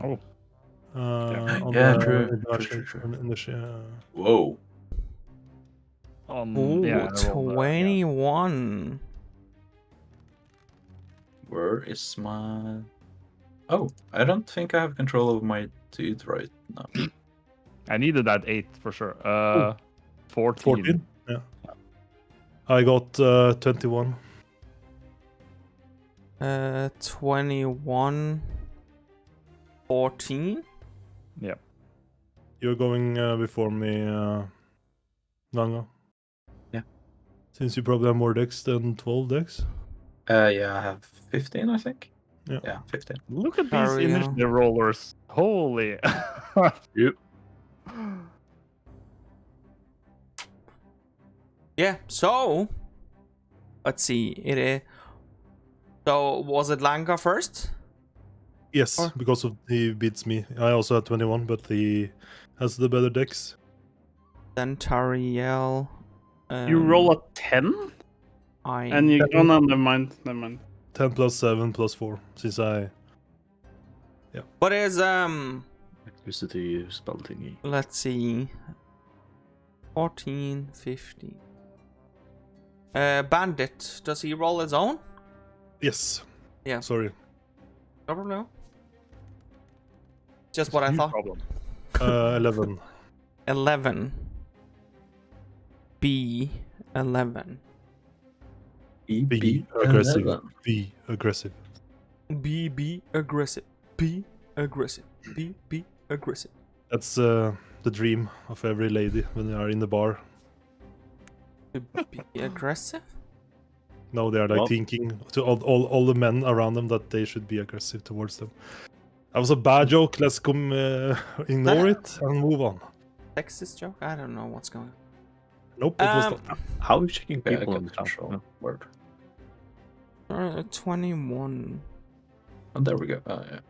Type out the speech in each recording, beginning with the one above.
Oh. On Yeah, the true. in the Whoa. Ooh, yeah, 21. Where is my... Oh, I don't think I have control over my dude right now. I needed that 8 for sure. 14. 14. Yeah. I got 21. 21. 14. Yeah. You're going before me, Nanga. Yeah. Since you probably have more decks than 12 decks. Yeah, I have 15, I think. Yeah. Yeah, 15. Look at these Sorry, initiative rollers. Holy. Yep. Yeah, so let's see. So was it Langa first? Yes, Or- because of he beats me. I also have 21, but he has the better decks. Then Tariel. You roll a 10? And you... Oh, no, never mind. 10 plus 7 plus 4, since I... What is Electricity spell thingy. let's see. 14, 15. Bandit, does he roll his own? Yes. Yeah. Sorry. I don't know. Just what I thought. Problem. 11. 11. B 11. Be aggressive. Be aggressive. Be aggressive. Be aggressive. Be aggressive. That's the dream of every lady when they are in the bar. To be aggressive? Now they are like Well- thinking to all the men around them that they should be aggressive towards them. That was a bad joke. Let's ignore it and move on. Sexist joke? I don't know what's going on. Nope, it was not. How are you checking Yeah, I people got on the control. control? Word. 21. Oh, there we go. Oh, yeah.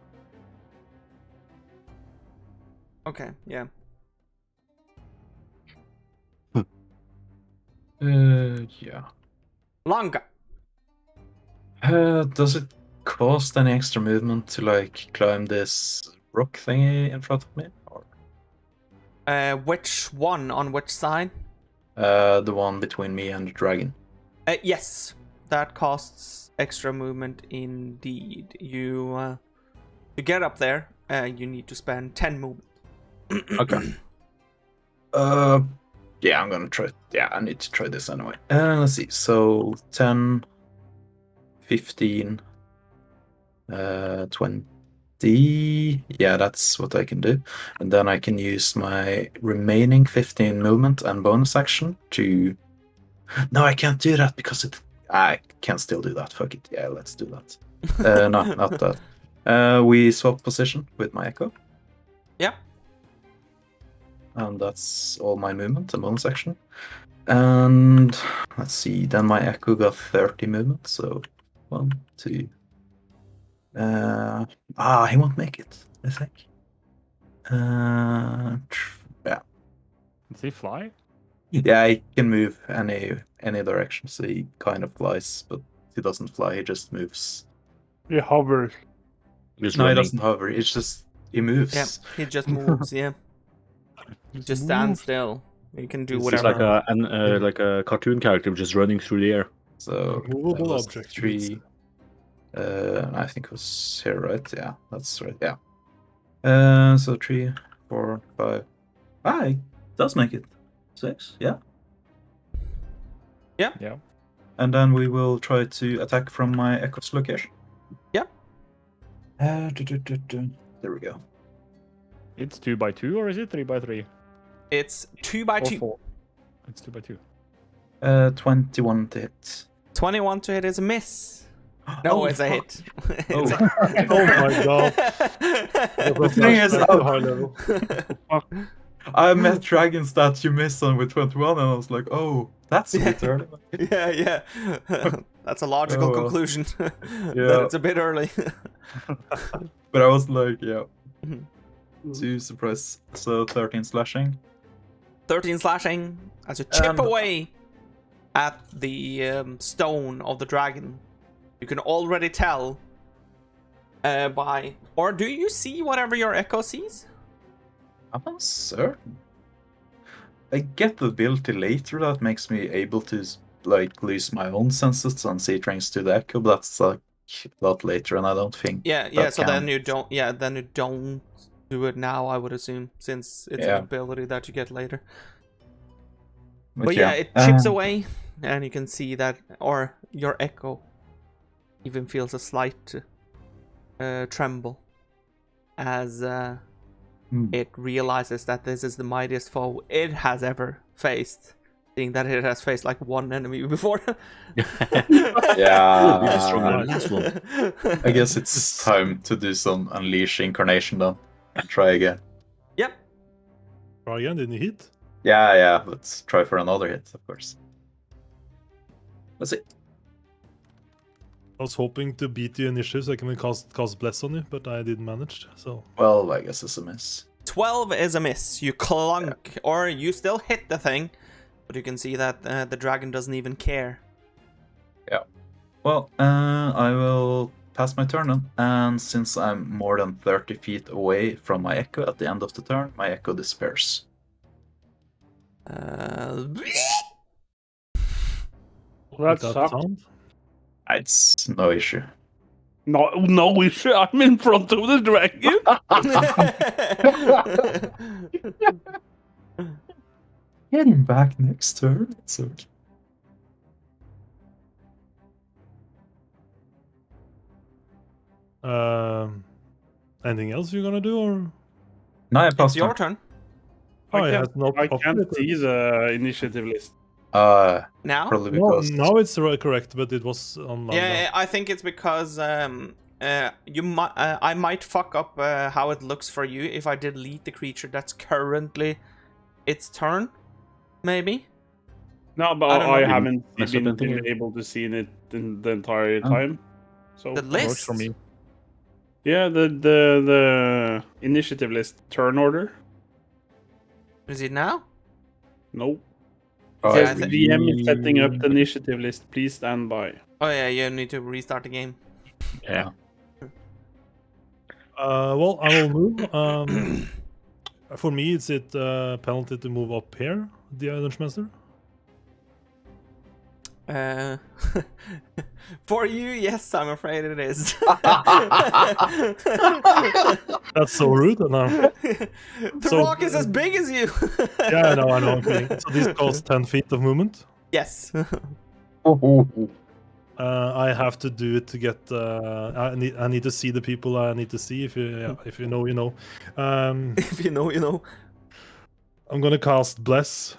Okay, yeah. Yeah. Langa. Does it cost any extra movement to like climb this rock thingy in front of me? Or Which one on which side? the one between me and the dragon? Yes. That costs extra movement indeed. You to get up there, you need to spend 10 movement. Okay. Yeah, I'm gonna try. Yeah, I need to try this anyway. Let's see. So 10, 15, 20. Yeah, that's what I can do. And then I can use my remaining 15 movement and bonus action to... No, I can't do that because I can still do that. Fuck it. Yeah, let's do that. No, not that. We swap position with my echo. Yeah. And that's all my movement and bonus action. And let's see, then my echo got 30 movement, so 1, 2. He won't make it, I think. Yeah. Does he fly? Yeah, he can move any direction, so he kind of flies, but he doesn't fly, he just moves. He hovers. No, he doesn't hover, it's just, he moves. Yeah, he just moves, yeah. Just stand still. You can do It's whatever. like a cartoon character just running through the air. So Movable that was object. 3. I think it was here, right? Yeah, that's right. Yeah. So 3, 4, 5. It does make it 6. Yeah. Yeah. And then we will try to attack from my echo's location. Yeah. There we go. It's 2x2 or is it 3x3? It's 2x2. 4. It's 2x2. 21 to hit. 21 to hit is a miss. No, Oh, it's a fuck. hit. Oh. Oh my god. The thing is, high level. I met dragons that you missed on with 21, and I was like, oh, that's a bit early. yeah. That's a logical Oh, well. conclusion. Yeah. That it's a bit early. But I was like, yeah. Mhm. 2 suppress, so 13 slashing. 13 slashing as you chip And- away at the stone of the dragon. You can already tell Or do you see whatever your echo sees? I'm not certain. I get the ability later that makes me able to like lose my own senses and see things to the echo, but that's like a lot later, and I don't think. Yeah. So then you don't. Yeah, then you don't do it now. I would assume, since it's an ability that you get later. But yeah, it chips away, and you can see that, or your echo even feels a slight tremble as it realizes that this is the mightiest foe it has ever faced, seeing that it has faced like one enemy before. Yeah. This is stronger than the last one. I guess it's time to do some Unleash Incarnation then, and try again. Yep. Try again, didn't you hit? Yeah, let's try for another hit, of course. Let's see. I was hoping to beat the initiative so I can cast Bless on you, but I didn't manage, so... Well, I guess it's a miss. 12 is a miss. You clunk, or you still hit the thing, but you can see that the dragon doesn't even care. Yeah. Well, I will pass my turn then, and since I'm more than 30 feet away from my echo at the end of the turn, my echo disappears. That sucks. It's no issue. No issue. I'm in front of the dragon. Get him back next turn. It's okay. Anything else you're gonna do, or? No, I It's passed your turn. Oh, it has not I can't see the initiative list. Now? Probably No, because now it's correct, but it was on my Yeah, I think it's because I might fuck up how it looks for you if I delete the creature that's currently its turn, maybe. No, but I don't know. I haven't Mess up been anything? able to see it in the entire Oh. time. So The it works list? for me. Yeah, the initiative list turn order. Is it now? Nope. Oh, It Yeah, says DM is setting up the initiative list. Please stand by. Oh yeah, you need to restart the game. Yeah. Well, I will move. For me, is it penalty to move up here, the Dungeon Master? For you, yes, I'm afraid it is. That's so rude. No. The So- rock is as big as you. Yeah, I know. I'm kidding. So this costs 10 feet of movement. Yes. I have to do it to get. I need to see the people I need to see. If you know, you know. If you know, you know. I'm gonna cast Bless,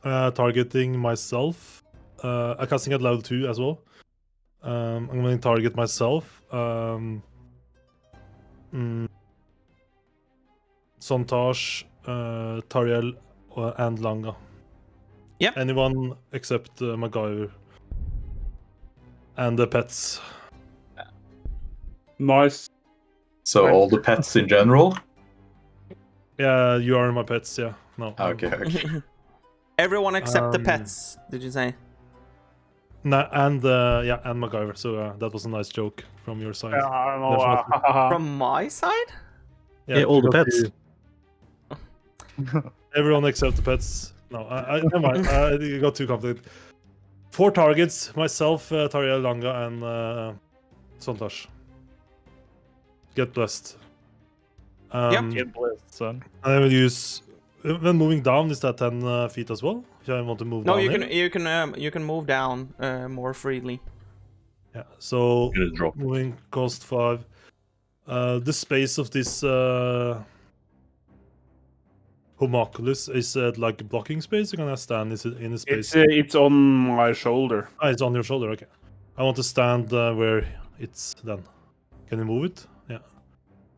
targeting myself. I'm casting at level 2 as well. I'm gonna target myself. Sontage, Tariel, and Langa. Yep. Anyone except MacGyver. And the pets. Nice. So all the pets in general? Yeah, you are my pets, yeah. No. Okay. Everyone except the Um, pets, did you say? No, and MacGyver. So that was a nice joke from your side. Yeah, I don't know. From my side? Yeah, all the because pets. Everyone except the pets. No, I never mind. I got too complicated. 4 targets: myself, Tariel, Langa, and Sontash. Get blessed. Get blessed, son. I will use. When moving down, is that 10 feet as well? If I want to move No, down. you can move down more freely. Yeah. So Gonna drop. moving cost 5. The space of this homunculus is like a blocking space. You're gonna stand in a space. It's on my shoulder. It's on your shoulder. Okay. I want to stand where it's then. Can you move it? Yeah.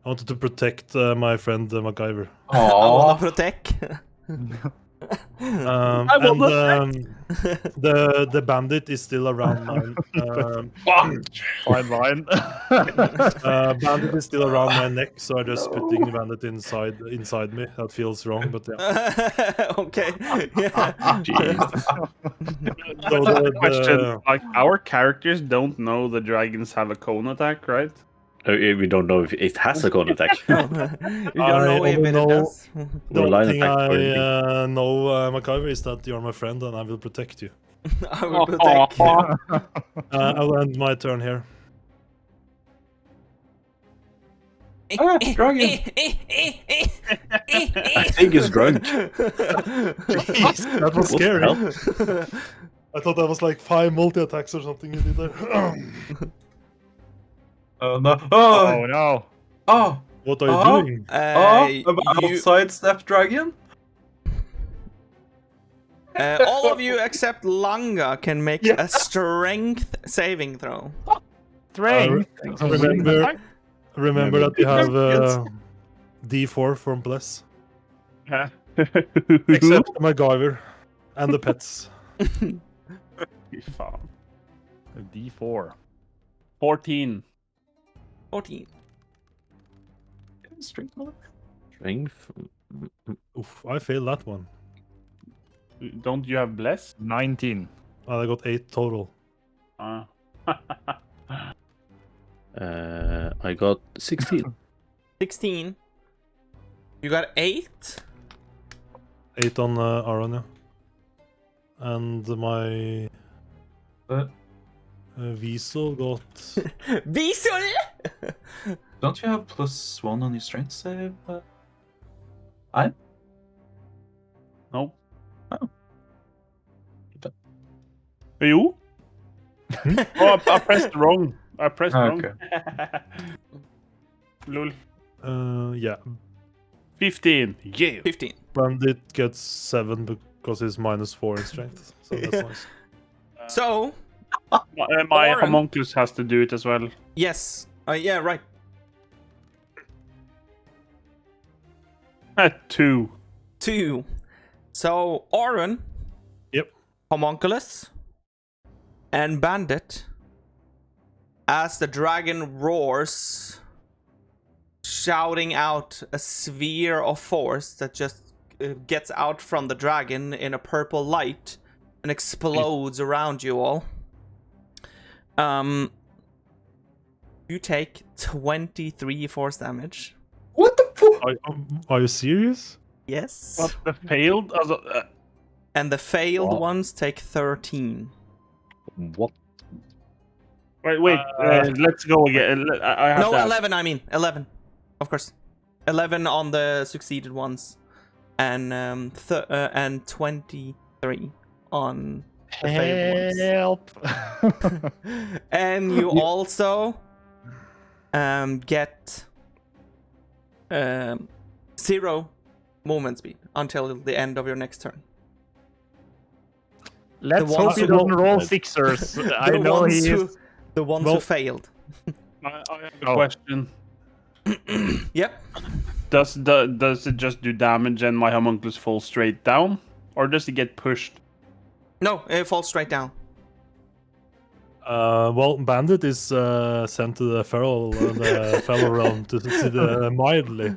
I wanted to protect my friend MacGyver. I wanna protect. The bandit is still around mine. Fine line. Bandit is still around my neck, so I'm just putting the bandit inside me. That feels wrong, but yeah. Okay. Yeah. So Question: like, our characters don't know the dragons have a cone attack, right? We don't know if it has a con attack. You don't know if only it know- does. The Or line only thing attack or anything. I know, MacGyver, is that you're my friend and I will protect you. I will protect you. I will end my turn here. Dragon! I think he's drunk. Jeez, that was What the scary. hell? I thought that was like 5 multi-attacks or something you did there. Oh no! Oh no. Oh! What are you Oh. doing? You, Sidestep dragon? all of you except Langa can make a strength saving throw. Strength. Remember that you have D4 from Bless. Except MacGyver and the pets. Fan. D4. 14. 14. Strength. Strength. Oof, I failed that one. Don't you have bless? 19. I got 8 total. I got 16. 16. You got 8. 8 on Aaron, yeah. And my Weasel got... Weasel! Don't you have +1 on your strength save? No. Oh. You? Oh, I pressed wrong. I pressed wrong. Okay. Lol. Yeah. 15. Yeah. 15. Bandit gets 7 because he's -4 in strength. So that's nice. So, My Oren. homunculus has to do it as well. yes. Yeah, right. 2. 2. So, Oren. Yep. Homunculus. And Bandit. As the dragon roars, shouting out a sphere of force that just gets out from the dragon in a purple light and explodes around you all. You take 23 force damage. What the fuck? Are you serious? Yes. But the failed. And the failed Wow. ones take 13. What? Wait. Let's go again. I have No, that. 11, I mean. 11. Of course. 11 on the succeeded ones. And 23 on the failed Help. ones. And you also get 0 movement speed until the end of your next turn. Let's ones hope he who- doesn't roll sixers. I The know ones he who- is. The ones Well- who failed. I have a question. Yep. Does it just do damage and my homunculus fall straight down, or does it get pushed? No, it falls straight down. Well, Bandit is sent to the feral realm to see the mildly.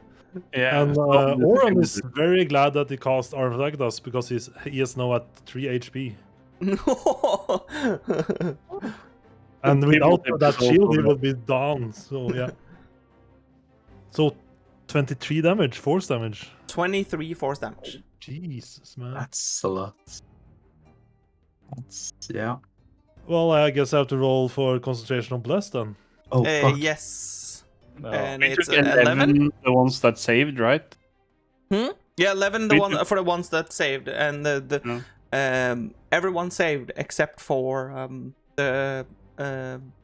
Yeah. And Oren is very glad that he cast Arms Like Us because he is now at 3 HP. And without that shield, he would be down. So, yeah. So, 23 damage, force damage. 23 force damage. Jesus, man. That's a lot. Yeah. Well, I guess I have to roll for concentration on Bless then. Oh, fuck. Yes. No. And We it's took 11. the ones that saved, right? Yeah, 11 We one took- for the ones that saved, and everyone saved except for the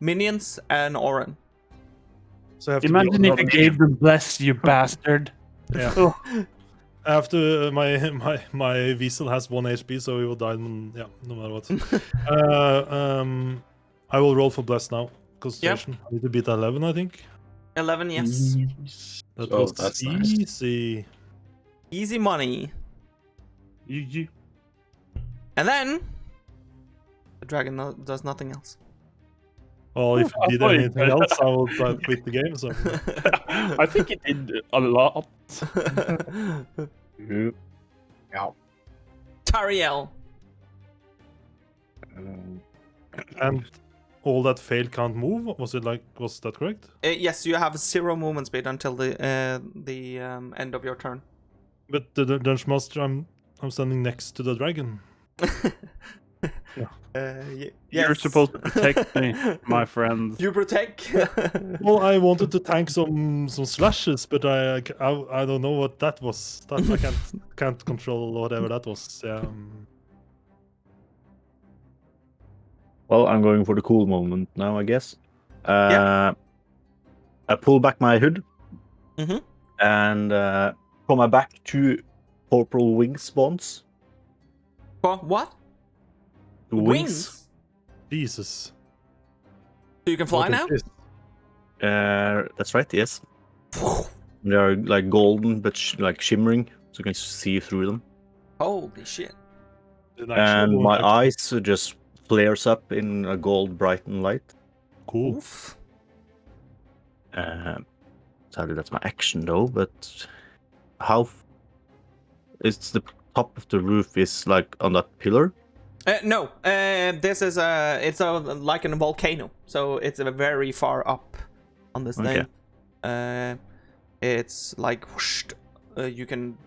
minions and Oren. So I have to Imagine if you gave them bless, you bastard. Yeah. I have to. My Weasel has 1 HP, so he will die. Yeah, no matter what. I will roll for Bless now. Concentration. I need to beat 11, I think. 11, yes. That Oh, was that's nice. easy. Easy money. You. And then the dragon does nothing else. Well, if I it did thought it- anything else, I will try to quit the game. So I think it did a lot. Yeah. Tariel. and all that failed can't move? Was that correct? Yes, you have 0 movement speed until the end of your turn. But the Dungeon Master, I'm standing next to the dragon. Yes. You're supposed to protect me, my friend. You protect. Well, I wanted to tank some slashes, but I don't know what that was. That I can't control whatever that was. Yeah. Well, I'm going for the cool moment now, I guess. Yeah. I pull back my hood. Mm-hmm. And from my back, 2 corporal wings spawns. What? Wings? Jesus. So you can fly now? That's right, yes. They are like golden, but like shimmering, so you can see through them. Holy shit. And my eyes just flares up in a gold brightened light. Cool. Oof. Sadly, that's my action though, but how... It's the top of the roof is like on that pillar? No, this is it's like a volcano, so it's very far up on this thing. It's like whoosh, you can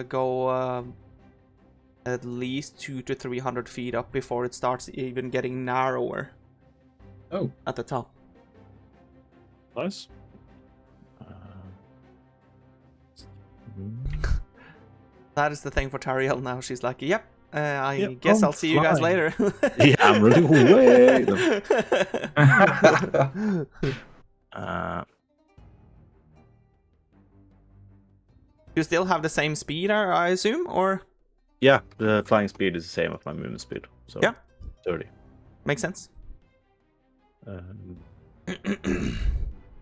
go at least 200 to 300 feet up before it starts even getting narrower. Oh, at the top. Nice. That is the thing for Tariel now. She's like, yep. I guess I'll see you guys later. Yeah, I'm running away. You still have the same speed, I assume, or? Yeah, the flying speed is the same as my movement speed. So yeah, 30. Makes sense.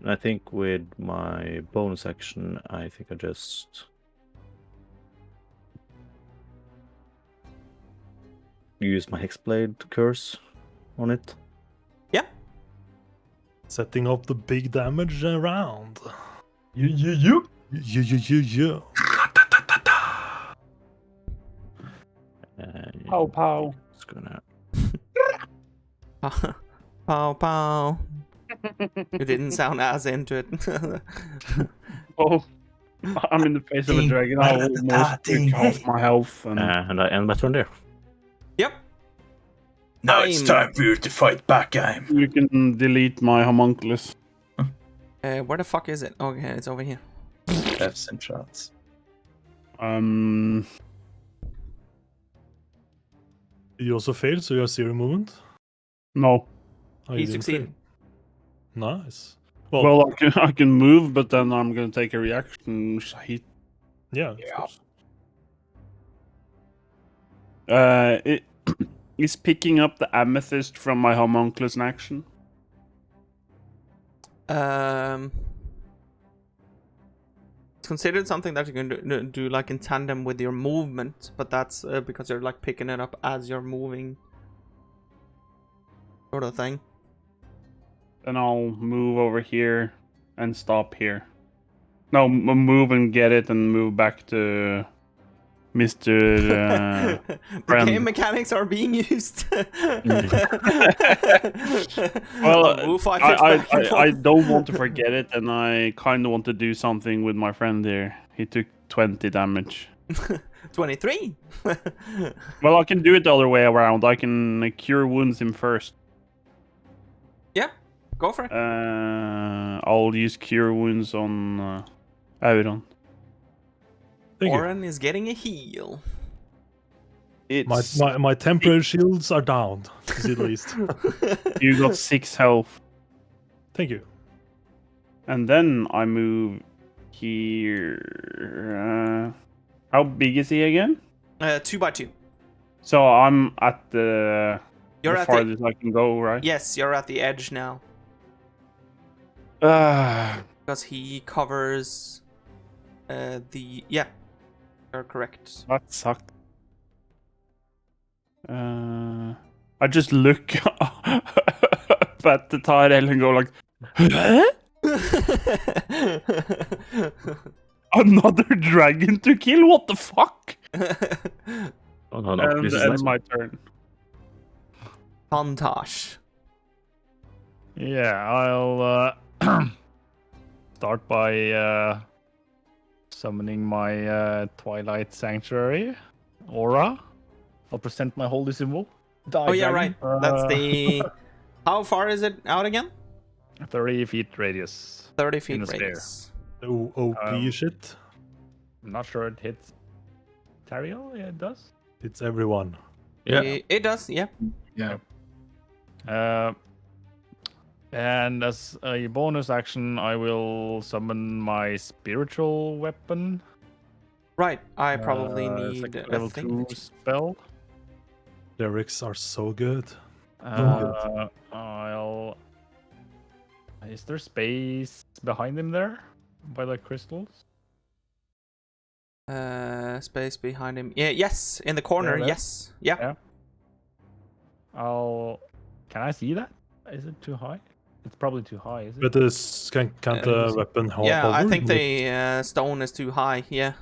I think with my bonus action, I think I just use my Hexblade curse on it. Yeah. Setting up the big damage round. You. Pow pow. It's gonna. Pow pow. You didn't sound as into it. Oh, I'm in the face of a dragon. I almost took half my health. And I end my turn there. Yep. Now it's time for you to fight back, game. You can delete my homunculus. Where the fuck is it? Okay, it's over here. F's and shots. You also failed, so you have 0 movement. No. Oh, He you didn't succeeded. fail. Nice. Well, I can move, but then I'm gonna take a reaction hit. Yeah. Of course. It is picking up the amethyst from my homunculus in action. It's considered something that you can do like in tandem with your movement, but that's because you're like picking it up as you're moving, sort of thing. Then I'll move over here and stop here. No, move and get it and move back to Mr. The game mechanics are being used. Well, I don't want to forget it, and I kind of want to do something with my friend here. He took 20 damage. 23. Well, I can do it the other way around. I can cure wounds him first. Yeah, go for it. I'll use cure wounds on Auron. Oren is getting a heal. It's My temporary shields are down, to say the least. You got 6 health. Thank you. And then I move here. How big is he again? 2 by 2. So I'm at the You're at farthest I can go, right? Yes, you're at the edge now. Because he covers you're correct. That sucked. I just look at the Tyrell and go like, huh? Another dragon to kill? What the fuck? Oh, no, And this is end nice. my turn. Montage. Yeah, I'll start by summoning my Twilight Sanctuary aura. I'll present my holy symbol. Oh yeah, right. That's the. How far is it out again? 30 feet radius. 30 in feet the radius. OP shit. I'm not sure it hits Tariel. Yeah, it does. It's everyone. Yeah. It does. Yeah. Yeah. And as a bonus action, I will summon my spiritual weapon. Right. I probably It's need a a level thing. 2 spell. Lyrics are so good. I'll. Is there space behind him there? By the crystals? Space behind him. Yeah. Yes. In the corner. there? Yes. Yeah. Yeah. I'll. Can I see that? Is it too high? It's probably too high, is it? But this can't the weapon hold? Yeah. I think the stone is too high. Yeah.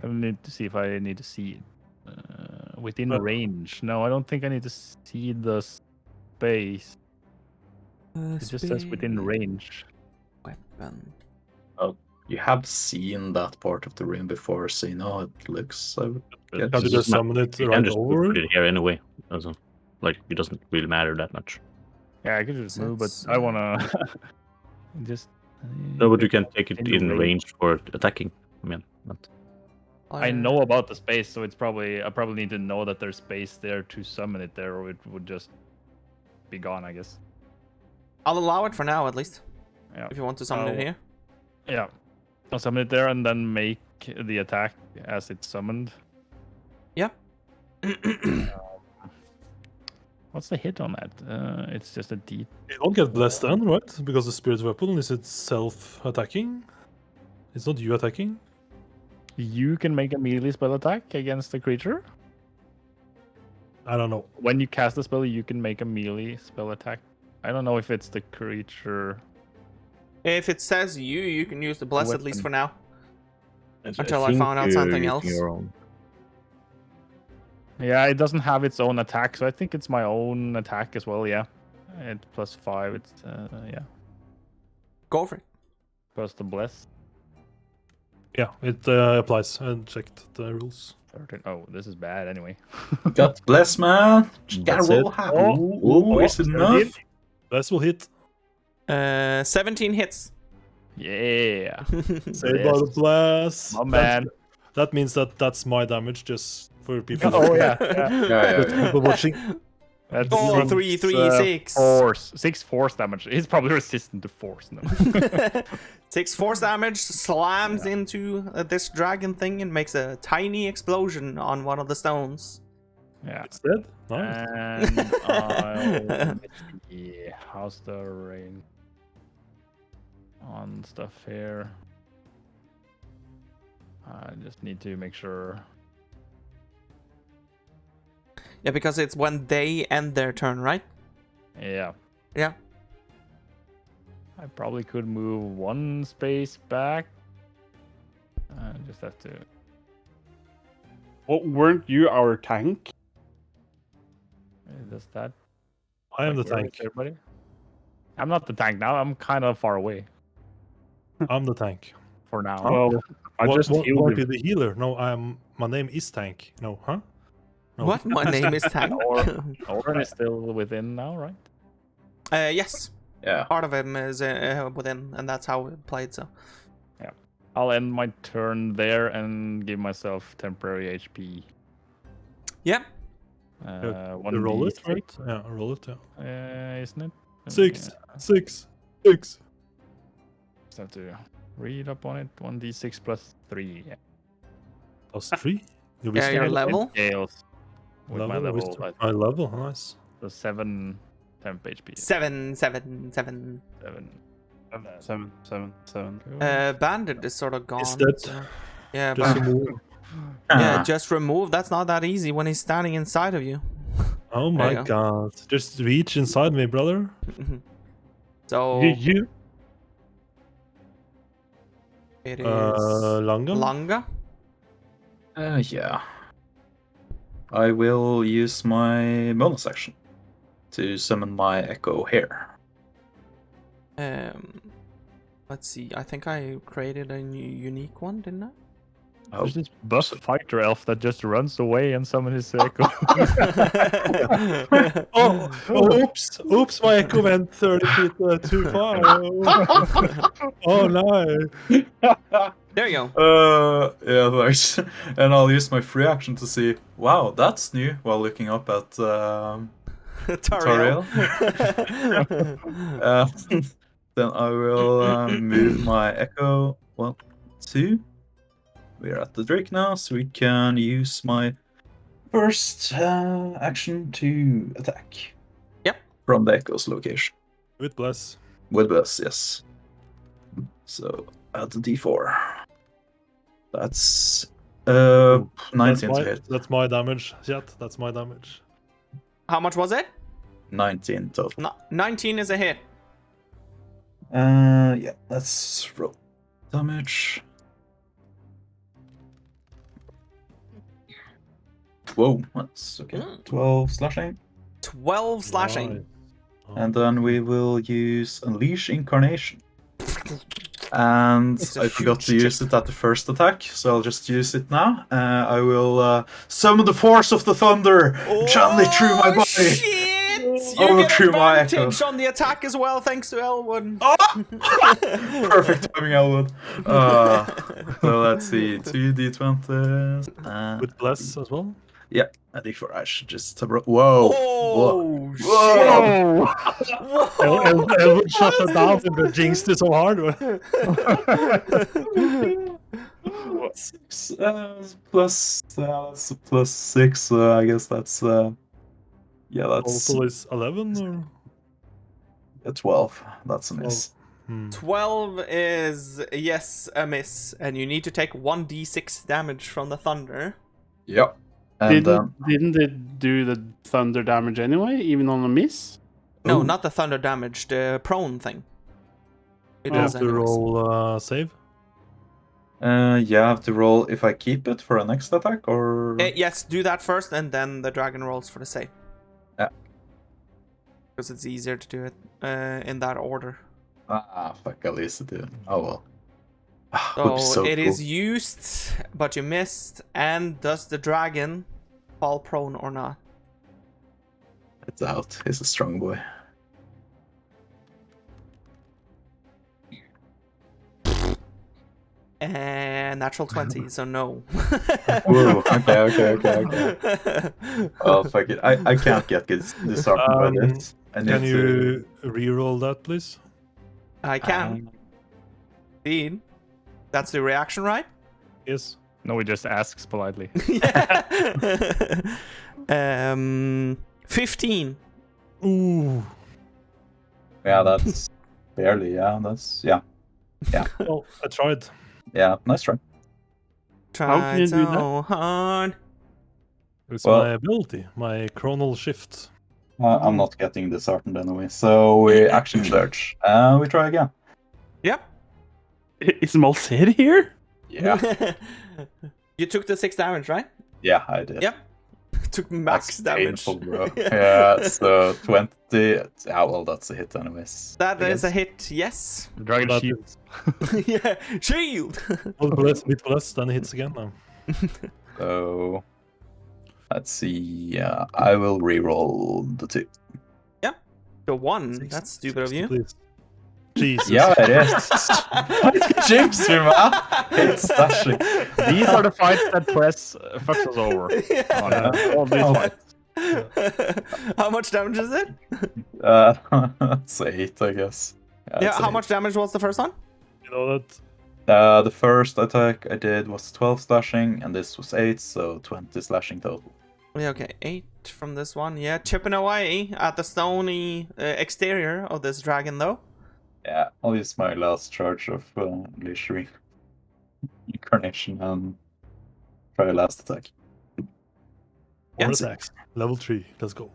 I need to see if I need to see it. Within range. No, I don't think I need to see the space. It just says within range. Weapon. You have seen that part of the room before, so you know how it looks. I would guess. Can you just summon it You right can just over? put it here anyway. Doesn't it doesn't really matter that much. Yeah, I could just move, but That's, I wanna just. No, but you can take it in in range for attacking. I mean, not... I know about the space, so it's probably I probably need to know that there's space there to summon it there, or it would just be gone, I guess. I'll allow it for now, at least. Yeah. If you want to summon it here. Yeah. I'll summon it there and then make the attack as it's summoned. Yeah. What's the hit on that? It's just a D. You don't get blessed then, right? Because the spirit weapon is it self-attacking? It's not you attacking? You can make a melee spell attack against a creature. I don't know. When you cast a spell, you can make a melee spell attack. I don't know if it's the creature. If it says you can use the bless at least Weapon. for now. I Until I think found out you're something using else. your own. Yeah, it doesn't have its own attack, so I think it's my own attack as well. Yeah, and +5. It's yeah, Go for it. plus the bless. Yeah, it applies. I checked the rules. 13. Oh, this is bad anyway. God bless, man. You gotta That's roll it. high. Oh, Is it enough? Bless will hit. 17 hits. Yeah, Saved by the bless. my man. That means that's my damage, just for people. Oh yeah, yeah. Yeah. People watching. That's Oh, 3, 6. Force. 6 force damage. He's probably resistant to force now. 6 force damage slams into this dragon thing and makes a tiny explosion on one of the stones. Yeah. It's dead. Nice. And I'll see. How's the rain on stuff here? I just need to make sure. Yeah, because it's when they end their turn, right? Yeah. Yeah. I probably could move 1 space back. I just have to. Oh, weren't you our tank? Does that? I am the where is tank. Everybody. I'm not the tank now. I'm kind of far away I'm the tank. for now. Well, I What, just what, healed won't him. be the healer? No, my name is Tank. No, huh? No. What? My name is Tank. Oren is still within now, right? Yes. Yeah. Part of him is within, and that's how we played, so. I'll end my turn there and give myself temporary HP. Yeah. You roll it, right? Yeah, roll it, yeah. Isn't it? 6, Yeah, 6, 6. just have to read up on it. 1d6 plus 3. Yeah. Plus 3? You'll be Yeah, your scared. level. Scales with my level. wisdom. My level, nice. So 7 temp HP. 7. 7. 7. Bandit is sort of gone. Is that so- Yeah, just but remove? yeah, just remove. That's not that easy when he's standing inside of you. Oh There my you god. Just reach inside me, brother. So You it is Langa? Langa. Yeah. I will use my bonus action to summon my Echo here. Let's see. I think I created a new unique one, didn't I? There's this buff fighter elf that just runs away and summons his echo. Oops, my echo went 30 feet too far. Oh no. There you go. Yeah, thanks. And I'll use my free action to see, wow, that's new, while looking up at Tariel. Then I will move my echo 1, 2. We're at the Drake now, so we can use my first action to attack. Yep. From the echo's location. With bless. With bless, yes. So add the d4. That's 19 to hit. That's my damage. Chat, that's my damage. How much was it? 19 total. 19 is a hit. Yeah, let's roll damage. Whoa, that's okay. 12 slashing. 12 slashing. Nice. Oh. And then we will use Unleash Incarnation. And I forgot to use it at the first attack, so I'll just use it now. I will summon the force of the thunder, channel it through my body. Shit! You get through my echo. advantage on the attack as well, thanks to Elwood. Perfect timing, Elwood. So let's see, 2d20s. With bless as well? Yeah, I think for I should just have whoa. Oh, Whoa. Elwood shut it down and the jinxed it so hard. 6 plus that's plus 6. I guess that's yeah, that's Total is 11 or 12. That's a miss. 12 is yes a miss, and you need to take 1d6 damage from the thunder. Yep. And Didn't it do the thunder damage anyway, even on a miss? No, not the thunder damage, the prone thing. It you does have to anyways. roll save? yeah, I have to roll if I keep it for a next attack, or Yes, do that first, and then the dragon rolls for the save. Yeah. Because it's easier to do it in that order. Fuck, at least it did. Oh well. So, it cool. is used, but you missed. And does the dragon fall prone or not? It's out. He's a strong boy. And natural 20, so no. Whoa, okay. Oh, fuck it. I can't get disheartened by this. Can you re-roll that, please? I can. Indeed. That's the reaction, right? Yes. No, he just asks politely. 15. Ooh. Yeah, that's barely. Yeah, that's yeah. Well, I tried. Yeah, nice try. How can you do that? So hard. It's Well- my ability, my chronal shift. I'm not getting disheartened anyway, so we action surge. We try again. Yep. Is Malsir here? Yeah, You took the 6 damage, right? yeah, I did. Yep. Took max That's damage. painful, bro. Yeah, so 20. Yeah, well, that's a hit anyways. That I is a guess. hit, yes. The dragon That shield. Yeah, shield. With bless, then it hits again now. So let's see. I will re-roll the 2. The 1. That's stupid of you. Please. Jesus. Yeah, it is. Jinx me, man. It's slashing. These are the fights that Prez fucks us over. All these fights. How much damage is it? That's 8, I guess. Yeah, how much damage was the first one? You know that The first attack I did was 12 slashing, and this was 8, so 20 slashing total. Yeah, okay, 8 from this one. Yeah, chipping away at the stony exterior of this dragon, though. Yeah, I'll use my last charge of Leisure Incarnation and try last attack. Yeah. more attacks. Level 3. Let's go.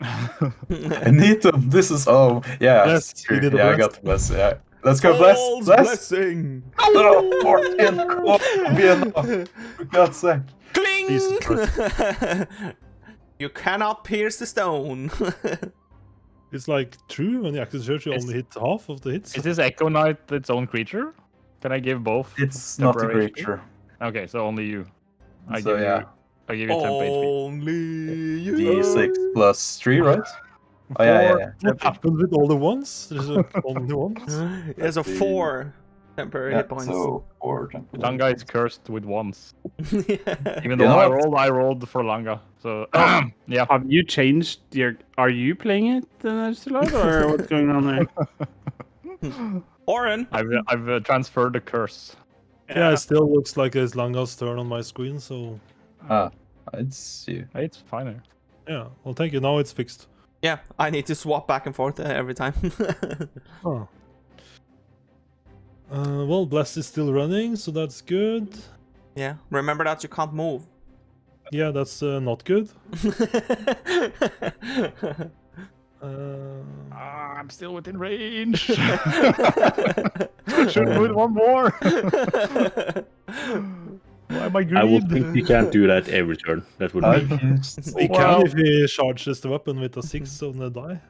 I need them. This is yeah. Yes, True. you did the Yeah, I bless. got the bless. Yeah, let's go bless. Blessing. Oh, 14. Cool. Be enough. For God's sake. Cling! Jesus You cannot pierce the stone. It's like true when you active search, you only hit half of the hits. Is this Echo Knight its own creature? Can I give both? It's not a temporary HP? creature. Okay, so only you. I So, give you temp HP. Only you. D6 plus 3, right? Oh, yeah. What happened with all the ones? There's only ones. There's a 4 temporary hit points. So 4 temporary. Langa is cursed with ones. Yeah. Even though I rolled for Langa. So yeah. Have you changed your? Are you playing it still out, or what's going on there? Oren. I've transferred the curse. Yeah, it still looks like it's Langa's turn on my screen, so... It's you. It's fine. Yeah, well, thank you. Now it's fixed. Yeah, I need to swap back and forth every time. Oh. Well, Blast is still running, so that's good. Yeah, remember that you can't move. Yeah, that's not good. I'm still within range. I should move one more. Why am I green? I would think you can't do that every turn. That would be. We can if he charges the weapon with a 6 on the die.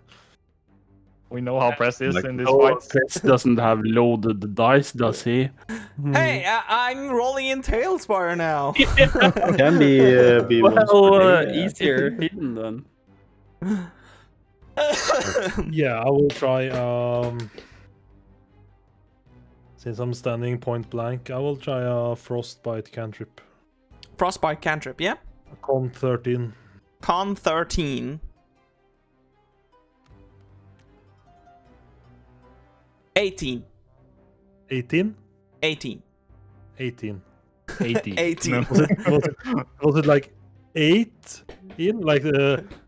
We know how Prez is in this Oh, fight. Prez doesn't have loaded dice, does he? Hey, I'm rolling in Talespire now. Can be easier hidden then. Yeah, I will try. Since I'm standing point blank, I will try a Frostbite cantrip. Frostbite cantrip, yeah. Con 13. Con 13. 18. 18? 18. 18. 80. 18. Was it like 8 in? Like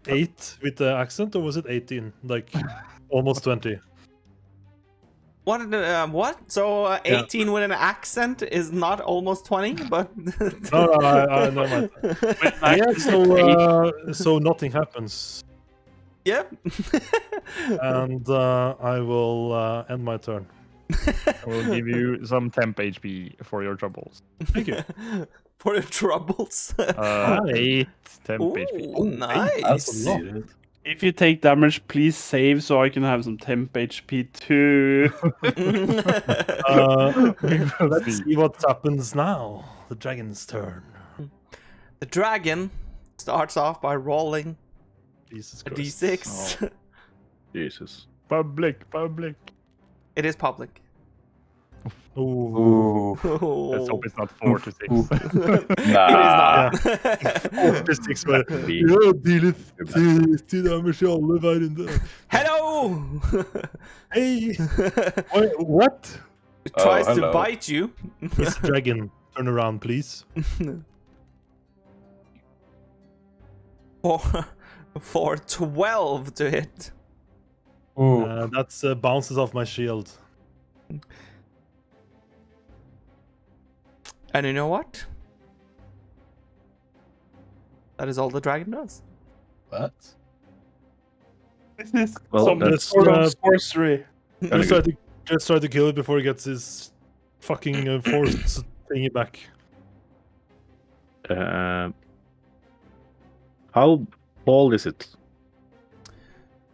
8 with the accent, or was it 18? Like almost 20? What? So 18 with an accent is not almost 20, but... No, never mind. Yeah, so nothing happens. Yep. And I will end my turn. I will give you some temp HP for your troubles. Thank you. For your troubles. 8 temp HP. Ooh, nice. That's a lot. If you take damage, please save so I can have some temp HP too. Let's see what happens now. The dragon's turn. The dragon starts off by rolling Jesus a Christ. d6. Oh. Jesus. Public. It is public. Ooh. Let's hope it's not 4 to 6. It is not. 4 to 6. Ja, dealer 10 damage i alle verden. Hello! Hey! What? It tries to hello. bite you. This dragon. Turn around, please. For 12 to hit. That's bounces off my shield. And you know what? That is all the dragon does. What? Well, Some that's sort of sorcery. Just try to kill it before he gets his fucking force thingy back. how tall is it?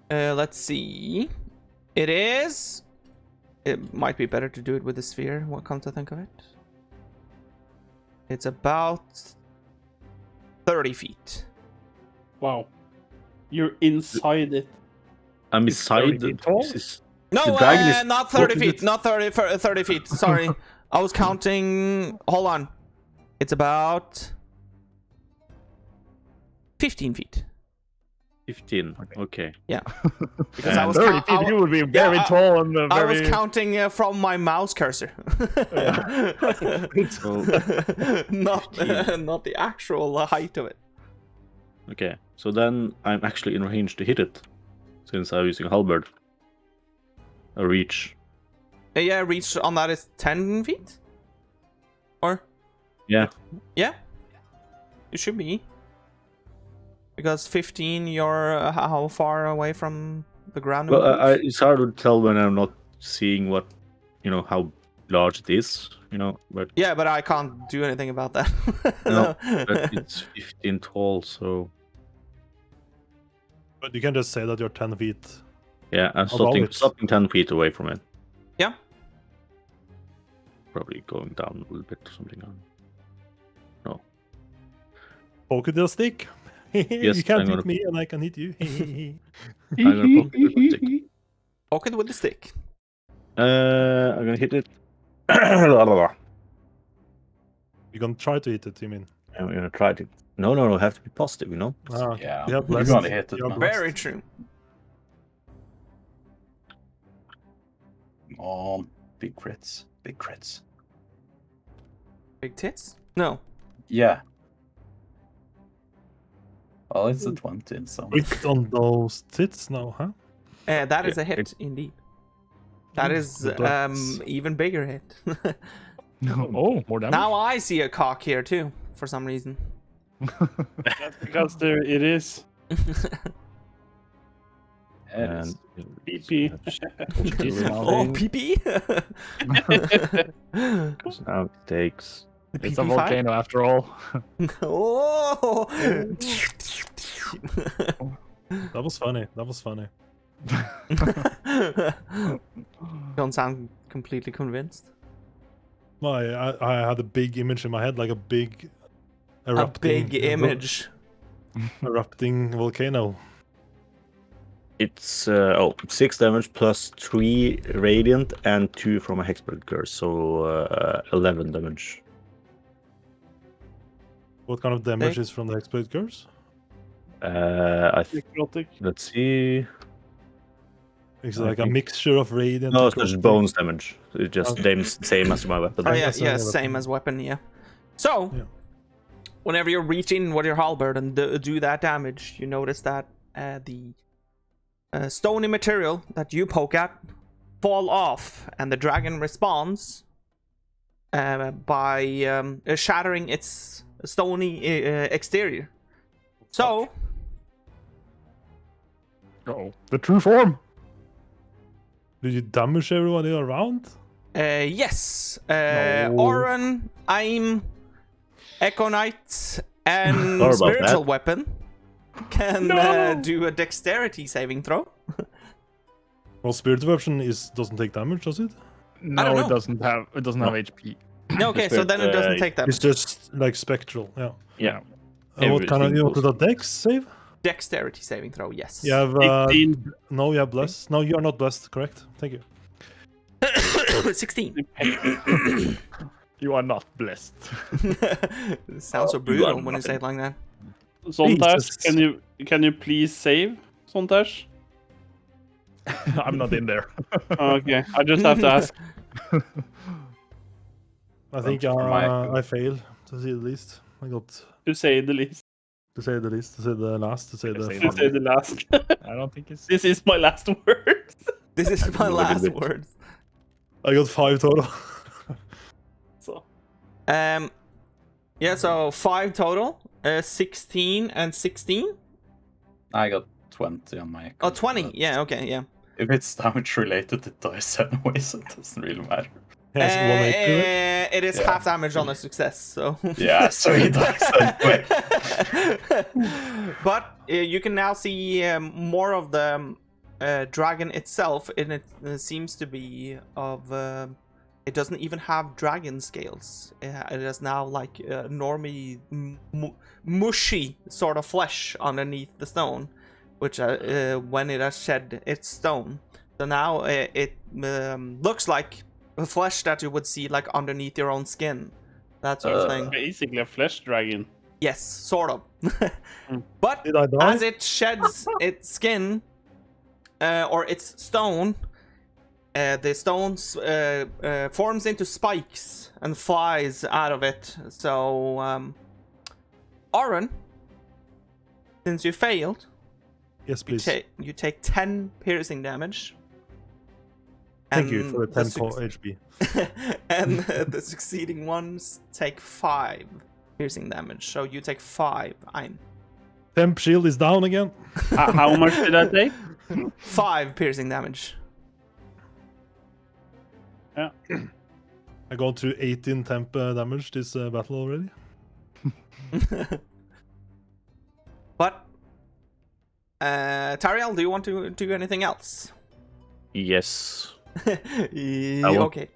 Let's see. It might be better to do it with the sphere, what come to think of it. It's about 30 feet. Wow. You're inside it. I'm It's inside 30 the feet tall? No, The dragon is- not 30 what is feet. it? Not 30 feet. Sorry. I was counting. Hold on. It's about 15 feet. 15. Okay. Yeah. Because I was 30 feet, you would be very I- tall and I very... was counting from my mouse cursor. So, not the actual height of it. okay. So then I'm actually in range to hit it, since I'm using halberd. A reach. Yeah, reach on that is 10 feet? Or? Yeah. Yeah. It should be. Because 15, you're how far away from the ground? Well, it's hard to tell when I'm not seeing what, how large it is, but Yeah, but I can't do anything about that. no, but it's 15 tall, so But you can just say that you're 10 feet Yeah, I'm About stopping 10 feet away from it. Yeah. Probably going down a little bit or something. No. Poke it with a stick. Yes, You can't I'm hit gonna- me and I can hit you. I'm gonna poke it with a stick. Poke it with the stick. I'm gonna hit it. You're gonna try to hit it, you mean? I'm gonna try to. No. Have to be positive, you know. Ah, okay. Yeah, You have you're blessed. gonna hit it, You are man. blessed. Very true. Oh, big crits. Big crits. Big tits? No. Yeah. Well, it's a 20 in some. Hit on those tits now, huh? That is Yeah, a hit, indeed. That is That's- even bigger hit. Oh, more damage. Now I see a cock here too, for some reason. That's because there it is. And PP. Oh, PP! so now it takes. It's a volcano after all. Oh! That was funny. That was funny. Don't sound completely convinced. Well, I had a big image in my head, like a big A erupting, big image. erupting volcano. It's 6 damage plus 3 radiant and 2 from a hexproof curse, so 11 damage. What kind of damage is from the exploit curse? Necrotic. Let's see. It's I like a think- mixture of radiant. No, and it's just necrotic. bones damage. It's just Okay. same as my weapon. Oh yeah, That's yeah, another same weapon. as weapon, yeah. So, Yeah. whenever you're reaching with your halberd and do that damage, you notice that the stony material that you poke at fall off, and the dragon responds by shattering its stony exterior. So, Oh, the true form. Did you damage everybody around? yes, No. Oren, Aim, Echo Knight, and Sorry about Spiritual that. Weapon can do a dexterity saving throw. Well, spirit weapon doesn't take damage, does it? No, don't it know. doesn't have. It doesn't have HP. Okay, so then it doesn't take It's damage. just like spectral. Yeah. Yeah. And what kind of you Everything wanted a dex save? Dexterity saving throw, yes. You have 15. no, you have blessed. No, you are not blessed. Correct. Thank you. 16. You are not blessed. Sounds so brutal when you say it like that. Sontash, Jesus. can you please save, Sontash? I'm not in there. Okay, I just have to ask. I think I failed, to say the least. I got, To say the least. to say the least, to say the last, to say the... Say To say the last. I don't think it's. This is my last word. This is my Look at last it. words. I got 5 total. So, Yeah, so 5 total. 16 and 16. I got 20 on my. Oh, 20. Yeah, okay, yeah. If it's damage related, it dies anyway, so it doesn't really matter. Yes, 180, right? It is Yeah. half damage on a success, so. Yeah, so he dies anyway. But you can now see more of the dragon itself, and it seems to be of. It doesn't even have dragon scales. It is now like normie, mushy sort of flesh underneath the stone, which when it has shed its stone. So now it looks like the flesh that you would see like underneath your own skin, that sort of thing. basically a flesh dragon. Yes, sort of. But Did I die? as it sheds its skin or its stone, the stone forms into spikes and flies out of it. So, Oren, since you failed, Yes, please. you take 10 piercing damage. Thank you And for the 10 suc- HP. and the succeeding ones take 5 piercing damage. So you take 5. Temp shield is down again. How much did I take? 5 piercing damage. Yeah. I got to 18 temp damage this battle already. But Tariel, do you want to do anything else? Yes. Okay.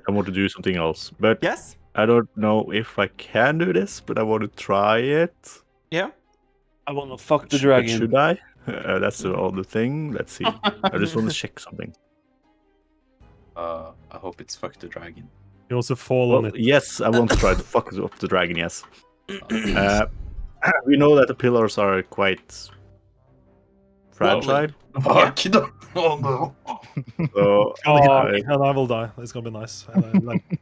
I want to do something else, but Yes. I don't know if I can do this. But I want to try it. Yeah. I want to fuck the But dragon. should I? That's the other thing. Let's see. I just want to check something. I hope it's fuck the dragon. You also fall on it. Yes, I want to try to fuck up the dragon. Yes. We know that the pillars are quite fragile. Fuck! Oh no! So, And I will die. It's gonna be nice.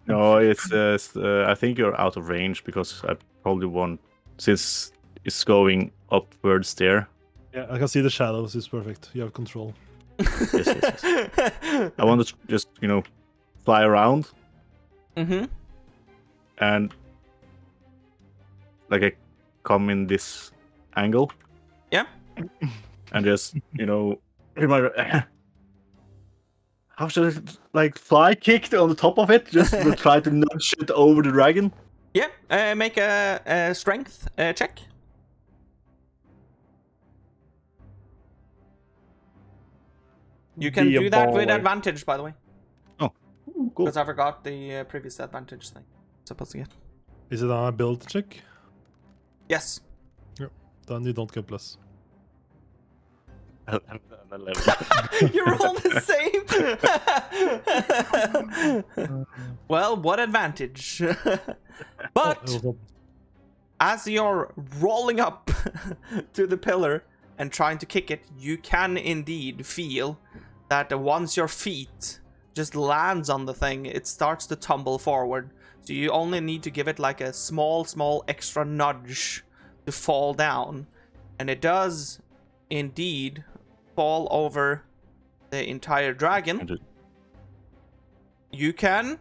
no, it's I think you're out of range because I probably won't, since it's going upwards there. Yeah, I can see the shadows. It's perfect. You have control. Yes. I want to just fly around. Mm-hmm. And like I come in this angle. Yeah. And just how should I fly kicked on the top of it? Just to try to nudge it over the dragon. Yeah. Make a strength check. You can do that with advantage, by the way. Oh, cool. Because I forgot the previous advantage thing. Supposed to get. Is it on a build check? Yes. Yeah. Then you don't get plus. You're all the same. Well, what advantage? But as you're rolling up to the pillar and trying to kick it, you can indeed feel that once your feet just lands on the thing, it starts to tumble forward. So you only need to give it like a small extra nudge to fall down. And it does indeed fall over the entire dragon. You can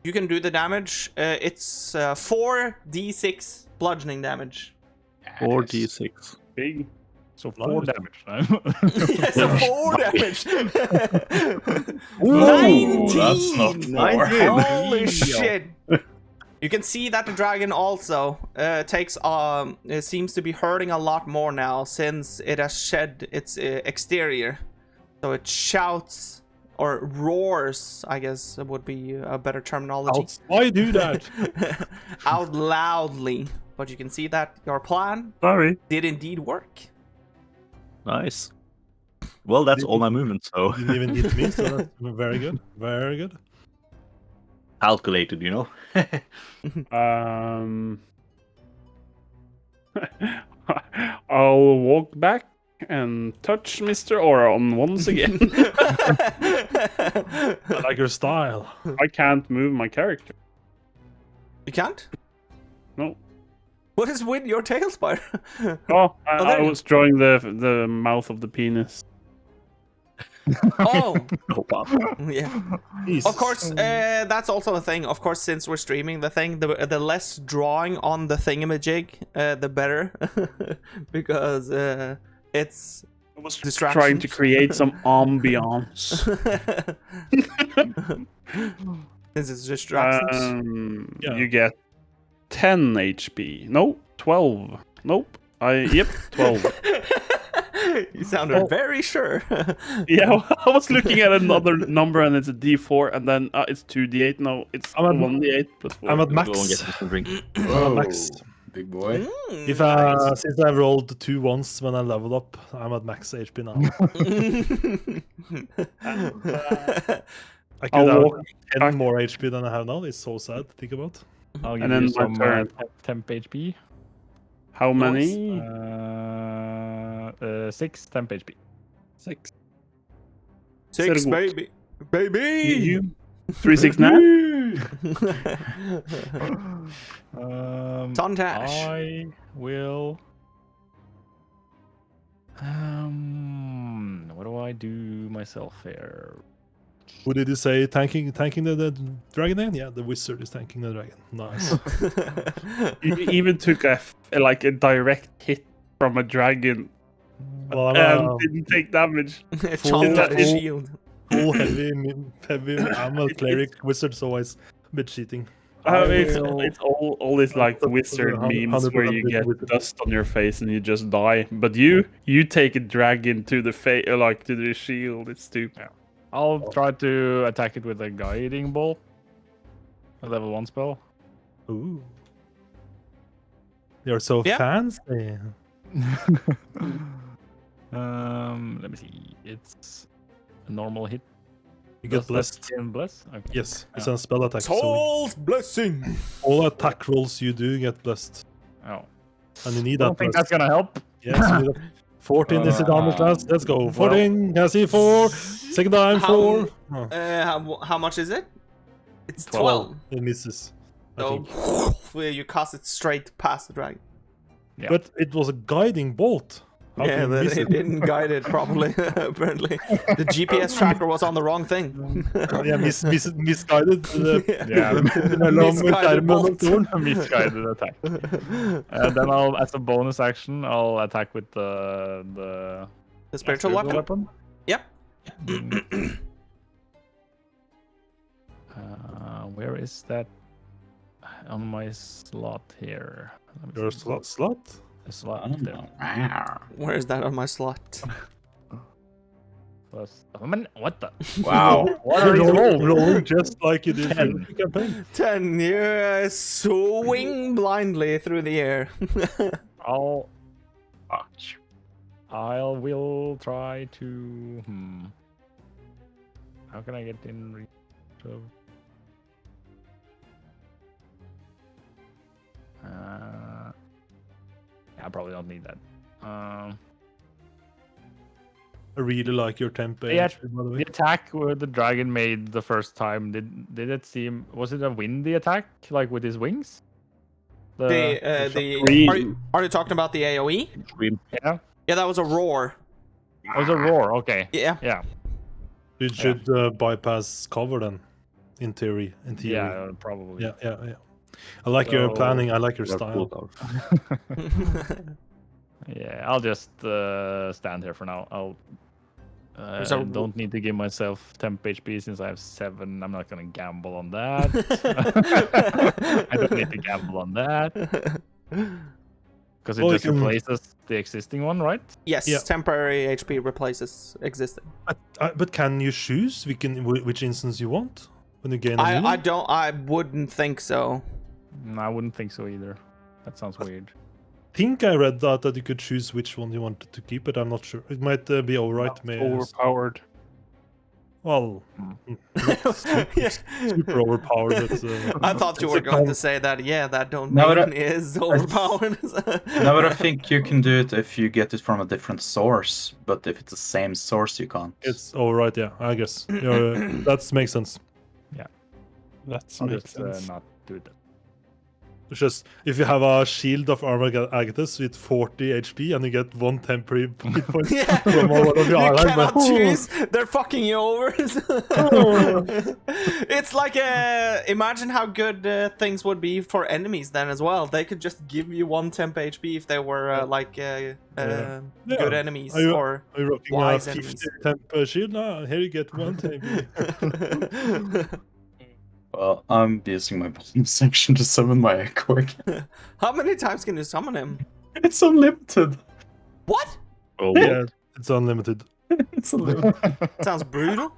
do the damage. It's 4d6 bludgeoning damage. 4d6. Big. So 4 damage. Yeah, so 4 damage. Ooh, 19. that's not 19. Holy shit. You can see that the dragon also takes it seems to be hurting a lot more now since it has shed its exterior. So it shouts or roars, I guess would be a better terminology. Why do that? Out loudly. But you can see that your plan did indeed work. Nice. Well, that's all my movements, so. You didn't even hit me, so that's very good. Very good. Calculated, I'll walk back and touch Mr. Oron once again. I like your style. I can't move my character. You can't? No. What is with your Talespire? I was drawing the mouth of the penis. Oh! Yeah. Jesus. Of course, that's also a thing. Of course, since we're streaming the thing, the less drawing on the thingamajig, the better. Because it's I was distraction. trying to create some ambiance. Since it's distractions. You get 10 HP. No, 12. Nope. 12. You sounded very sure. Yeah, I was looking at another number and it's a D4 and then it's 2D8. No, it's 1D8 plus 4. I'm at max. Go and get some drink. I'm at max. Big boy. If since I rolled 2 once when I leveled up, I'm at max HP now. I could have 10 more HP than I have now. It's so sad to think about. I'll give And then you some turn. temp HP. How many? 6 temp HP. 6. 6, baby. Baby! 369? Tontash. I will. What do I do myself here? What did you say? Tanking the dragon then? Yeah, the wizard is tanking the dragon. Nice. You even took a direct hit from a dragon Well, and didn't take damage. Tontash shield. Full heavy. I'm a cleric wizard, so it's a bit cheating. It's all these wizard 100% memes where you get dust on your face and you just die. But you take a dragon to the face, to the shield. It's stupid. I'll try to attack it with a guiding bolt. A level 1 spell. Ooh. You're so fancy. Let me see. It's a normal hit. You get blessed. Bless? Okay. Yes, it's a spell attack. Soul's blessing. All attack rolls you do get blessed. Oh. And you need I that. don't think that's gonna help. Yes, you need that. 14 is the damage class. Let's go. 14. Can I see 4? Second time, 4. How much is it? It's 12. It misses. So you cast it straight past the dragon. Yeah. But it was a guiding bolt. Yeah, but it didn't guide it properly, apparently. The GPS tracker was on the wrong thing. Yeah, misguided. Misguided bolt. Misguided attack. Then I'll, as a bonus action, I'll attack with the spiritual weapon? Yep. Where is that? On my slot here. Your slot? A slot there. Where is that on my slot? What the? Wow. What are you rolling just like you did in the campaign? 10. You swing blindly through the air. I will try to. How can I get in reach of? I probably don't need that. I really like your tempo. Yeah, the attack where the dragon made the first time, did it seem, was it a windy attack, like with his wings? Are you talking about the AoE? Yeah. Yeah, that was a roar. It was a roar, okay. Yeah. Yeah. It should bypass cover then, in theory. Yeah, probably. Yeah. I like your planning. I like your style. Yeah, I'll just stand here for now. I don't need to give myself temp HP since I have 7. I'm not gonna gamble on that. I don't need to gamble on that. Because it just replaces the existing one, right? Yes, temporary HP replaces existing. But can you choose which instance you want when you gain? I wouldn't think so. No, I wouldn't think so either. That sounds weird. I think I read that you could choose which one you wanted to keep, but I'm not sure. It might be alright. Overpowered. Well, super overpowered. I thought you were going to say that. Yeah, that domain is overpowered. No, but I think you can do it if you get it from a different source. But if it's the same source, you can't. It's alright. Yeah, I guess that makes sense. Yeah, that makes sense. Not do that. It's just if you have a shield of armor Agathis with 40 HP and you get 1 temporary hit point from one of your allies. You cannot choose. They're fucking you over. It's like imagine how good things would be for enemies then as well. They could just give you 1 temp HP if they were good enemies or wise enemies. 50 temp shield? No, here you get 1 temp. Well, I'm using my bonus section to summon my Echo again. How many times can you summon him? It's unlimited. What? Oh, yeah, it's unlimited. It's unlimited. Sounds brutal.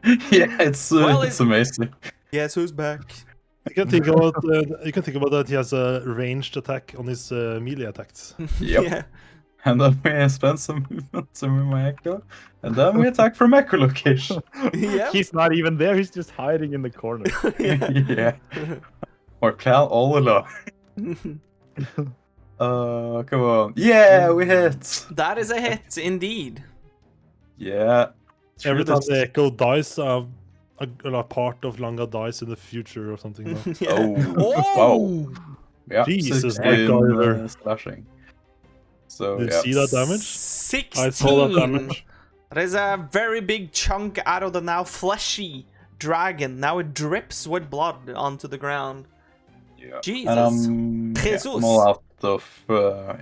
Yeah, it's amazing. Guess who's back? You can think about that he has a ranged attack on his melee attacks. Yep. Yeah. And then we spend some movement to move my Echo. And then we attack from Echo location. Yeah. He's not even there, he's just hiding in the corner. Yeah. Or Clown all along. Come on. Yeah, we hit. That is a hit, indeed. Yeah. Every time the Echo dies, a part of Langa dies in the future or something. Yeah. Oh! Wow. Yeah, Jesus, my God. Slashing. So, did you see that damage? 16. I saw that damage. That is a very big chunk out of the now fleshy dragon. Now it drips with blood onto the ground. Yeah. Jesus. And I'm all out of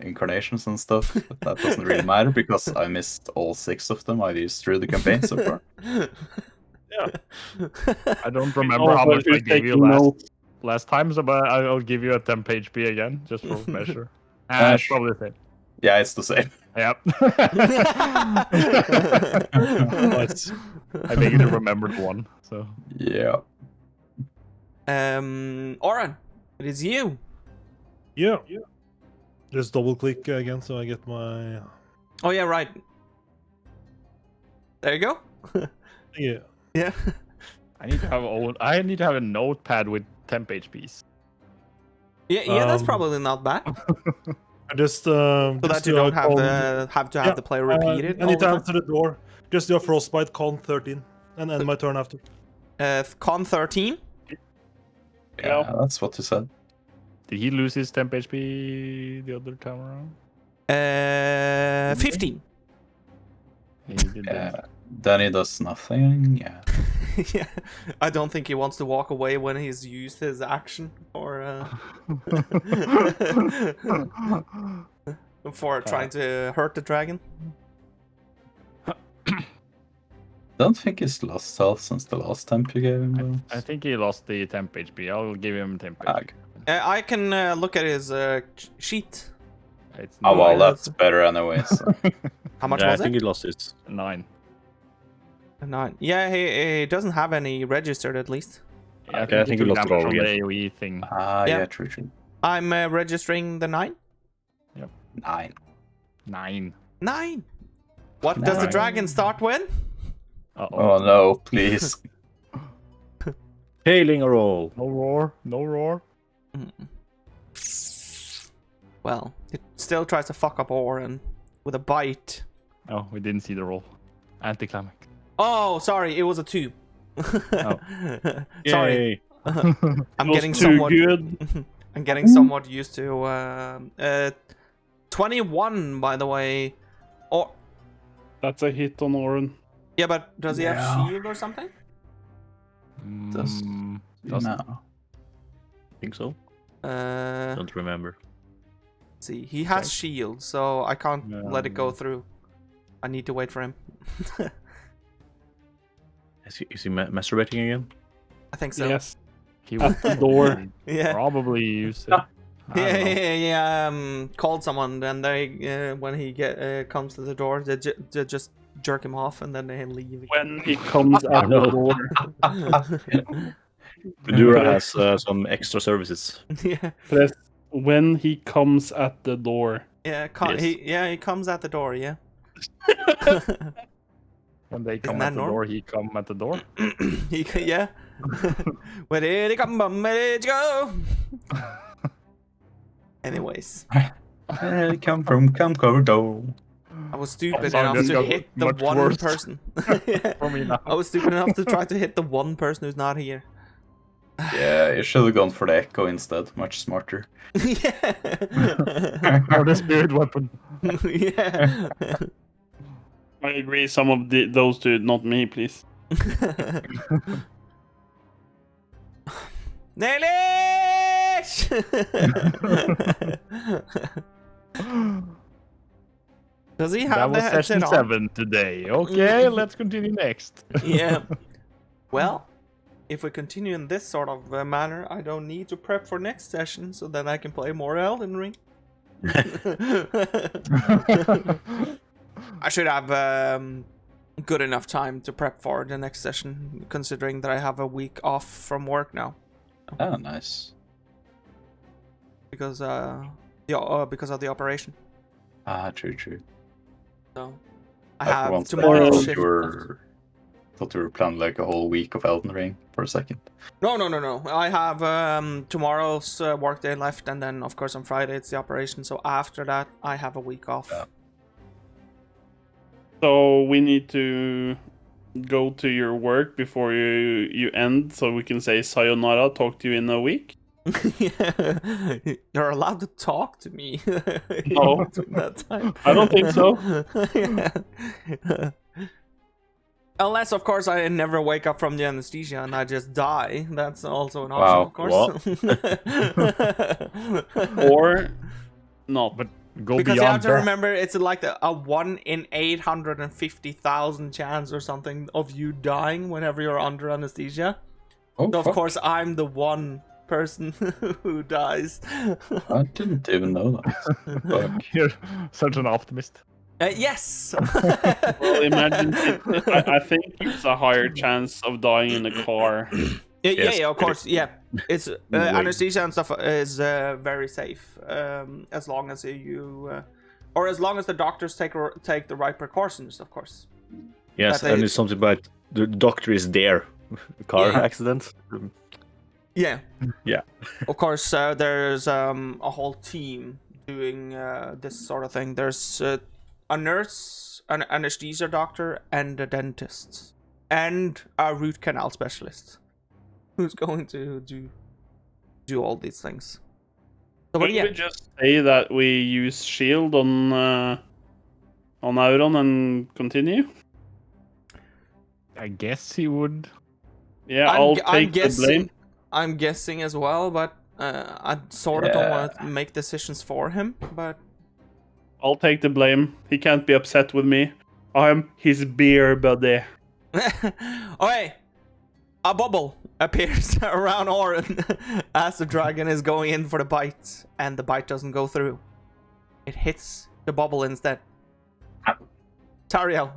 incarnations and stuff. But that doesn't really matter because I missed all 6 of them I've used through the campaign so far. Yeah. I don't remember how much I gave you last time, so but I'll give you a temp HP again, just for measure. Probably the same. Yeah, it's the same. Yep. Nice. I vaguely remembered one. So Yeah. Oren, it is you. Yeah. Just double click again so I get my. Oh yeah, right. There you go. Yeah. Yeah. I need to have a notepad with temp HPs. Yeah, that's probably not bad. I just So that you don't have to have the player repeat it. I need to answer the door. Just do a frostbite con 13 and end my turn after. Con 13. Yeah, that's what you said. Did he lose his temp HP the other time around? 15. He did Yeah. Then he does nothing. Yeah. Yeah, I don't think he wants to walk away when he's used his action for for trying to hurt the dragon. Don't think he's lost health since the last temp you gave him. I think he lost the temp HP. I'll give him temp HP. I can look at his sheet. It's Oh well, 9. that's better anyways. How much Yeah, was I think it? he lost his. 9. 9. Yeah, he doesn't have any registered at least. Yeah, Okay, I think he took lost it damage all from the again. AoE thing. Yeah, true. I'm registering the 9. 9. 9. 9. What does the Nine. dragon start with? Oh no, please. Hailing a roll. No roar. No roar. Well, it still tries to fuck up Oren with a bite. Oh, we didn't see the roll. Anticlimax. Oh, sorry, it was a 2. Oh. Sorry. Yay. I'm Was getting too somewhat good. I'm getting somewhat used to 21 by the way. Or That's a hit on Oren. yeah, but does he have Yeah. shield or something? Does- Doesn't. No. I think so. Don't remember. See, he has Okay. shield, so I can't let it go through. I need to wait for him. Is he masturbating again? I think so. Yes. He At the door. Yeah. Probably use it. I don't know. Yeah. Called someone, and they when he comes to the door, they just jerk him off, and then they leave. When he comes out the door. Bedura has some extra services. Yeah. Press when he comes at the door. Yeah. Yes. He comes at the door. Yeah. When they come that at the normal? door, he come at the door. Yeah. Where did he come from? Where did you go? Anyways, Come from corridor. I was stupid Sorry, enough this to got hit the much one worse. person. For me now. I was stupid enough to try to hit the one person who's not here. Yeah, you should have gone for the echo instead. Much smarter. Yeah. Or the spirit weapon. Yeah. I agree. Some of those two, not me, please. Nailish! Does he That have the was headset session on? 7 today. Okay, let's continue next. Yeah. Well, if we continue in this sort of manner, I don't need to prep for next session, so then I can play more Elden Ring. I should have good enough time to prep for the next session, considering that I have a week off from work now. Oh, nice. Because of the operation. Ah, true. So I For have once, tomorrow's thought shift. thought you were planning like a whole week of Elden Ring for a second. No. I have tomorrow's work day left, and then of course on Friday it's the operation. So after that, I have a week off. Yeah. So we need to go to your work before you end, so we can say sayonara. Talk to you in a week. You're allowed to talk to me. No. Between that time. I don't think so. Yeah. Unless, of course, I never wake up from the anesthesia and I just die. That's also an option, Wow, of course. Or not. But go Because you have beyond to that. remember, it's like a 1 in 850,000 chance or something of you dying whenever you're under anesthesia. Oh, So, of fuck. course, I'm the one person who dies. I didn't even know that. Fuck. You're such an optimist. Yes. Well, imagine I think it's a higher chance of dying in a car. Yeah, of course. Yeah, it's Way. anesthesia and stuff is very safe as long as or as long as the doctors take the right precautions, of course. Yes, and it's something about the doctor is there. Car accident. Yeah. Yeah. Of course, there's a whole team doing this sort of thing. There's a nurse, an anesthesia doctor, and a dentist, and a root canal specialist, who's going to do all these things. So, Could we just say that we use shield on Auron and continue? I guess he would. Yeah, I'll take the blame. I'm guessing as well, but I sort of don't want to make decisions for him, but I'll take the blame. He can't be upset with me. I'm his beer buddy. Okay. A bubble appears around Oren as the dragon is going in for the bite, and the bite doesn't go through. It hits the bubble instead. Tariel.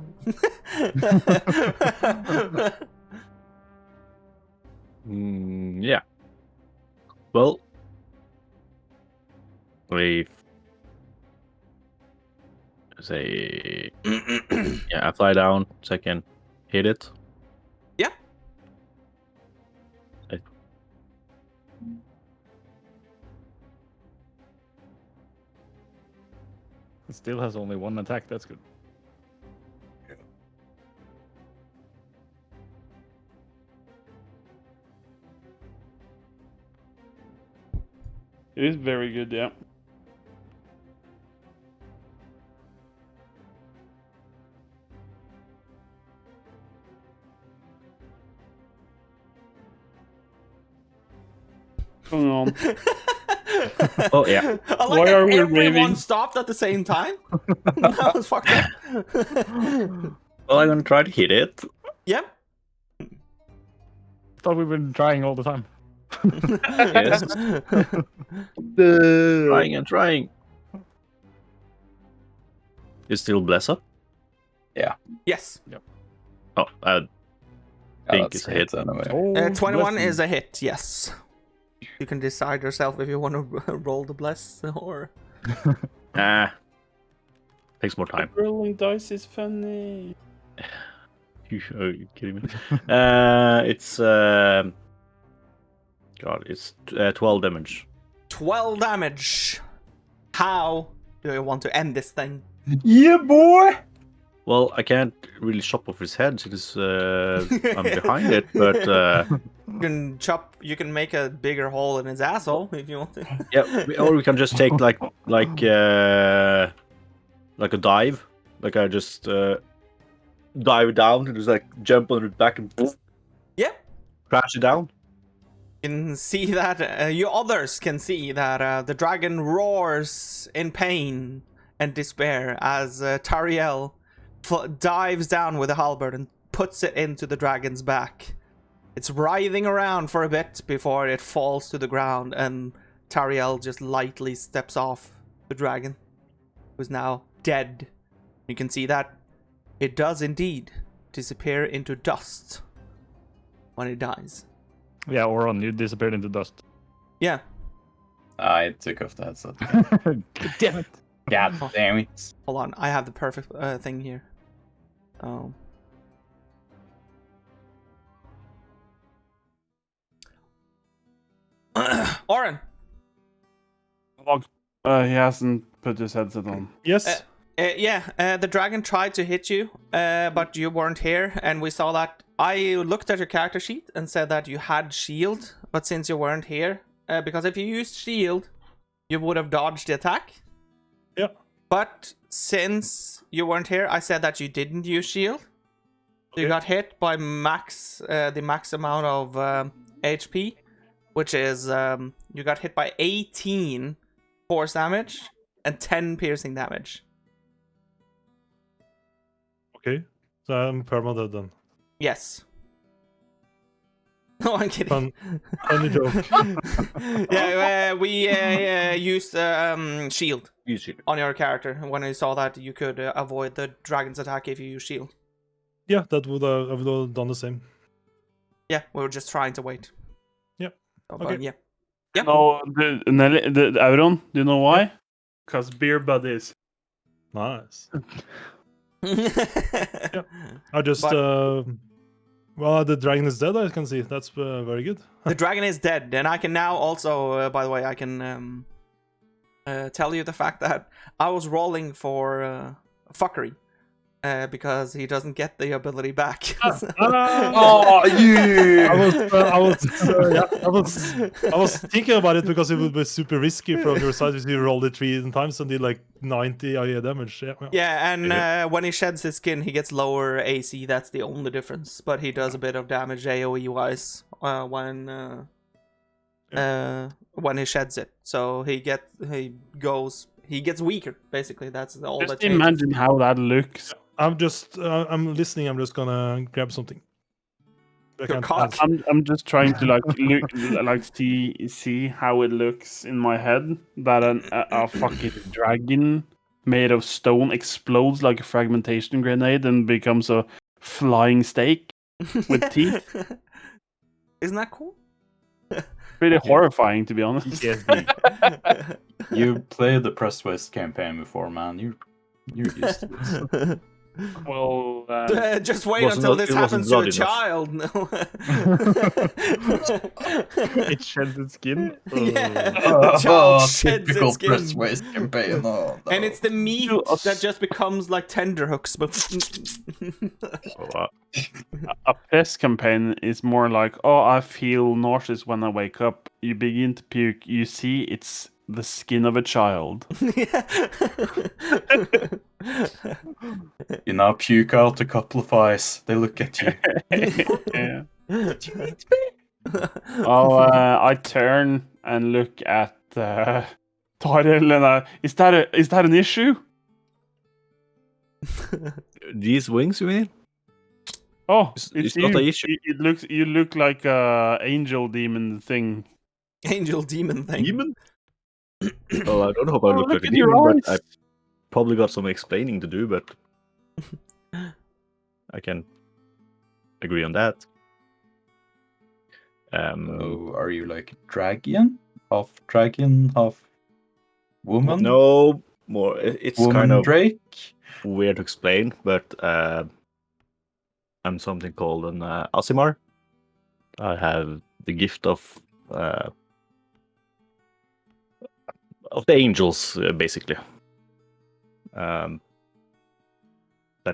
Yeah. Well, we say, yeah, I fly down so I can hit it. Yeah. It still has only one attack. That's good. It is very good, yeah. Going on. Oh, yeah. I like Why that are we everyone raving? stopped at the same time. That was fucked up. Well, I'm gonna try to hit it. Yeah. Thought we've been trying all the time. Yes. Trying and trying. Is still bless up? Yes. Oh, I think that's it's a hit. anyway. 21 is a hit, yes. You can decide yourself if you want to roll the bless or... Takes more time. Rolling dice is funny. Are you kidding me? It's God, it's 12 damage. 12 damage. How do you want to end this thing? Yeah, boy. Well, I can't really chop off his head since I'm behind it, but You can make a bigger hole in his asshole if you want to. yeah, or we can just take like a dive, like I just dive down and just like jump on it back and Yeah. crash it down. You can see that, you others can see that the dragon roars in pain and despair as Tariel dives down with a halberd and puts it into the dragon's back. It's writhing around for a bit before it falls to the ground, and Tariel just lightly steps off the dragon, who's now dead. You can see that it does indeed disappear into dust when it dies. Yeah, Oron, you disappeared into dust. Yeah. I took off the headset. Damn it. God damn it. Hold on, I have the perfect thing here. Oren. He hasn't put his headset on. Yes. The dragon tried to hit you, but you weren't here, and we saw that. I looked at your character sheet and said that you had shield, but since you weren't here, because if you used shield, you would have dodged the attack. Yeah. But since you weren't here, I said that you didn't use shield. So you got hit by the max amount of HP, which is you got hit by 18 force damage and 10 piercing damage. Okay. So I'm perma-dead then. Yes. No, I'm kidding. Funny joke. Yeah, we used shield on your character. When I saw that you could avoid the dragon's attack if you use shield. Yeah, that would I would have done the same. Yeah, we were just trying to wait. Yep. So, Okay. yeah. Yep. No, the Auron, do you know why? Because beer buddies. Nice. Yeah. I just well, the dragon is dead. I can see that's very good. The dragon is dead, and I can now also, by the way, I can tell you the fact that I was rolling for fuckery. Because he doesn't get the ability back. Oh, yeah! I was thinking about it because it would be super risky from your side if you rolled it 3 times and did like 90 AoE damage. Yeah, and when he sheds his skin, he gets lower AC. That's the only difference. But he does a bit of damage AoE wise when he sheds it. So he gets weaker. Basically, that's all. Just that changes. imagine how that looks. I'm listening. I'm just gonna grab something. I'm just trying to see how it looks in my head that a fucking dragon made of stone explodes like a fragmentation grenade and becomes a flying steak with teeth. Isn't that cool? Pretty horrifying, to be honest. You played the PrezWaste campaign before, man. You're used to this. Well, just wait until this happens to a child. No. It sheds its skin. Yeah, the child sheds typical its skin. PrezWaste campaign. Oh, no. And it's the meat that just becomes like tenterhooks. But a Prez campaign is more like, oh, I feel nauseous when I wake up. You begin to puke. You see, it's the skin of a child. You now puke out a couple of eyes. They look at you. Yeah. I turn and look at Tyrell and is that an issue? These wings, you mean? Oh, it's not an issue. You look like a angel demon thing. Angel demon thing. Demon? Well, I don't know if I look like a at your demon, but eyes. I probably got some explaining to do, but I can agree on that. So, are you like a dragon? Half dragon, half woman? No, more. It's woman kind of Drake? weird to explain, but I'm something called an Aasimar. I have the gift of the angels, basically. That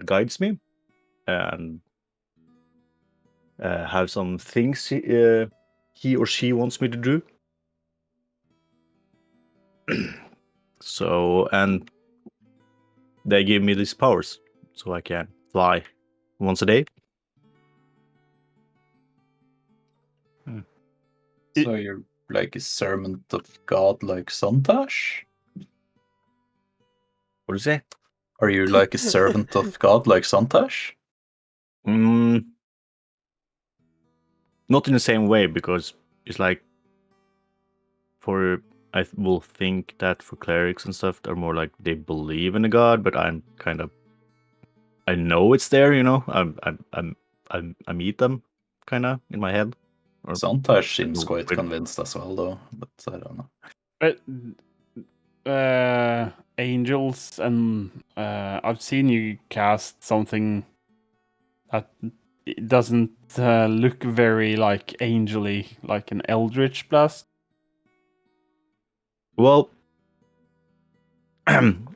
guides me, and have some things he or she wants me to do. So, and they give me these powers, so I can fly once a day. So you're like a servant of God, like Sontash? What do you say? Are you like a servant of God, like Sontash? Not in the same way, because it's like I will think that for clerics and stuff, they're more like they believe in a god, but I'm kind of, I know it's there, you know. I meet them kind of in my head. Or Sontash seems quite convinced as well, though. But I don't know. But angels and I've seen you cast something that it doesn't look very like angel-y, like an Eldritch Blast. Well, in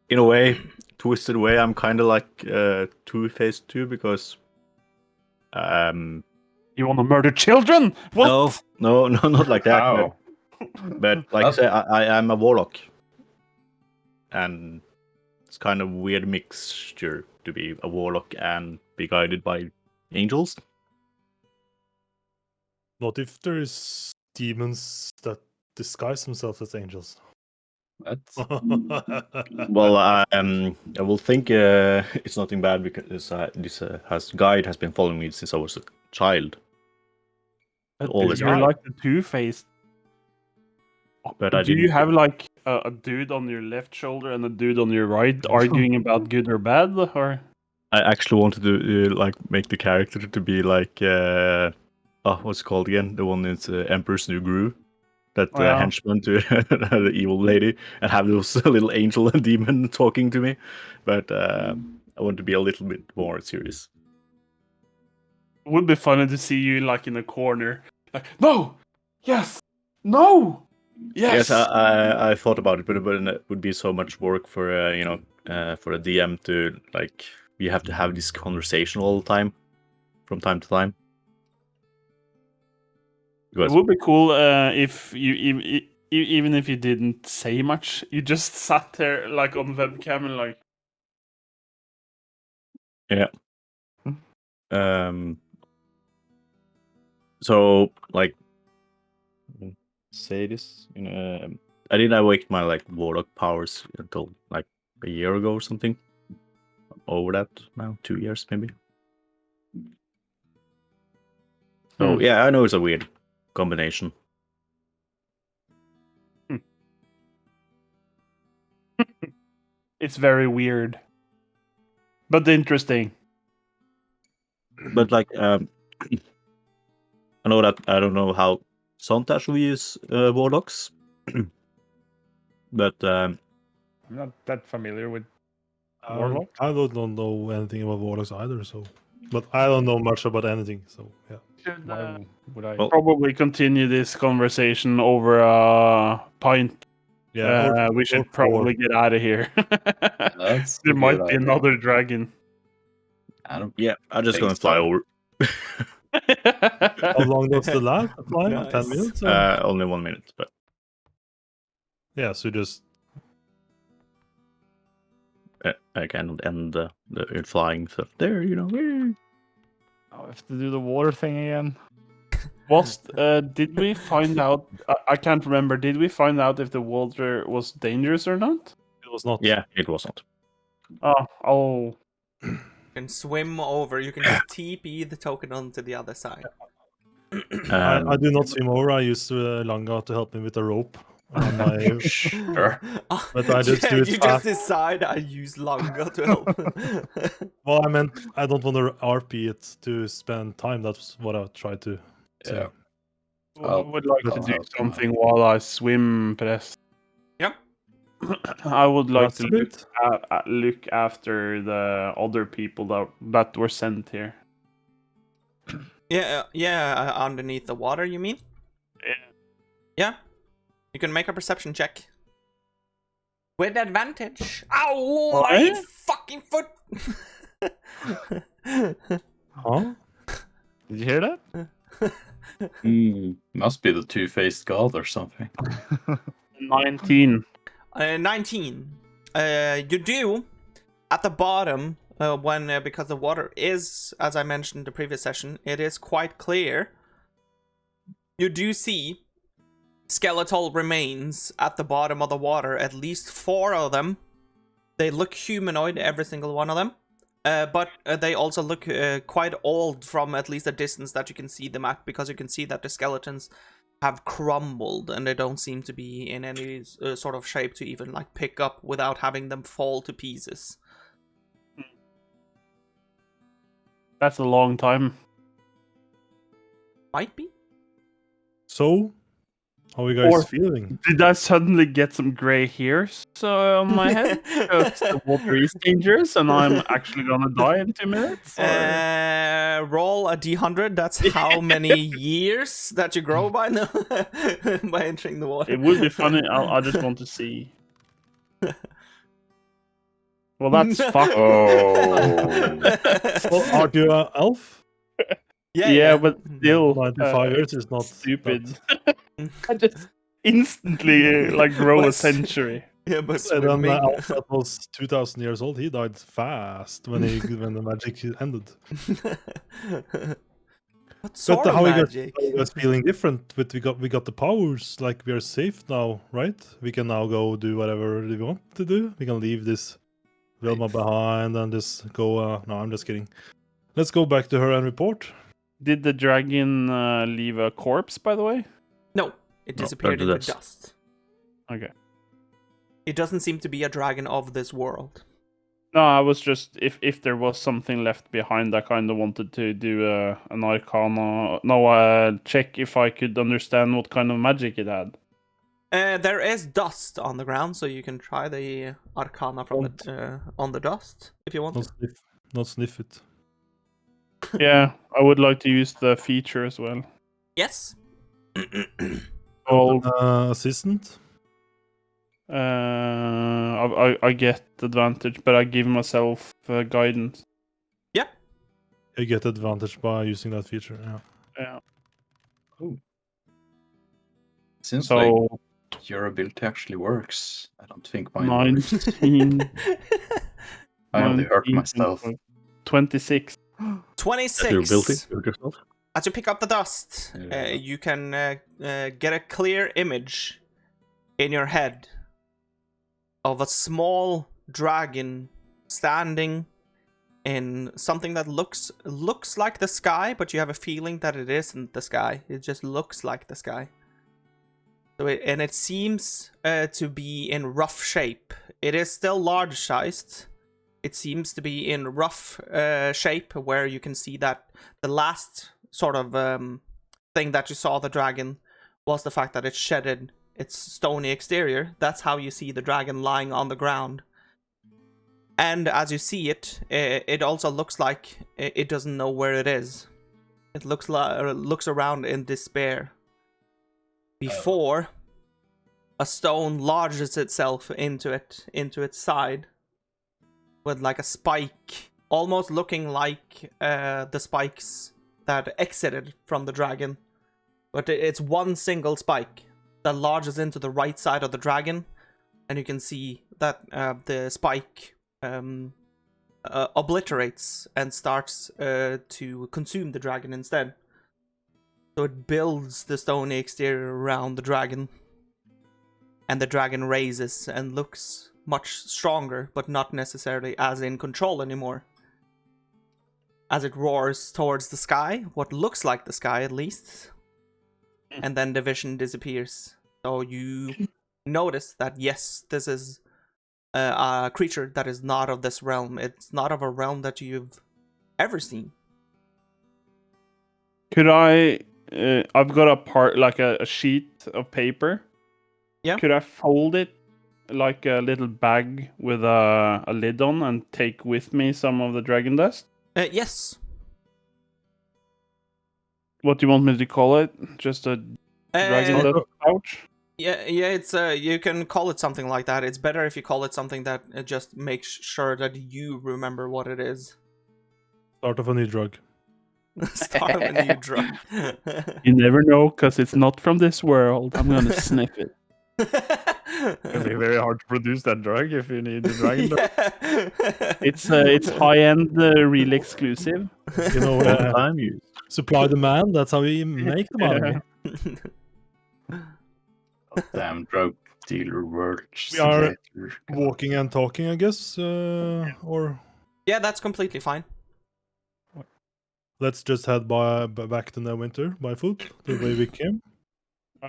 a way, twisted way, I'm kind of like Two-Faced too, because you want to murder children? What? No, not like that. Wow. But like I say, I am a warlock, and it's kind of weird mixture to be a warlock and be guided by angels. Not if there's demons that disguise themselves as angels. Well, I will think it's nothing bad, because this guide has been following me since I was a child. always You're right. like the two-faced. But I Do you didn't. have like a dude on your left shoulder and a dude on your right arguing about good or bad, or? I actually wanted to like make the character to be like what's it called again? The one that's Emperor's New Groove. That Yeah. henchman to the evil lady, and have those little angel and demon talking to me. But I want to be a little bit more serious. It would be funny to see you like in a corner, like no, yes, no, yes. Yes, I thought about it, but it would be so much work for for a DM to like we have to have this conversation all the time, from time to time. It would be cool if you even if you didn't say much, you just sat there like on webcam and like. Yeah. So like, say this. I didn't awake my like warlock powers until like a year ago or something. Over that now, 2 years maybe. So yeah, I know it's a weird combination. It's very weird, but interesting. But like, I know that I don't know how Sontash will use warlocks, but I'm not that familiar with warlock. I don't know anything about warlocks either, so. But I don't know much about anything, so yeah. Should, Why would I? probably continue this conversation over a pint. Yeah, we should probably get out of here. That's There a might good be idea. another dragon. I'm just think gonna fly so. over. How long does the last climb? Nice. 10 minutes? Or? Only 1 minute, but Yeah, so just I cannot end the flying stuff there. I have to do the water thing again. Did we find out? I can't remember. Did we find out if the water was dangerous or not? it was not. Yeah, it was not. Oh. You can swim over. You can just TP the token onto the other side. I do not swim over. I use Langa to help me with the rope. On my... Sure. But I just do it You fast. just decide I use Langa to help. Well, I meant I don't want to RP it to spend time. That's what I tried to say. Yeah. I would like to I'll do help you something while I swim, Press. Yep. I would like That's to a bit. look after the other people that were sent here. Yeah, underneath the water, you mean? Yeah. Yeah. You can make a perception check. With advantage. Ow, my fucking foot! Huh? Did you hear that? Must be the two-faced god or something. 19. 19. You do, at the bottom, because the water is, as I mentioned in the previous session, it is quite clear. You do see skeletal remains at the bottom of the water, at least 4 of them. They look humanoid, every single one of them. But they also look quite old from at least a distance that you can see them at, because you can see that the skeletons have crumbled and they don't seem to be in any sort of shape to even like pick up without having them fall to pieces. That's a long time. Might be. So, how are you guys Or- feeling? Did I suddenly get some gray hairs on my head? Because the water is dangerous and I'm actually gonna die in 2 minutes? Or... Roll a d100. That's how many years that you grow by now by entering the water. It would be funny. I just want to see. Well, that's fucked. Well, aren't you an elf? Yeah, but still, 95 years is not stupid. I just instantly like grow a century. Yeah, but And then the swimming. elf that was 2,000 years old, he died fast when the magic ended. What sort of how magic? are you guys feeling different? But we got the powers, like we are safe now, right? We can now go do whatever we want to do. We can leave this Vilma behind and just go. No, I'm just kidding. Let's go back to her and report. Did the dragon leave a corpse, by the way? No, it No, disappeared turned to into dust. Okay. It doesn't seem to be a dragon of this world. No, I was just if there was something left behind, I kind of wanted to do an arcana. No, check if I could understand what kind of magic it had. There is dust on the ground, so you can try the arcana from the on the dust if you want. Not sniff it. Yeah, I would like to use the feature as well. Yes. Assistant. I get advantage, but I give myself guidance. Yeah. You get advantage by using that feature. Yeah. Ooh. Seems So like your ability actually works. I don't think mine works. 19. I only hurt 19, myself. 26. 26. Your ability. Hurt yourself. As you pick up the dust, you can get a clear image in your head of a small dragon standing in something that looks like the sky, but you have a feeling that it isn't the sky. It just looks like the sky. So it seems to be in rough shape. It is still large sized. It seems to be in rough shape, where you can see that the last sort of thing that you saw the dragon was the fact that it shedded its stony exterior. That's how you see the dragon lying on the ground. And as you see it, it also looks like it doesn't know where it is. It looks around in despair. Before a stone lodges itself into its side with like a spike, almost looking like the spikes that exited from the dragon. But it's one single spike that lodges into the right side of the dragon, and you can see that the spike obliterates and starts to consume the dragon instead. So it builds the stony exterior around the dragon, and the dragon raises and looks much stronger, but not necessarily as in control anymore. As it roars towards the sky, what looks like the sky at least, and then the vision disappears. So you notice that yes, this is a creature that is not of this realm. It's not of a realm that you've ever seen. Could I? I've got a part like a sheet of paper. Yeah. Could I fold it like a little bag with a lid on and take with me some of the dragon dust? Yes. What do you want me to call it? Just a dragon dust pouch? Yeah, it's you can call it something like that. It's better if you call it something that just makes sure that you remember what it is. Start of a new drug. Start of a new drug. You never know, because it's not from this world. I'm gonna sniff it. It'll be very hard to produce that drug if you need the dragon dust. It's high-end, real exclusive. You know, Time use. supply demand. That's how we make the money. Damn drug dealer world. We are walking and talking, I guess, or Yeah, that's completely fine. let's just head back to Neverwinter by foot, the way we came.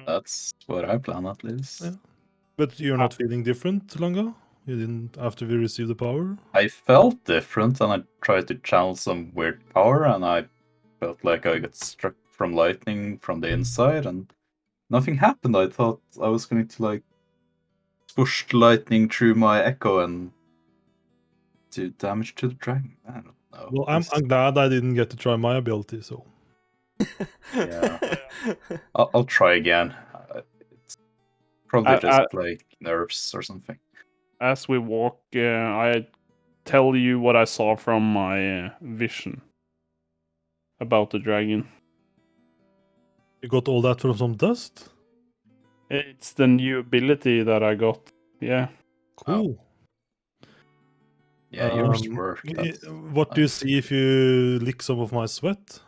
That's what I plan at least. Yeah. But you're not feeling different, Langa? You didn't after we received the power? I felt different, and I tried to channel some weird power, and I felt like I got struck from lightning from the inside, and nothing happened. I thought I was going to like push lightning through my echo and do damage to the dragon. I don't know. Well, I'm glad I didn't get to try my ability, so. Yeah. I'll try again. It's probably just like nerves or something. As we walk, I tell you what I saw from my vision about the dragon. You got all that from some dust? It's the new ability that I got. Yeah. Cool. Yeah, yours worked. What do you see if you lick some of my sweat?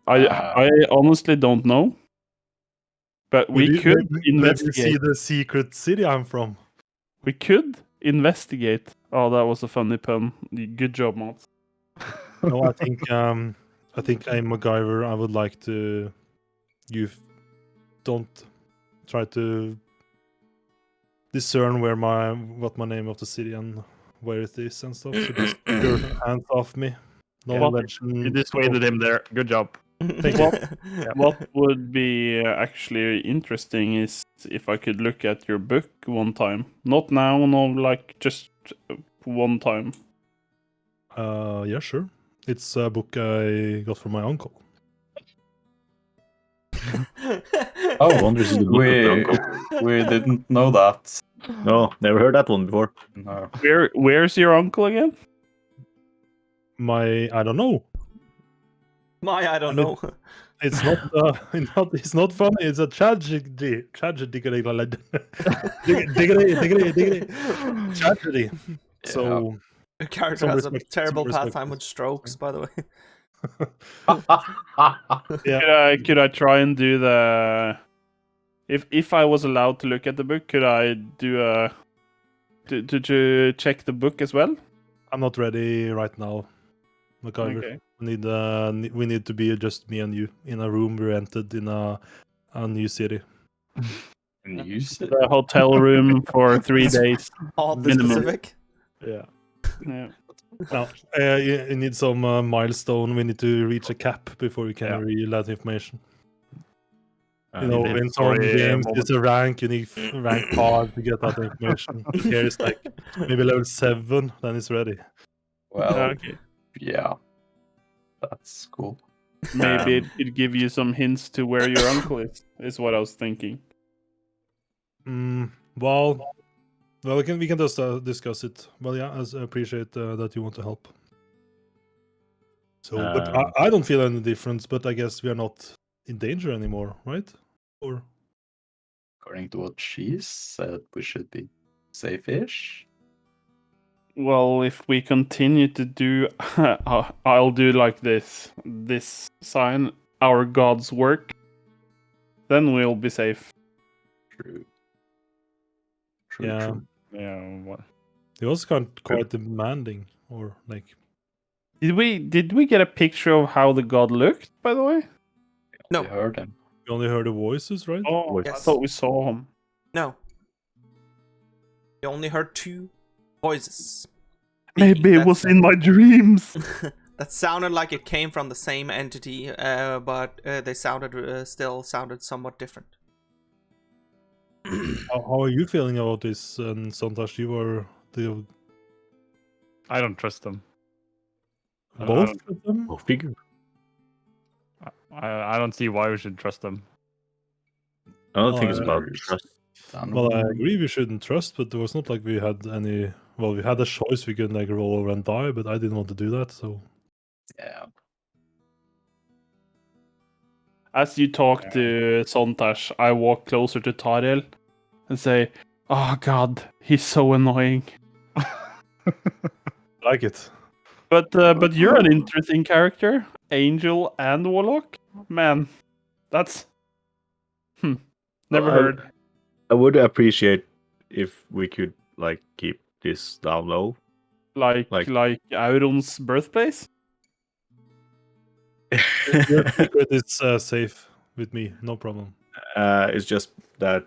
I honestly don't know. But we could investigate. Maybe see the secret city I'm from. We could investigate. Oh, that was a funny pun. Good job, Mats. No, I think a MacGyver. I would like to. You don't try to discern what my name of the city and where it is and stuff. So just keep your hands off me. No Yeah. legend. You dissuaded him there. Good job. Thank you. What would be actually interesting is if I could look at your book one time. Not now, no, like just one time. Yeah, sure. It's a book I got from my uncle. Oh, wonders is the book of your uncle. We didn't know that. No, never heard that one before. No. Where's your uncle again? I don't know. I don't know. It's not. It's not funny. It's a tragedy. Tragedy. Tragedy. So. Your character has a terrible pastime with strokes, by the way. Yeah. Could I try and do the? If I was allowed to look at the book, could I do to check the book as well? I'm not ready right now, MacGyver. Okay. We need to be just me and you in a room we rented in a new city. The hotel room for 3 days. Oddly Minimum. specific. Yeah. Yeah. Now, you need some milestone. We need to reach a cap before we can reveal that information. You know, in some games, it's a rank. You need rank card to get that information. Here it's like maybe level 7, then it's ready. Well, Okay. yeah, that's cool. Maybe it could give you some hints to where your uncle is what I was thinking. Well, we can just discuss it. Well, yeah, I appreciate that you want to help. So, but I don't feel any difference. But I guess we are not in danger anymore, right? Or According to what she said, we should be safe-ish. Well, if we continue to do, I'll do like this sign, our God's work, then we'll be safe. True. Yeah. True. Yeah. What? it was quite demanding, or like. Did we get a picture of how the God looked, by the way? No. We heard him. You only heard the voices, right? Oh, I Yes. thought we saw him. No. You only heard 2 voices. Maybe it was in my dreams. That sounded like it came from the same entity, but they still sounded somewhat different. How are you feeling about this? And Sontash, you were I don't trust them. both of them? Go figure. I don't see why we should trust them. I don't think it's I- about trust. Well, I agree we shouldn't trust, but it was not like we had any. Well, we had a choice. We could like roll over and die, but I didn't want to do that. So Yeah. As you talk to Sontash, I walk closer to Tariel and say, "Oh God, he's so annoying." I like it. But you're an interesting character, Angel and Warlock. Man, that's never Well, heard. I would appreciate if we could like keep this down low. Like Auron's birthplace. Your secret is safe with me, no problem. It's just that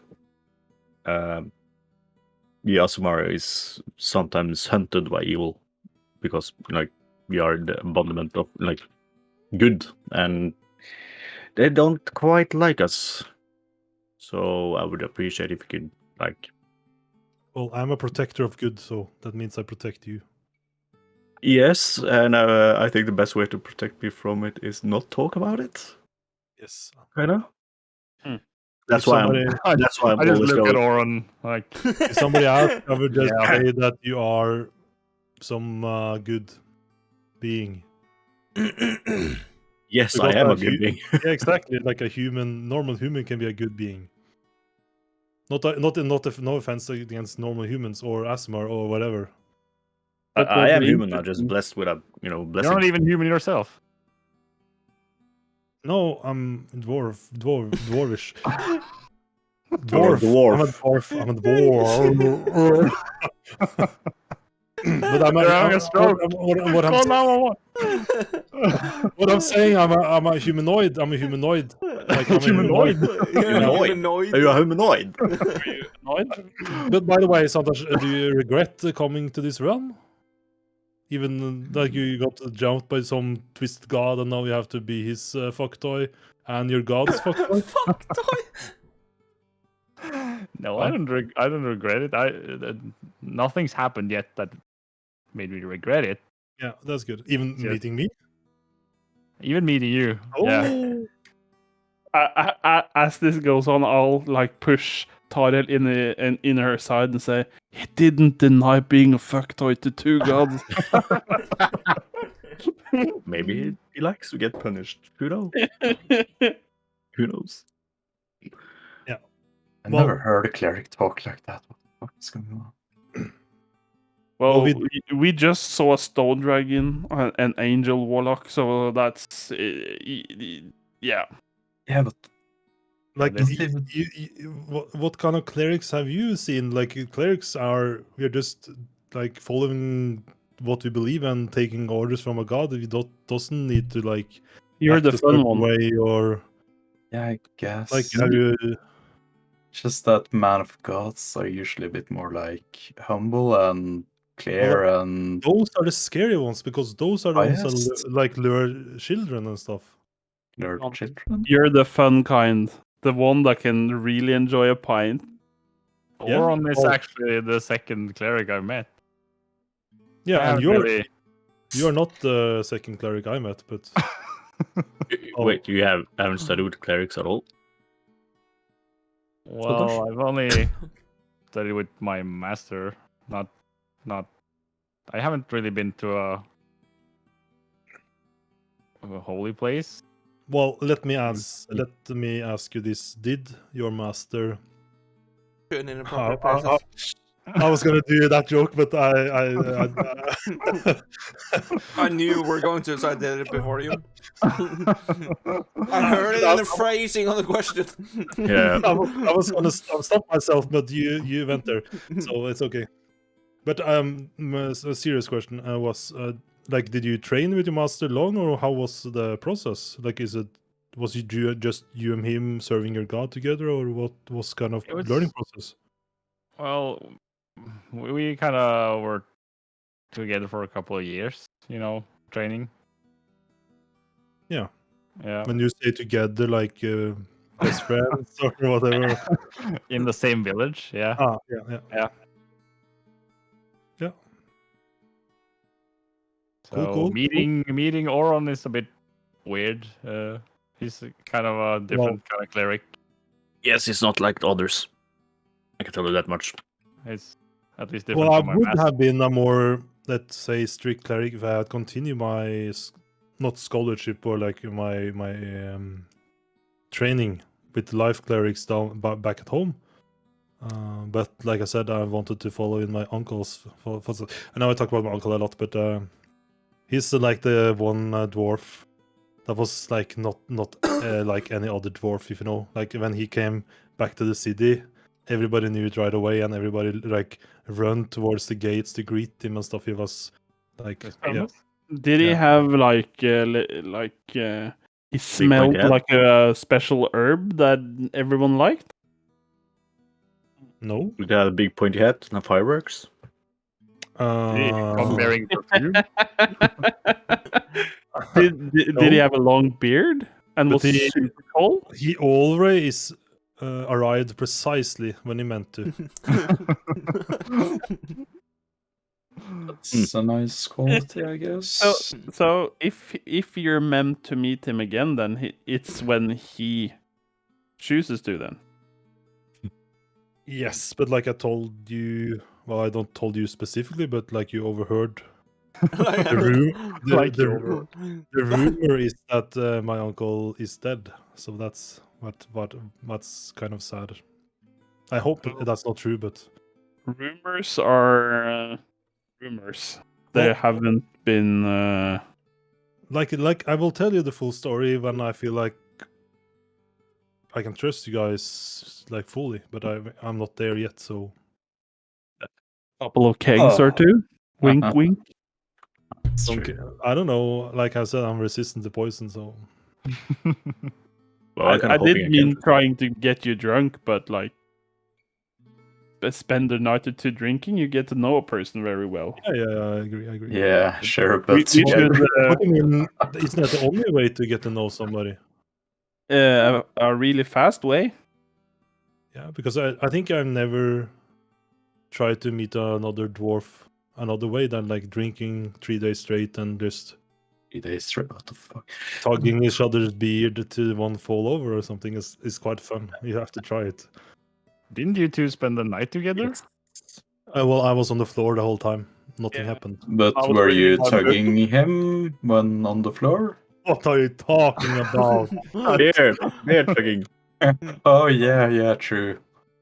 Asumara is sometimes hunted by evil because like we are the embodiment of like good, and they don't quite like us. So I would appreciate if you could like. Well, I'm a protector of good, so that means I protect you. Yes, and I think the best way to protect me from it is not talk about it. Yes. Kind of. If That's why somebody- I'm. That's why I'm I just always look at going. Oron like If somebody else, I would just Yeah. say that you are some good being. Yes, Because I am a like good being. Yeah, exactly. Like a normal human can be a good being. No offense against normal humans or Asmar or whatever. I am human now, just blessed with a you're blessing. not even human yourself. No, I'm dwarvish. You're a dwarf. I'm a dwarf. But I'm You're having a stroke. what I'm saying, I'm a humanoid. I'm a humanoid. Like I'm Humanoid? You're a Humanoid? humanoid. Are you a humanoid? But by the way, Santosh, do you regret coming to this realm? Even like you got jumped by some twisted god, and now you have to be his fuck toy, and your god's fuck toy. Fuck toy. No, I don't regret it. Nothing's happened yet that made me regret it. Yeah, that's good. Even Yes. meeting me. Even meeting you. Oh. Yeah. As this goes on, I'll like push Tyrell in her side and say, he didn't deny being a fucktoy to two gods. Maybe he likes to get punished. Who knows? Who knows? Yeah. I never heard a cleric talk like that. What the fuck is going on? Well, we just saw a stone dragon, an angel warlock, so that's yeah. Yeah, but like Yeah, what kind of clerics have you seen? Like clerics we're just like following what we believe and taking orders from a god. We doesn't need to like You're act the a fun certain one. way or yeah, I guess. like have you Just that man of gods are usually a bit more like humble and clear and those are the scary ones because those are the ones Yes. that like lure children and stuff. lure children. You're the fun kind, the one that can really enjoy a pint. Yeah. Oron is Oh. actually the second cleric I met. Yeah, I and haven't you're not the second cleric I met, but Wait, you haven't studied with clerics at all? Well, I've only studied with my master. Not. I haven't really been to a holy place. well, let me ask you this: did your master? To an inappropriate person. I was gonna do that joke, but I knew you were going to, so I did it before you. I heard it in the phrasing of the question. Yeah. I was gonna stop myself, but you went there, so it's okay. But a serious question was like, did you train with your master long, or how was the process? Like, was it just you and him serving your god together, or what was kind of learning process? Well, we kind of were together for a couple of years, training. Yeah. Yeah. When you stay together, like best friends or whatever. In the same village, yeah. Yeah. So Cool. meeting Oron is a bit weird. He's kind of a different kind of cleric. Yes, it's not like the others. I can tell you that much. It's at least different Well, I from my would master. have been a more, let's say, strict cleric if I had continued my not scholarship or like my training with life clerics down back at home. But like I said, I wanted to follow in my uncle's. I know I talk about my uncle a lot, but he's like the one dwarf that was like not like any other dwarf, if you know. Like when he came back to the city, everybody knew it right away, and everybody like run towards the gates to greet him and stuff. He was like, yeah. Did he have like he smelled head? like a special herb that everyone liked? No. Did he have a big pointy hat and fireworks? Comparing perfume. Did he have a long beard and But was super tall? He always arrived precisely when he meant to. That's a nice quality, I guess. So if you're meant to meet him again, then it's when he chooses to. Then Yes, but like I told you, well, I don't told you specifically, but like you overheard. The rumor is that my uncle is dead, so that's what's kind of sad. I hope that's not true, but rumors are rumors. They haven't been. Like I will tell you the full story when I feel like I can trust you guys like fully, but I'm not there yet. So Couple of kegs or two. Wink, wink. It's Don't true. ca- I don't know. Like I said, I'm resistant to poison, so Well, I'm kind I of hoping did I mean can. trying to get you drunk, but like spend the night or two drinking, you get to know a person very well. yeah, I agree. Yeah, sure, We, but we yeah, should But I mean, isn't that the only way to get to know somebody? a really fast way. Yeah, because I think I've never tried to meet another dwarf another way than like drinking 3 days straight and just 3 days straight. What the fuck? tugging each other's beard to one fall over or something is quite fun. You have to try it. Didn't you two spend the night together? Well, I was on the floor the whole time. Nothing Yeah. happened. But I was were reading you my book. tugging him when on the floor? What are you talking about? Beard tugging. Oh yeah, true.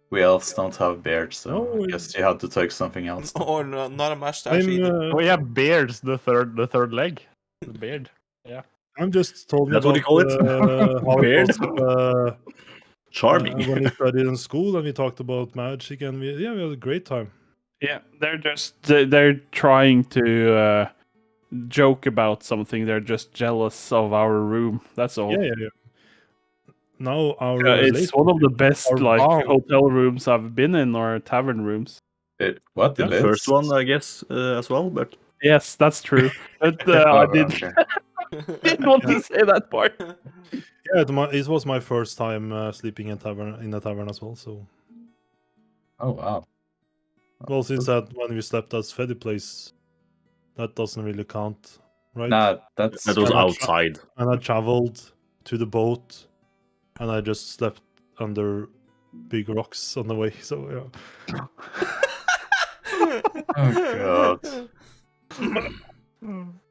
We elves don't have beards, so No, I guess you had to tug something else. then. Or no, not a mustache I'm either. Oh yeah, beards, the third leg. The beard. I'm just told me That's what about you call it? how it Beard? was Charming. when we studied in school and we talked about magic and we had a great time. Yeah, they're trying to joke about something. They're just jealous of our room. That's all. Yeah. Now our It's one of the best our like vow. hotel rooms I've been in, or tavern rooms. What? Yeah, It The is? first one, I guess, as well. But Yes, that's true. But Oh, I didn't okay. want to say that part. Yeah, it was my first time sleeping in a tavern as well. So, Oh wow. well, since that when we slept at Freddy place, that doesn't really count, right? Nah, that's that was Yeah, outside. And I traveled to the boat, and I just slept under big rocks on the way. So yeah. Oh god.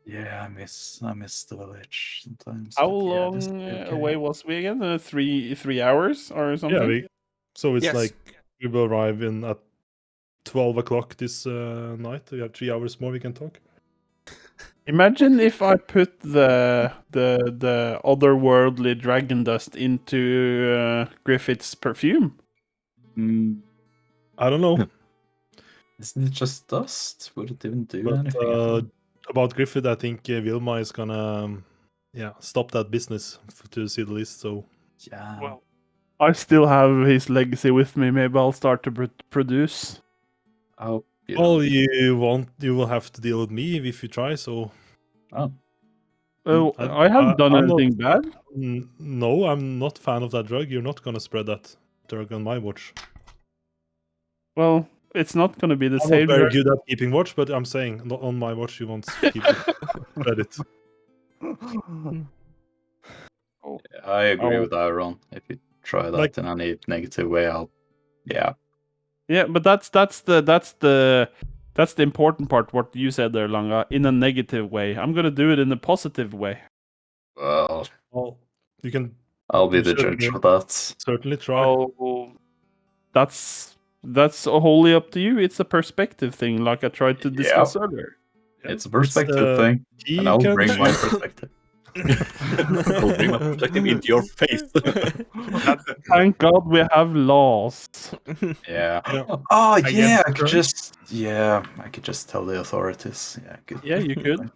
Yeah, I miss the village sometimes. How but yeah, this long will be okay. away was we again? 3 hours or something? So it's Yes. like we will arrive in at 12 o'clock this night. We have 3 hours more. We can talk. Imagine if I put the otherworldly dragon dust into Griffith's perfume. I don't know. Isn't it just dust? Would it even do But anything? about Griffith, I think Vilma is gonna stop that business to see the least. So Yeah. Well, I still have his legacy with me. Maybe I'll start to produce. Oh, you all don't- you will have to deal with me if you try. So oh. Oh, I haven't done I'm anything bad. No, I'm not fan of that drug. You're not gonna spread that drug on my watch. Well, it's not going to be the I'm same not very drug. good at keeping watch, but I'm saying not on my watch you won't keep it. Spread it. I agree Oh. with Aaron. If you try that Like- in any negative way, yeah. Yeah, but that's the important part. What you said there, Langa, in a negative way. I'm gonna do it in a positive way. Well, Well, you can I'll be You the should, judge yeah. of that. certainly try. Oh, that's wholly up to you. It's a perspective thing, like I tried to discuss earlier. Yeah, It's a perspective uh, thing, He and I'll can bring my choose. perspective. I'll bring my perspective into your face. Thank God we have laws. Yeah. Yeah. Oh Against yeah, I drugs? could just tell the authorities. Yeah, good. Yeah, you could.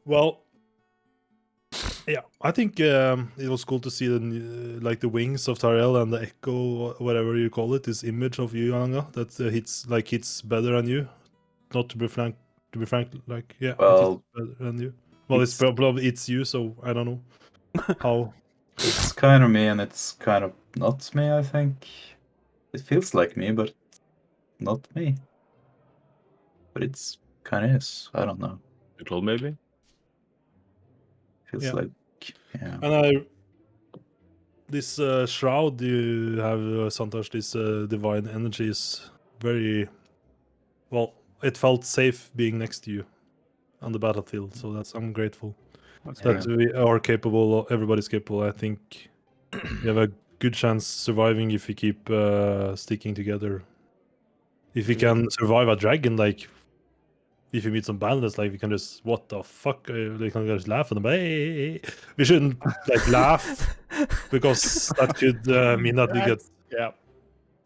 Well, yeah, I think it was cool to see the the wings of Tyrell and the echo, whatever you call it, this image of you, Anga, that hits better than you. Not to be frank, like it Well, hits better than you. Well, it's probably it's you, so I don't know how. it's kind of me and it's kind of not me, I think. It feels like me, but not me. But it's kind of is. I don't know. Little maybe. Feels Yeah. like, yeah. And this shroud you have, Santosh, this divine energy is very well. It felt safe being next to you on the battlefield, so I'm grateful that we are capable. Everybody's capable. I think we have a good chance surviving if we keep sticking together. If we can survive a dragon, like if you meet some bandits, like we can just what the fuck? They can just laugh at them. Hey. We shouldn't like laugh because that could mean that we get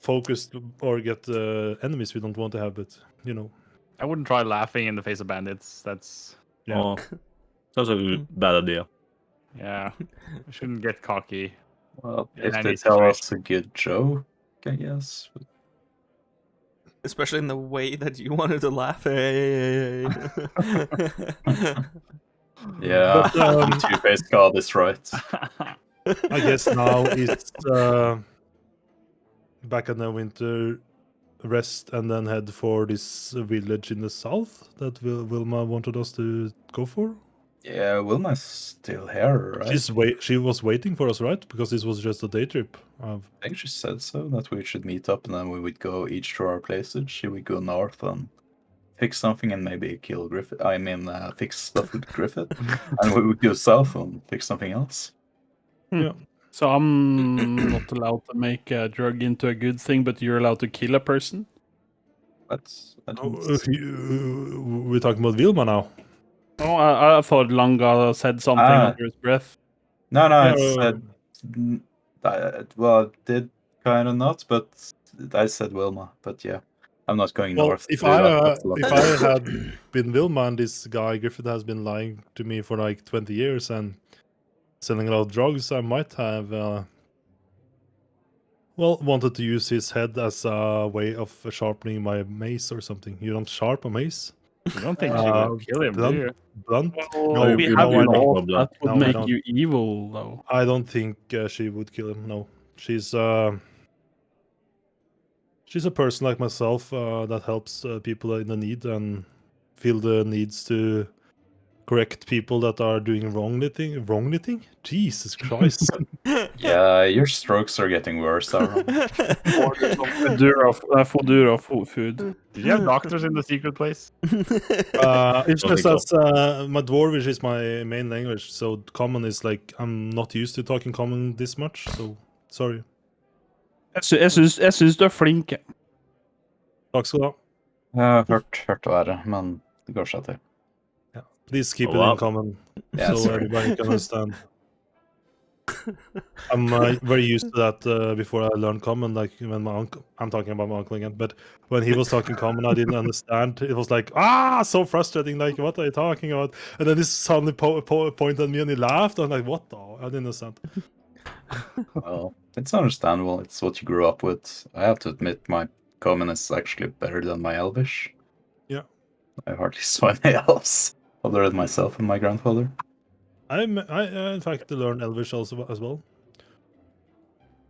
focused or get enemies we don't want to have, but you know. I wouldn't try laughing in the face of bandits. That's Oh, sounds like a bad idea. yeah. I shouldn't get cocky. Well, in if any they tell us situation. a good joke, I guess. Especially in the way that you wanted to laugh. Hey. Yeah, But, two-faced god is right. I guess now it's back in the winter, rest, and then head for this village in the south that Wilma wanted us to go for. Yeah, Wilma's still here, right? She was waiting for us, right? Because this was just a day trip. I think she said so, that we should meet up and then we would go each to our places. She would go north and fix something and maybe kill Griffith. I mean, fix stuff with Griffith. And we would go south and fix something else. Yeah. So I'm not allowed to make a drug into a good thing, but you're allowed to kill a person? But I don't... We're talking about Wilma now. Oh, I thought Langa said something under his breath. No, I said... well, I did kind of not, but I said Wilma. But yeah, I'm not going north. If I had been Wilma and this guy Griffith has been lying to me for like 20 years and selling a lot of drugs, I might have wanted to use his head as a way of sharpening my mace or something. You don't sharp a mace? You don't think she would kill him, do you? Blunt? Well, we have I laws don't. that would No, I make don't. you evil, though. I don't think she would kill him. No, she's a person like myself that helps people in the need and feel the needs to correct people that are doing wrongly thing. Jesus Christ! Yeah, your strokes are getting worse, Aaron. Fodura food. Did you have doctors in the secret place? It's just that my Dwarvish is my main language, so common is like I'm not used to talking common this much. So sorry. Jeg syns du flink. Takk skal du ha. Hørt å være, men det går seg til. Yeah. Please keep it in common, so everybody can understand. I'm very used to that before I learned common, like when my uncle, I'm talking about my uncle again, but when he was talking common, I didn't understand. It was like, so frustrating, like, what are you talking about? And then he suddenly pointed at me and he laughed. I'm like, what the? I didn't understand. Well, it's understandable. It's what you grew up with. I have to admit, my common is actually better than my elvish. Yeah. I hardly saw any elves, other than myself and my grandfather. I in fact learned Elvish also as well.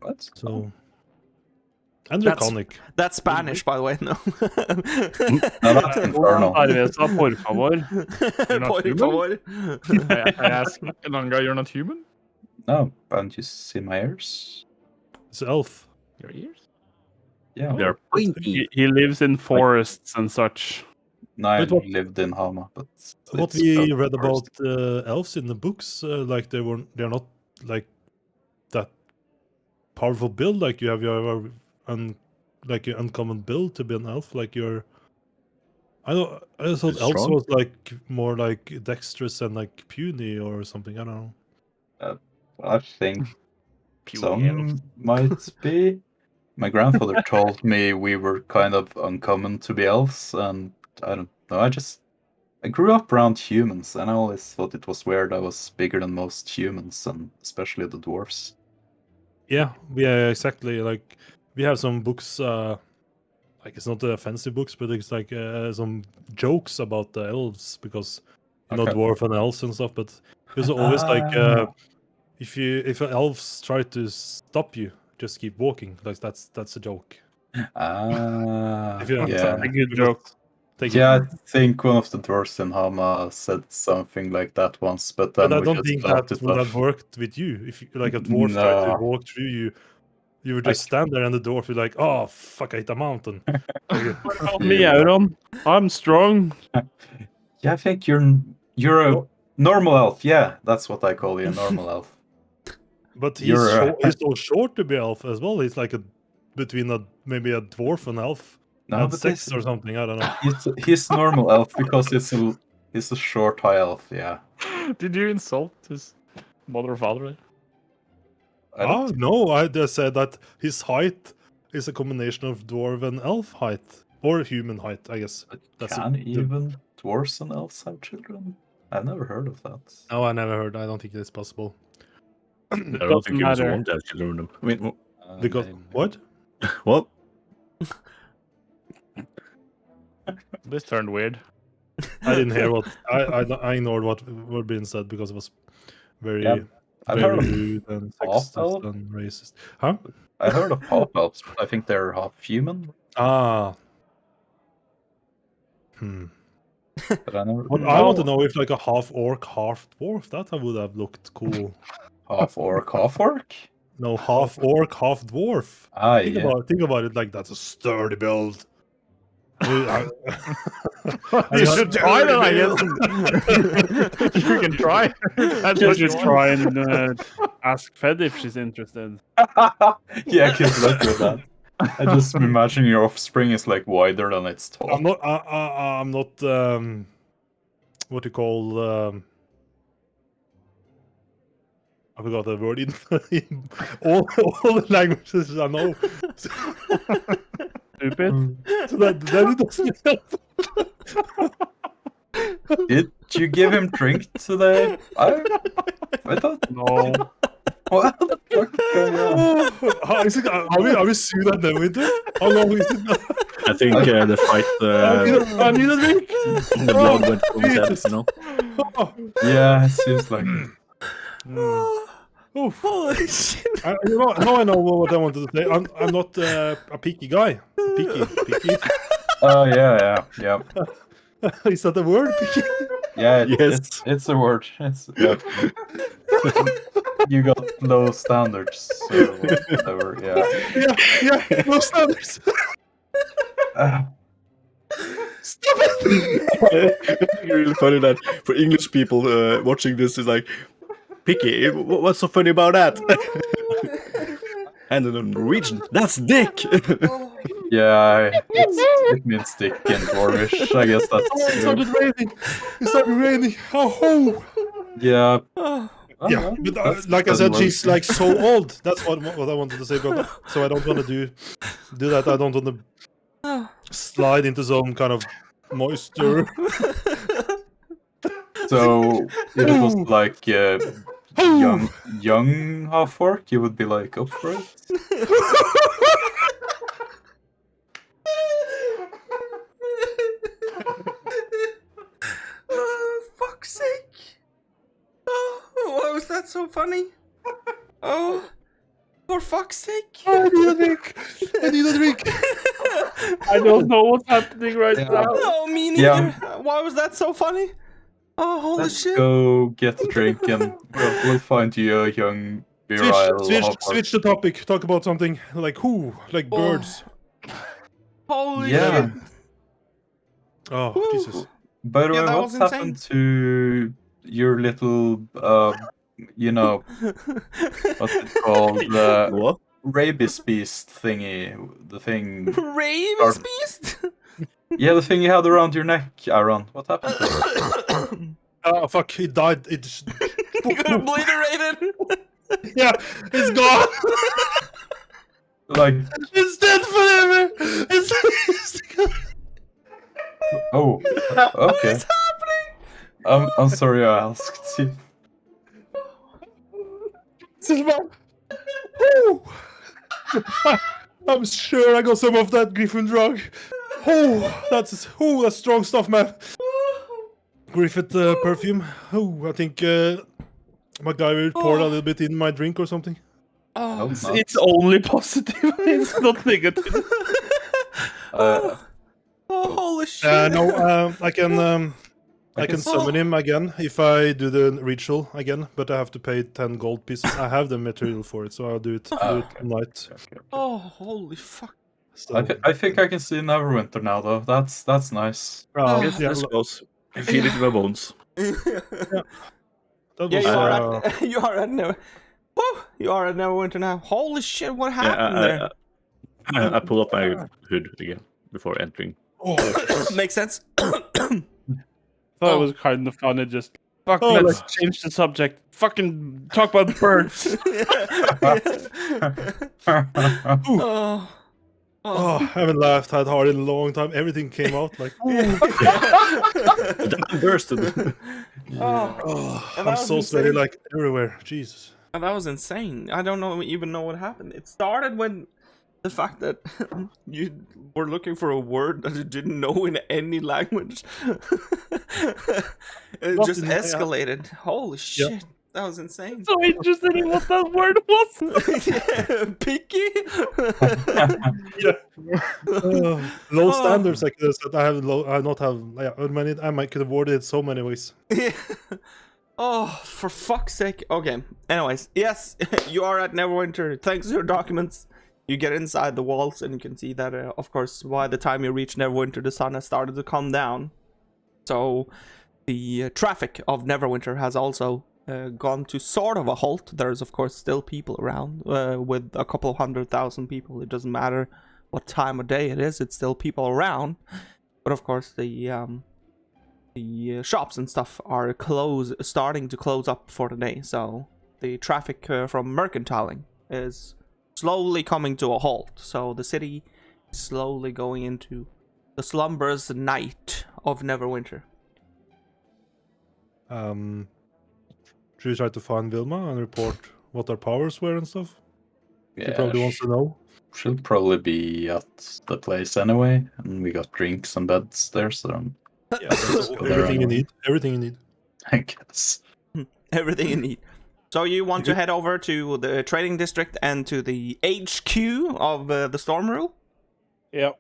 What? So, and Draconic. That's Spanish, by the way. No. No, that's Infernal. Por favor. You're not Por human? favor. I ask Langa, you're not human? No, can't you see my ears? It's elf. Your ears? Yeah. They're pointy. He lives in forests and such. No, I lived in Hama, but what we read about elves in the books, like they're not like that powerful build. Like you have your like your uncommon build to be an elf. Like I thought elves was like more like dexterous and like puny or something. I don't know. I think some might be. My grandfather told me we were kind of uncommon to be elves, and I don't know. I grew up around humans, and I always thought it was weird I was bigger than most humans, and especially the dwarves. Yeah, exactly. Like we have some books, like it's not the offensive books, but it's like some jokes about the elves because dwarf and elves and stuff. But there's always like if elves try to stop you, just keep walking. Like that's a joke. If you understand, a good joke. Yeah, I think one of the dwarves in Hama said something like that once, but then I don't think that would have worked with you. If like a dwarf tried to walk through you, you would just stand there and the dwarf would be like, "Oh fuck, I hit a mountain." Help me, Auron. I'm strong. Yeah, I think you're a normal elf. Yeah, that's what I call you, a normal elf. But he's so short to be elf as well. He's like between maybe a dwarf and elf. No, but 6 or something. I don't know. He's normal elf because he's a short high elf. Yeah. Did you insult his mother or father? No, I just said that his height is a combination of dwarf and elf height. Or human height, I guess. Can even dwarves and elves have children? I've never heard of that. No, I never heard. I don't think it's possible. I don't think humans want to have children with them. I mean, because what? What? This turned weird. I didn't hear what I ignored what were being said because it was very very rude and sexist and racist. Huh? I heard of half elves, but I think they're half human. Ah. But I never. I want to know if like a half orc, half dwarf. That would have looked cool. Half orc, half orc? No, half orc, half dwarf. Think about it like that's a sturdy build. You should try that, I guess. You can try. Just try and ask Fed if she's interested. Yeah, good luck with that. I just imagine your offspring is like wider than its tall. I'm not. What you call? I forgot the word in all the languages I know. Stupid. So that it doesn't help. Did you give him drink today? I thought no. What the fuck is going on? Are we soon at the winter? How long is it now? I think the fight. I need a drink. The blood went from his head, you know. Yeah, it seems like. Holy shit! Now I know what I wanted to say. I'm not a picky guy. Picky. Oh yeah. Is that a word? Picky? Yeah, Yes. it's a word. You got low standards, so whatever. Yeah, low standards. Stop it! It's really funny that for English people watching this is like, picky. What's so funny about that? And in Norwegian, that's dick. Yeah, it means dick in Dwarvish. I guess that's. It started raining. Oh. Yeah. Yeah, but like I said, she's like so old. That's what I wanted to say. But so I don't want to do that. I don't want to slide into some kind of moisture. So if it was like young half orc, you would be like up for it. Fuck's sake! Oh, why was that so funny? Oh, for fuck's sake! I need a drink. I don't know what's happening right now. Oh, me neither. Yeah. Why was that so funny? Oh, holy Let's shit! go get a drink and we'll find you a young virile half orc. Switch the topic. Talk about something like birds. Holy Yeah. shit! Oh, Jesus. By the way, that what's was happened to your little, what's it called? What? Rabies beast thingy. The thing. Rabies beast? Yeah, the thing you had around your neck, Aaron. What happened to it? Oh, fuck. He died. It just... Obliterated? Yeah, it's gone. Like. It's dead forever. It's gone. Oh, okay. What's happening? I'm sorry I asked you. I'm sure I got some of that Griffin drug. That's strong stuff, man. Griffith perfume. I think MacGyver poured a little bit in my drink or something. Oh, it's only positive. It's not negative. Holy shit! No, I can summon him again if I do the ritual again, but I have to pay 10 gold pieces. I have the material for it, so I'll do it tonight. Okay. Oh, holy fuck! So, I think I can see Neverwinter now, though. That's nice. That's close. I feel it in my bones. You are at Neverwinter now. Holy shit! What happened there? I pull up my hood again before entering. Makes sense. Thought it was kind of funny. Just let's change the subject. Fucking talk about birds. Oh, I haven't laughed that hard in a long time. Everything came out like, That bursted. I'm so sweaty like everywhere. Jesus. And that was insane. I don't even know what happened. It started when the fact that you were looking for a word that you didn't know in any language. It just escalated. Holy shit. That was insane. So interested in what that word was. Yeah, picky. Low standards. Like this, that I have low. I not have. Yeah, I might could have worded it so many ways. Yeah. Oh, for fuck's sake. Okay. Anyways, yes, you are at Neverwinter. Thanks to your documents, you get inside the walls, and you can see that, of course, by the time you reach Neverwinter, the sun has started to come down. So the traffic of Neverwinter has also gone to sort of a halt. There's, of course, still people around, with a couple 100,000 people. It doesn't matter what time of day it is, it's still people around. But of course, the shops and stuff are starting to close up for the day. So the traffic from mercantiling is slowly coming to a halt. So the city is slowly going into the slumberous night of Neverwinter. Should we try to find Vilma and report what our powers were and stuff? Yeah, She probably wants to know. She'll probably be at the place anyway, and we got drinks and beds there, so Yeah, that's everything you need. Everything you need. I guess. Everything you need. So you want to head over to the trading district and to the HQ of the Storm Rule? Yeah.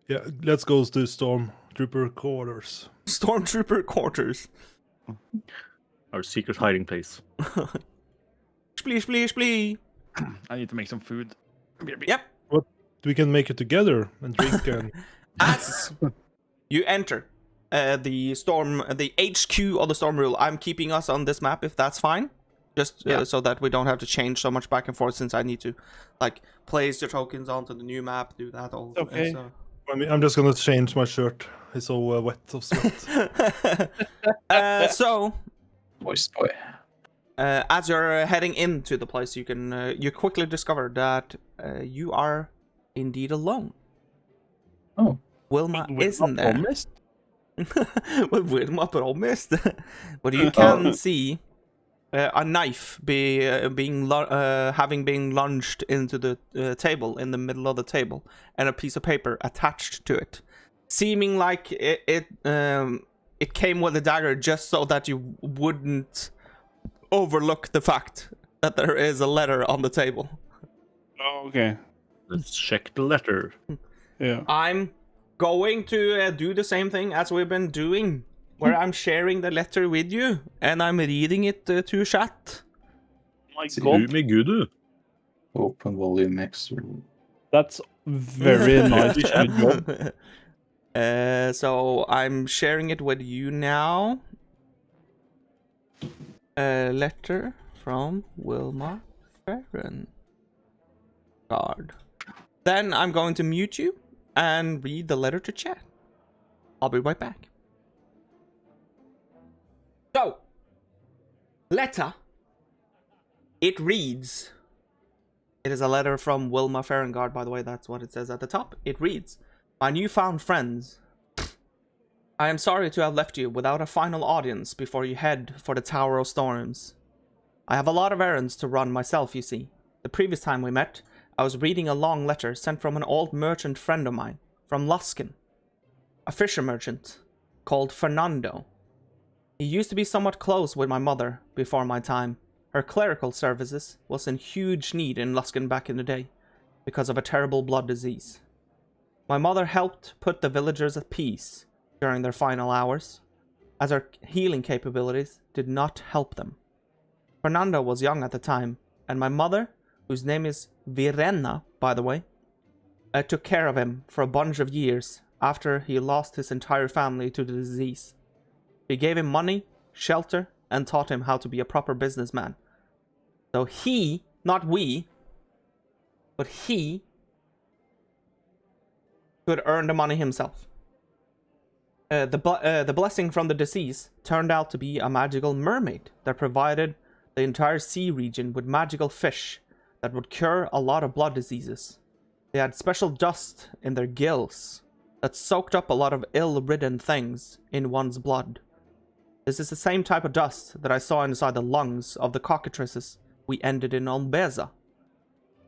Yeah, let's go to Stormtrooper quarters. Stormtrooper quarters. Our secret hiding place. Splee, splee, splee. I need to make some food. Yep. We can make it together and drink and... As you enter the HQ of the Storm Rule, I'm keeping us on this map if that's fine. Just so that we don't have to change so much back and forth, since I need to like place your tokens onto the new map, do that all. Okay. I mean, I'm just gonna change my shirt. It's so wet of sweat. So, Voice boy. as you're heading into the place, you can you quickly discover that you are indeed alone. Oh. Wilma isn't there. Wilma promised. But you can see a knife having been lunged into the table in the middle of the table, and a piece of paper attached to it, seeming like it came with a dagger just so that you wouldn't overlook the fact that there is a letter on the table. Oh, okay. Let's check the letter. Yeah. I'm going to do the same thing as we've been doing, where I'm sharing the letter with you, and I'm reading it to chat. My Du God. med Gud. Open volume X. That's very nice. Good job. So I'm sharing it with you now. A letter from Wilma Ferengard. Then I'm going to mute you and read the letter to chat. I'll be right back. So, letter. It reads. It is a letter from Wilma Ferengard, by the way, that's what it says at the top. It reads, "My newfound friends, I am sorry to have left you without a final audience before you head for the Tower of Storms. I have a lot of errands to run myself, you see. The previous time we met, I was reading a long letter sent from an old merchant friend of mine, from Luskin, a fisher merchant called Fernando. He used to be somewhat close with my mother before my time. Her clerical services was in huge need in Luskin back in the day, because of a terrible blood disease. My mother helped put the villagers at peace during their final hours, as her healing capabilities did not help them. Fernando was young at the time, and my mother, whose name is Virena, by the way, took care of him for a bunch of years after he lost his entire family to the disease. She gave him money, shelter, and taught him how to be a proper businessman. So he, not we, but he could earn the money himself. The blessing from the disease turned out to be a magical mermaid that provided the entire sea region with magical fish that would cure a lot of blood diseases. They had special dust in their gills that soaked up a lot of ill-ridden things in one's blood. This is the same type of dust that I saw inside the lungs of the cockatrices we ended in Olbeza.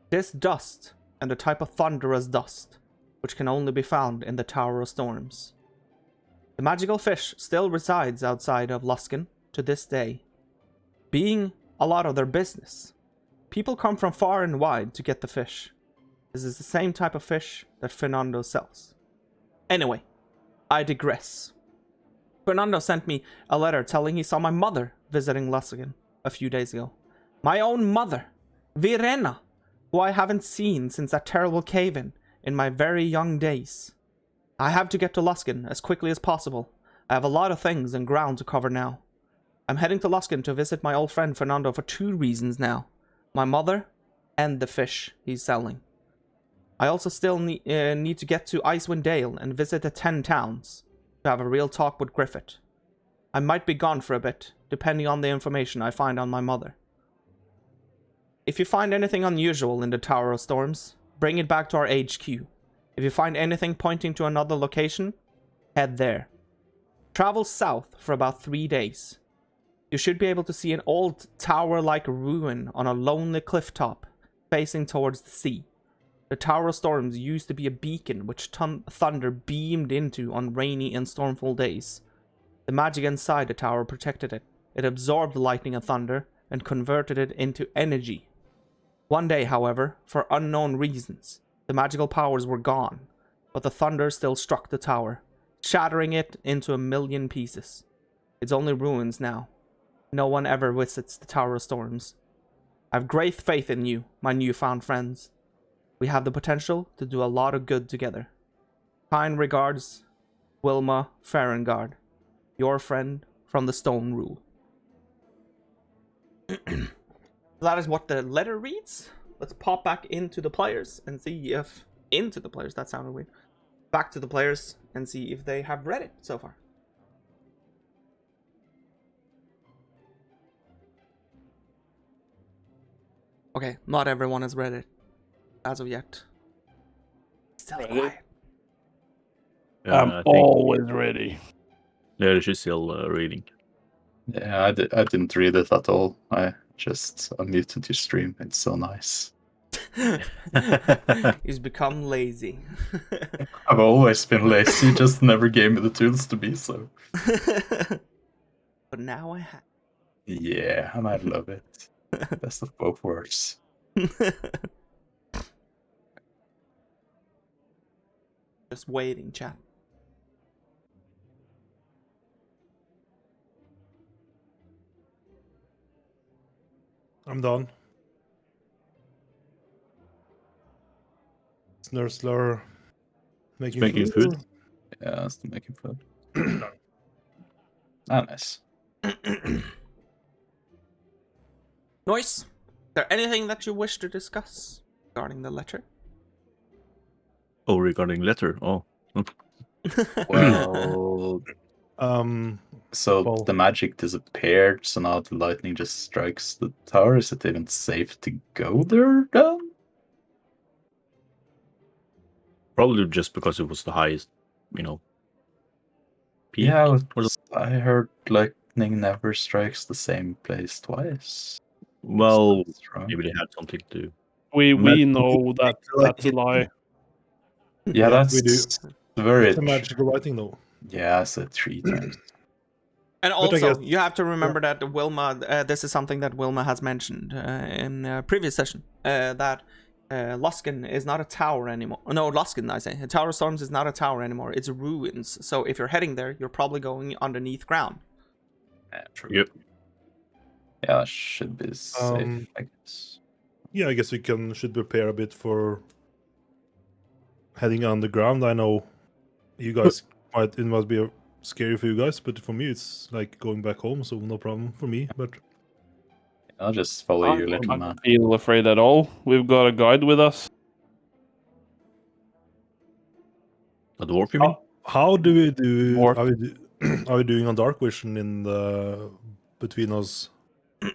This dust and the type of thunderous dust, which can only be found in the Tower of Storms. The magical fish still resides outside of Luskan to this day, being a lot of their business. People come from far and wide to get the fish. This is the same type of fish that Fernando sells. Anyway, I digress. Fernando sent me a letter telling he saw my mother visiting Luskan a few days ago. My own mother, Virena, who I haven't seen since that terrible cave-in my very young days. I have to get to Luskan as quickly as possible. I have a lot of things and ground to cover now. I'm heading to Luskan to visit my old friend Fernando for 2 reasons now. My mother and the fish he's selling. I also still need to get to Icewind Dale and visit the 10 towns to have a real talk with Griffith. I might be gone for a bit, depending on the information I find on my mother. If you find anything unusual in the Tower of Storms, bring it back to our HQ. If you find anything pointing to another location, head there. Travel south for about 3 days. You should be able to see an old tower-like ruin on a lonely cliff top, facing towards the sea. The Tower of Storms used to be a beacon which thunder beamed into on rainy and stormful days. The magic inside the tower protected it. It absorbed lightning and thunder and converted it into energy. One day, however, for unknown reasons, the magical powers were gone, but the thunder still struck the tower, shattering it into a million pieces. It's only ruins now. No one ever visits the Tower of Storms. I have great faith in you, my newfound friends. We have the potential to do a lot of good together. Kind regards, Wilma Farengard, your friend from the Stone Rule. That is what the letter reads. Let's pop back into the players and see if... Into the players, that sounded weird. Back to the players and see if they have read it so far. Okay, not everyone has read it as of yet. Still quiet. Yeah, I'm always ready. Yeah, she's still reading. Yeah, I didn't read it at all. I just unmuted your stream. It's so nice. He's become lazy. I've always been lazy, you just never gave me the tools to be so. But now I have. Yeah, and I love it. Best of both worlds. Just waiting, chat. I'm done. Snursler making food. Yeah, it's making food. Nice. Noise. Is there anything that you wish to discuss regarding the letter? Oh, regarding letter. Oh. Well, so well, the magic disappeared, so now the lightning just strikes the tower. Is it even safe to go there then? Probably just because it was the highest, peak. Yeah, I heard lightning never strikes the same place twice. Well, That's wrong. maybe they had something to do. We know that that's a lie. Yeah, that's we do. very It's a magical writing, though. Yeah, I said 3 times. And I also, guess- you have to remember that Wilma, this is something that Wilma has mentioned in a previous session, that Luskan is not a tower anymore. No, Luskan, I say. Tower of Storms is not a tower anymore. It's ruins. So if you're heading there, you're probably going underneath ground. Yeah, true. Yep. Yeah, that should be safe, I guess. Yeah, I guess we should prepare a bit for heading underground. I know you guys it might be scary for you guys, but for me it's like going back home, so no problem for me. But I'll just follow you, little I man. don't feel afraid at all. We've got a guide with us. A dwarf, you mean? how do we do? Dwarf. Are we doing on dark vision in the between us?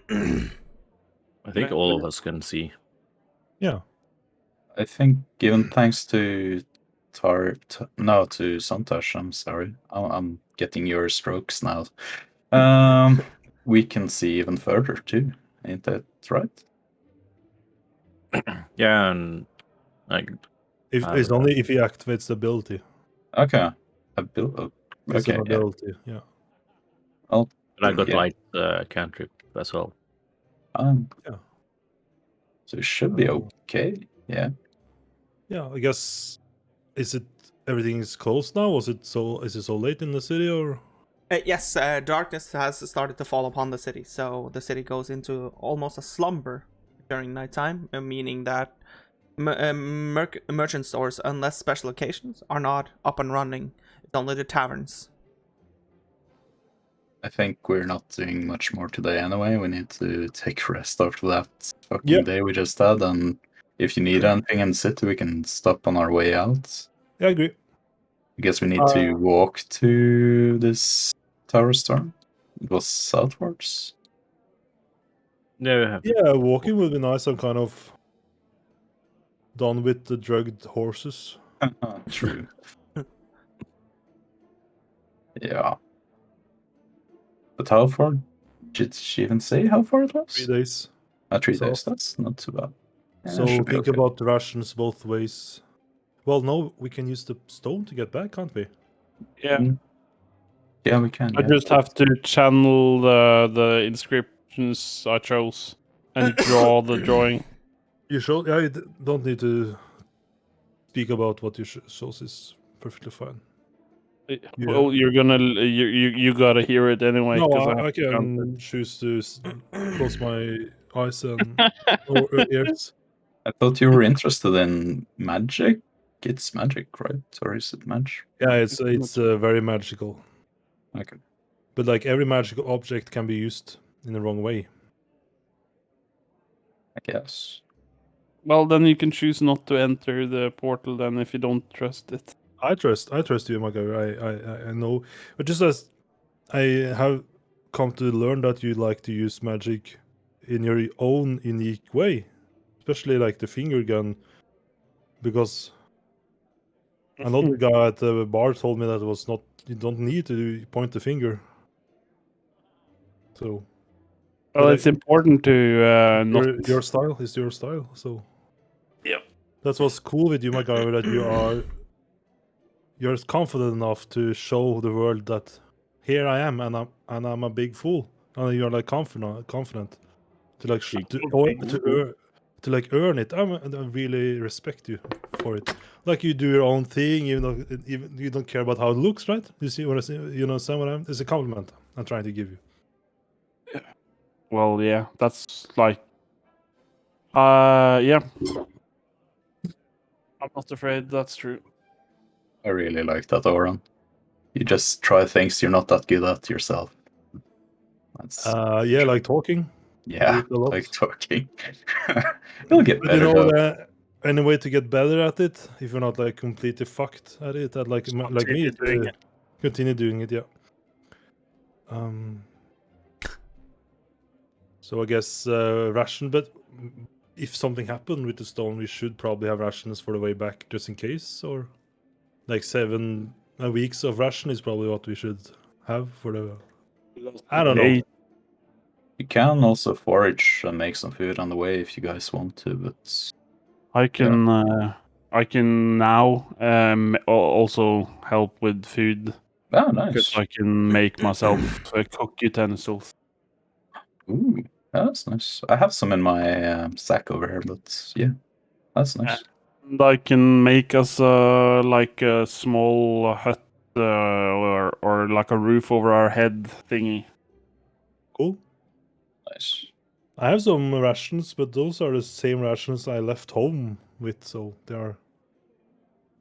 I think all of us can see. Yeah. I think, given thanks to to Santosh, I'm sorry. I'm getting your strokes now. We can see even further too. Ain't that right? Yeah, and like It's only if he activates the ability. Okay. It's an ability, yeah. Oh, I got light cantrip as well. Yeah. So it should be okay. Yeah. Yeah, I guess. Everything is closed now? Is it so late in the city, or? Yes, darkness has started to fall upon the city, so the city goes into almost a slumber during nighttime, meaning that merchant stores, unless special occasions, are not up and running. It's only the taverns. I think we're not doing much more today anyway. We need to take rest after that fucking day we just had, and if you need anything in the city, we can stop on our way out. Yeah, I agree. I guess we need to walk to this tower storm. It was southwards. Yeah, walking would be nice. I'm kind of done with the drugged horses. True. Yeah. But how far? Did she even say how far it was? 3 days. 3 days. That's not too bad. Yeah, so think about the rations both ways. Well, no, we can use the stone to get back, can't we? Yeah. Yeah, we can. I just have to channel the inscriptions I chose and draw the drawing. You show. Yeah, you don't need to speak about what you shows. Is perfectly fine. Well, you're gonna you gotta hear it anyway. No, I can choose to close my eyes and or ears. I thought you were interested in magic. It's magic, right? Or is it magic? Yeah, it's very magical. Okay. But like every magical object can be used in the wrong way. I guess. Well, then you can choose not to enter the portal then if you don't trust it. I trust you, my guy. I know, but just as I have come to learn that you like to use magic in your own unique way, especially like the finger gun, because another guy at the bar told me that it was not. You don't need to point the finger. So. Well, it's important to not. Your style is your style. So. Yeah. That's what's cool with you, my guy, that you're confident enough to show the world that here I am, and I'm a big fool, and you're like confident to like to like earn it. I really respect you for it. Like you do your own thing, even though you don't care about how it looks, right? You see what I say? You know, it's a compliment I'm trying to give you. Yeah. Well, yeah, that's like, yeah. I'm not afraid. That's true. I really like that, Oran. You just try things you're not that good at yourself. That's yeah, like talking. Yeah, like talking. You'll get better. You know, any way to get better at it if you're not like completely fucked at it, at like me, continue doing it. Yeah. So I guess ration, but if something happened with the stone, we should probably have rations for the way back just in case, or like 7 weeks of ration is probably what we should have for the. I don't know. You can also forage and make some food on the way if you guys want to, but I can now also help with food. Oh, nice! Because I can make myself cook utensils. Ooh, that's nice. I have some in my sack over here, but yeah, that's nice. And I can make us like a small hut or like a roof over our head thingy. Cool. Nice. I have some rations, but those are the same rations I left home with, so they are.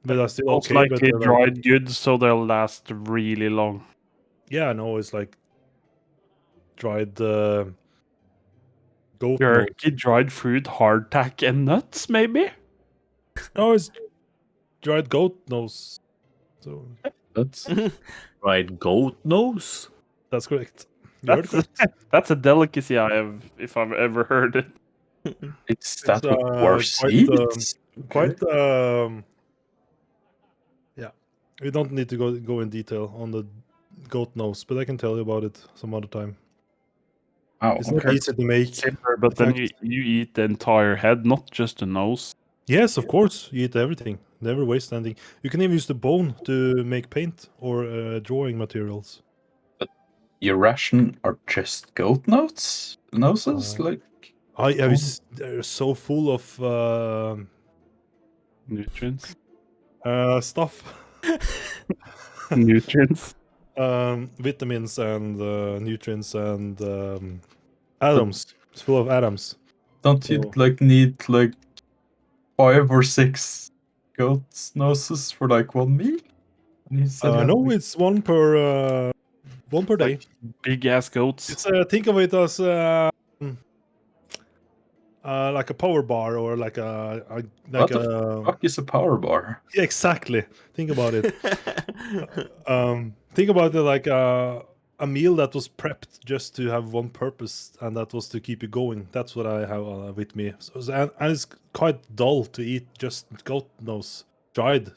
But that's still okay. Like they dried goods, so they'll last really long. Yeah, I know. It's like dried goat jerky, dried fruit, hardtack, and nuts, maybe. No, it's dried goat nose. So that's dried goat nose. That's correct. That's a delicacy if I've ever heard it. It's that with worse seeds. quite yeah. We don't need to go in detail on the goat nose, but I can tell you about it some other time. Oh, It's okay. not easy to make. Simple, but then you eat the entire head, not just the nose. Yes, of course. You eat everything. Never waste anything. You can even use the bone to make paint or drawing materials. But your ration are just goat noses? Like They're so full of Nutrients. stuff. Nutrients. Vitamins and nutrients and atoms. It's full of atoms. Don't you like need like 5 or 6 goat noses for like 1 meal? No, it's one per day. Like big ass goats. It's think of it as like a power bar or like what the fuck is a power bar? Yeah, exactly. Think about it. Think about it like a meal that was prepped just to have one purpose, and that was to keep you going. That's what I have with me. And it's quite dull to eat just goat nose, dried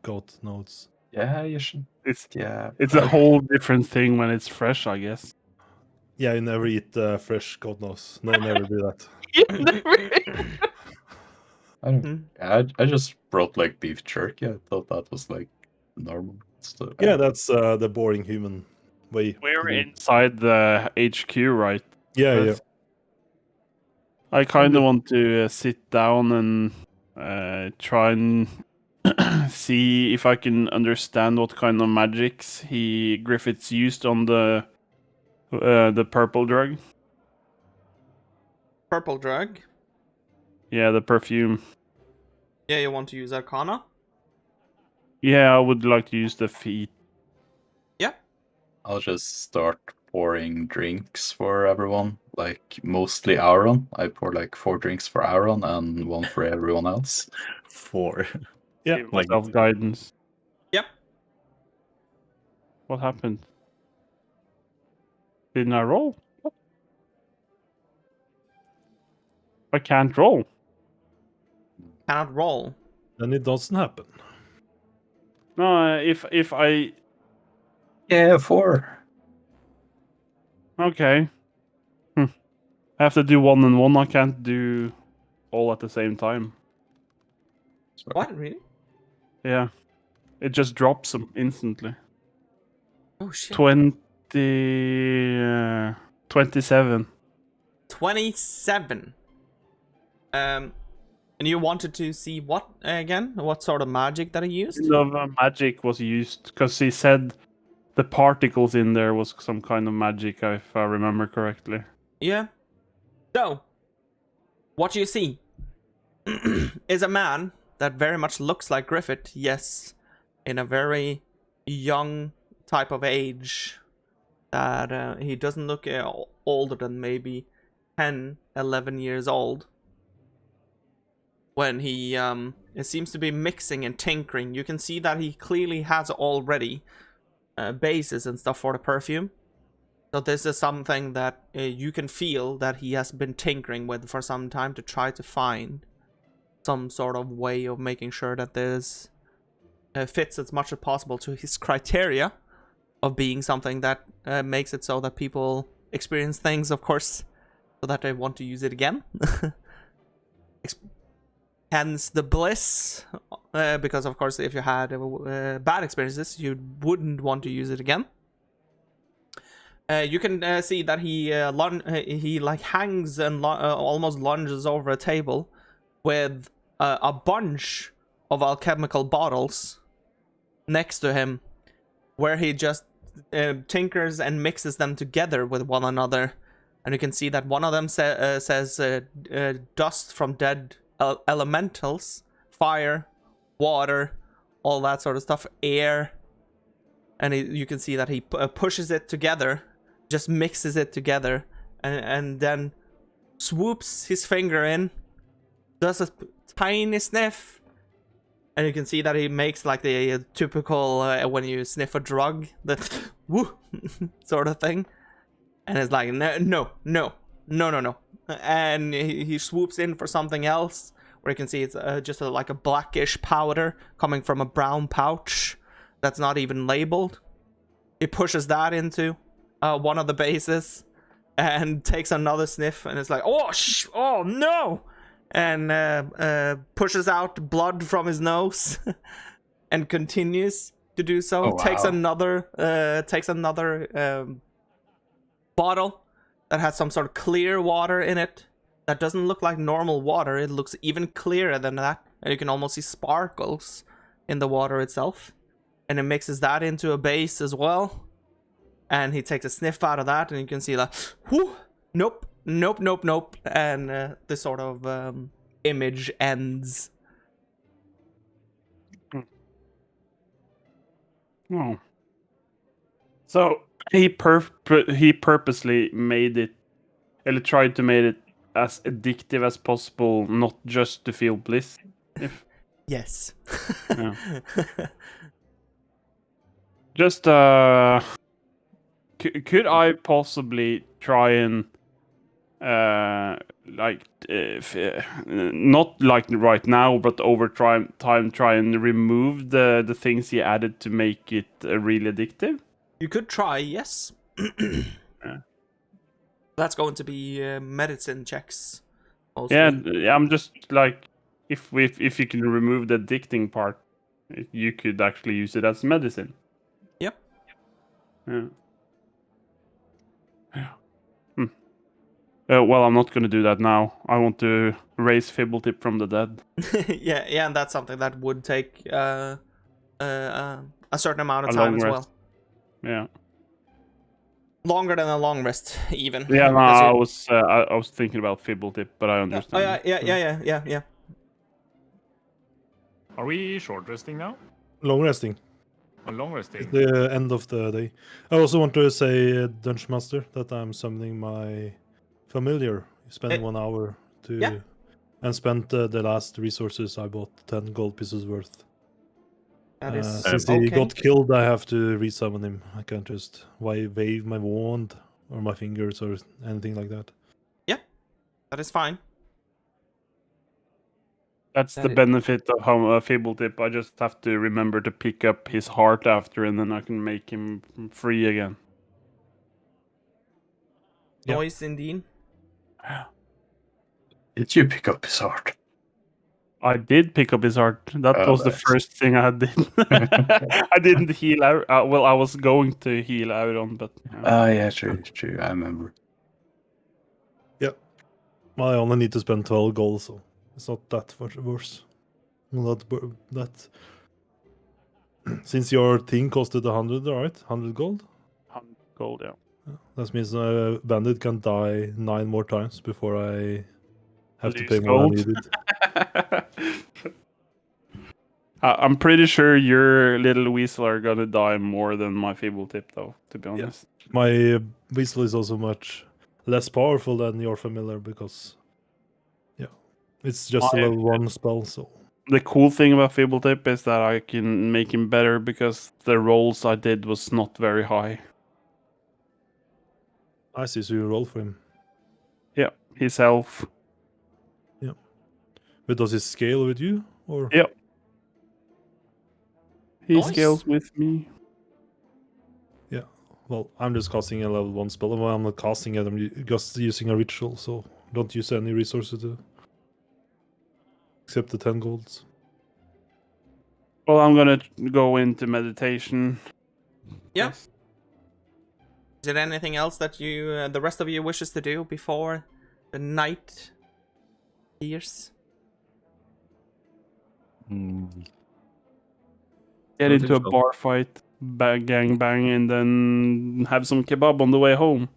goat nose. Yeah, you should. It's Yeah, it's a whole different thing when it's fresh, I guess. Yeah, you never eat fresh goat nose. No, never do that. I just brought like beef jerky. I thought that was like normal stuff. Yeah, that's the boring human way. We're inside the HQ, right? Yeah, yeah. I kind of want to sit down and try and see if I can understand what kind of magics Griffiths used on the purple drug. Purple drug? Yeah, the perfume. Yeah, you want to use Arcana? Yeah, I would like to use the feet. Yeah. I'll just start pouring drinks for everyone. Like mostly Aaron. I pour like 4 drinks for Aaron and 1 for everyone else. 4. Yeah, Give myself guidance. Yep. What happened? Didn't I roll? What? I can't roll. Cannot roll. Then it doesn't happen. No, if I... Yeah, 4. Okay. I have to do 1 and 1. I can't do all at the same time. Sorry. What? Really? Yeah. It just drops them instantly. Oh shit. 27. 27. And you wanted to see what again? What sort of magic that he used? The magic was used because he said the particles in there was some kind of magic, if I remember correctly. Yeah. So, what you see is a man that very much looks like Griffith, yes, in a very young type of age. That he doesn't look older than maybe 10, 11 years old. When he it seems to be mixing and tinkering. You can see that he clearly has already bases and stuff for the perfume. So this is something that you can feel that he has been tinkering with for some time to try to find some sort of way of making sure that this fits as much as possible to his criteria of being something that makes it so that people experience things, of course, so that they want to use it again. Hence the bliss, because of course if you had bad experiences, you wouldn't want to use it again. You can see that he like hangs and almost lunges over a table with a bunch of alchemical bottles next to him, where he just tinkers and mixes them together with one another. And you can see that one of them says dust from dead elementals, fire, water, all that sort of stuff, air. And you can see that he pushes it together, just mixes it together, and then swoops his finger in, does a tiny sniff, and you can see that he makes like the typical when you sniff a drug, the woo sort of thing, and it's like no, and he swoops in for something else, where you can see it's just like a blackish powder coming from a brown pouch that's not even labeled. He pushes that into one of the bases and takes another sniff, and it's like, oh no, and pushes out blood from his nose and continues to do so. Oh, wow. Takes another bottle that has some sort of clear water in it that doesn't look like normal water. It looks even clearer than that, and you can almost see sparkles in the water itself. And it mixes that into a base as well, and he takes a sniff out of that, and you can see that, nope, and this sort of image ends. Oh. So he purposely made it, or tried to make it as addictive as possible, not just to feel bliss. Yes. Yeah. Just could I possibly try and not like right now, but over time try and remove the things he added to make it really addictive? You could try, yes. Yeah. That's going to be medicine checks. Mostly. Yeah, I'm just like, if you can remove the addicting part, you could actually use it as medicine. Yep. Yeah. Well, I'm not going to do that now. I want to raise Fibble-tip from the dead. yeah, and that's something that would take a certain amount of time as well. Yeah. Longer than a long rest, even. Yeah, no, I was thinking about Fibble-tip, but I understand. Yeah. Are we short resting now? Long resting. Or long resting? It's the end of the day. I also want to say, Dungeon Master, that I'm summoning my familiar. Spending 1 hour to and spent the last resources I bought 10 gold pieces worth. That is since he got killed, I have to resummon him. I can't just wave my wand or my fingers or anything like that. Yeah, that is fine. That's the benefit of how Fibble-tip. I just have to remember to pick up his heart after, and then I can make him free again. Noise, indeed. Did you pick up his heart? I did pick up his heart. That was the first thing I did. I didn't heal out. Well, I was going to heal out on, but... yeah, true. I remember. Yep. Well, I only need to spend 12 gold, so it's not that worse. That... Since your thing costed 100, right? 100 gold? 100 gold, yeah. That means Bandit can die 9 more times before I have to pay gold. more than needed. I'm pretty sure your little weasel are gonna die more than my Fibble-tip, though, to be honest. Yeah. My weasel is also much less powerful than your familiar because, it's just a level 1 spell, so... The cool thing about Fibble-tip is that I can make him better because the rolls I did was not very high. I see, so you roll for him. Yeah, his health. Yeah. But does he scale with you? Or? Yeah. He scales with me. Yeah. Well, I'm just casting a level 1 spell. When I'm not casting it, I'm just using a ritual, so don't use any resources to... Except the 10 golds. Well, I'm gonna go into meditation. Yeah. Is there anything else that you, the rest of you, wishes to do before the night appears? Get into a bar fight, gang bang, and then have some kebab on the way home.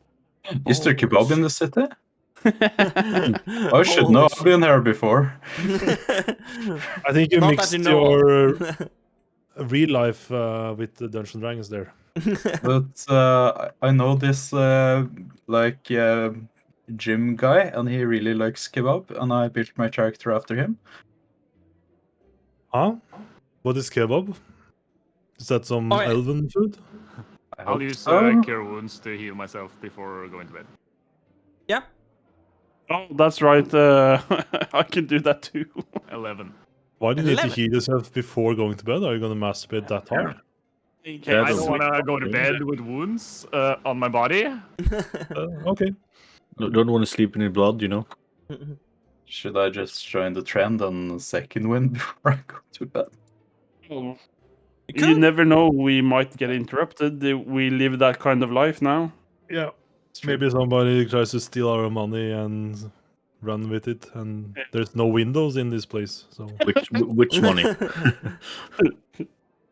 Is there kebab in the city? I should know. I've been here before. I think you mixed your real life with the Dungeons & Dragons there. But I know this gym guy, and he really likes kebab, and I built my character after him. Huh? What is kebab? Is that some elven food? I'll use Cure Wounds to heal myself before going to bed. Yeah. Oh, that's right. I can do that too. 11. Why do you need to 11. heal yourself before going to bed? Are you going to masturbate that hard? Okay, I don't want to go to bed with wounds on my body. Okay. Don't want to sleep in your blood, you know. Should I just join the trend on the second win before I go to bed? You never know. We might get interrupted. We live that kind of life now. Yeah. Maybe somebody tries to steal our money and run with it, and there's no windows in this place. So Which money?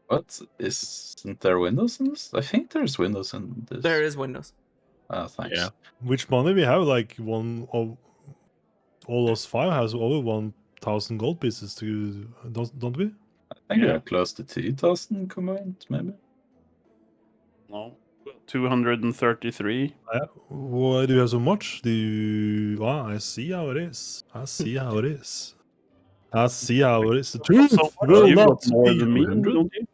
What? Isn't there windows in this? I think there's windows in this. There is windows. Thanks. Yeah. which money we have? Like one of all us 5 has over 1,000 gold pieces to, don't we? I think we're close to 2,000 combined, maybe. No. 233. Why do you have so much? Do you... I see how it is. I see how it is. I see how it is. The truth will You've not got more be than me, 100. don't you?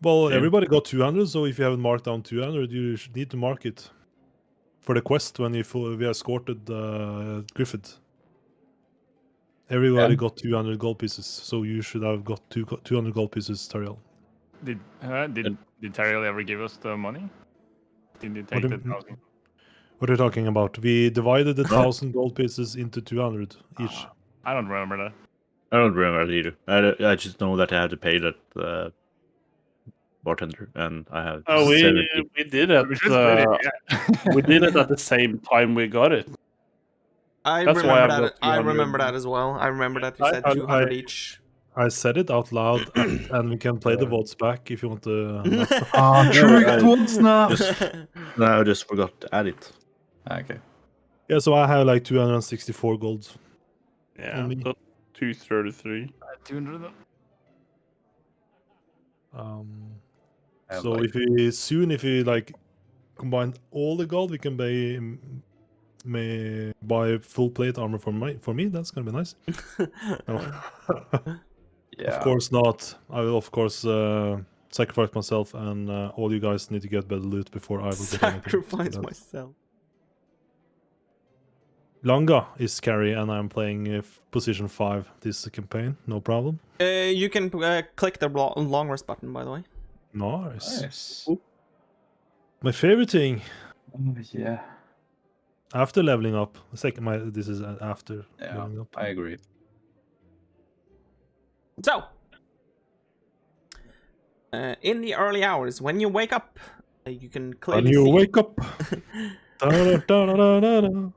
Well, Yeah. everybody got 200, so if you haven't marked down 200, you should need to mark it for the quest when we escorted Griffith. Everybody got 200 gold pieces, so you should have got 200 gold pieces, Tariel. Did Tariel ever give us the money? Did you take the 1,000? What are you talking about? We divided the 1,000 gold pieces into 200 each. I don't remember that. I don't remember that either. I just know that I had to pay that bartender, and I have. Oh, 70. we did it. We should split it, yeah. We did it at the same time we got it. I That's why remember I've that. got I 200. remember that as well. I remember that you said 200 each. I said it out loud, and we can play the votes back if you want to. True, it was now. No, I just forgot to add it. Okay. Yeah, so I have like 264 gold. Yeah, on me. so 233. 200. So like- if we like combine all the gold, we can buy full plate armor for me. That's gonna be nice. Yeah. Of course not. I will of course sacrifice myself, and all you guys need to get better loot before I will get anything. Sacrifice So myself. Langa is carry, and I'm playing position 5 this campaign. No problem. You can click the long rest button, by the way. Nice. Nice. My favorite thing Oh, yeah. after leveling up. This is after Yeah, leveling up. I agree. So, in the early hours, when you wake up, you can clearly When you see wake up. Da-da-da-da-da-da.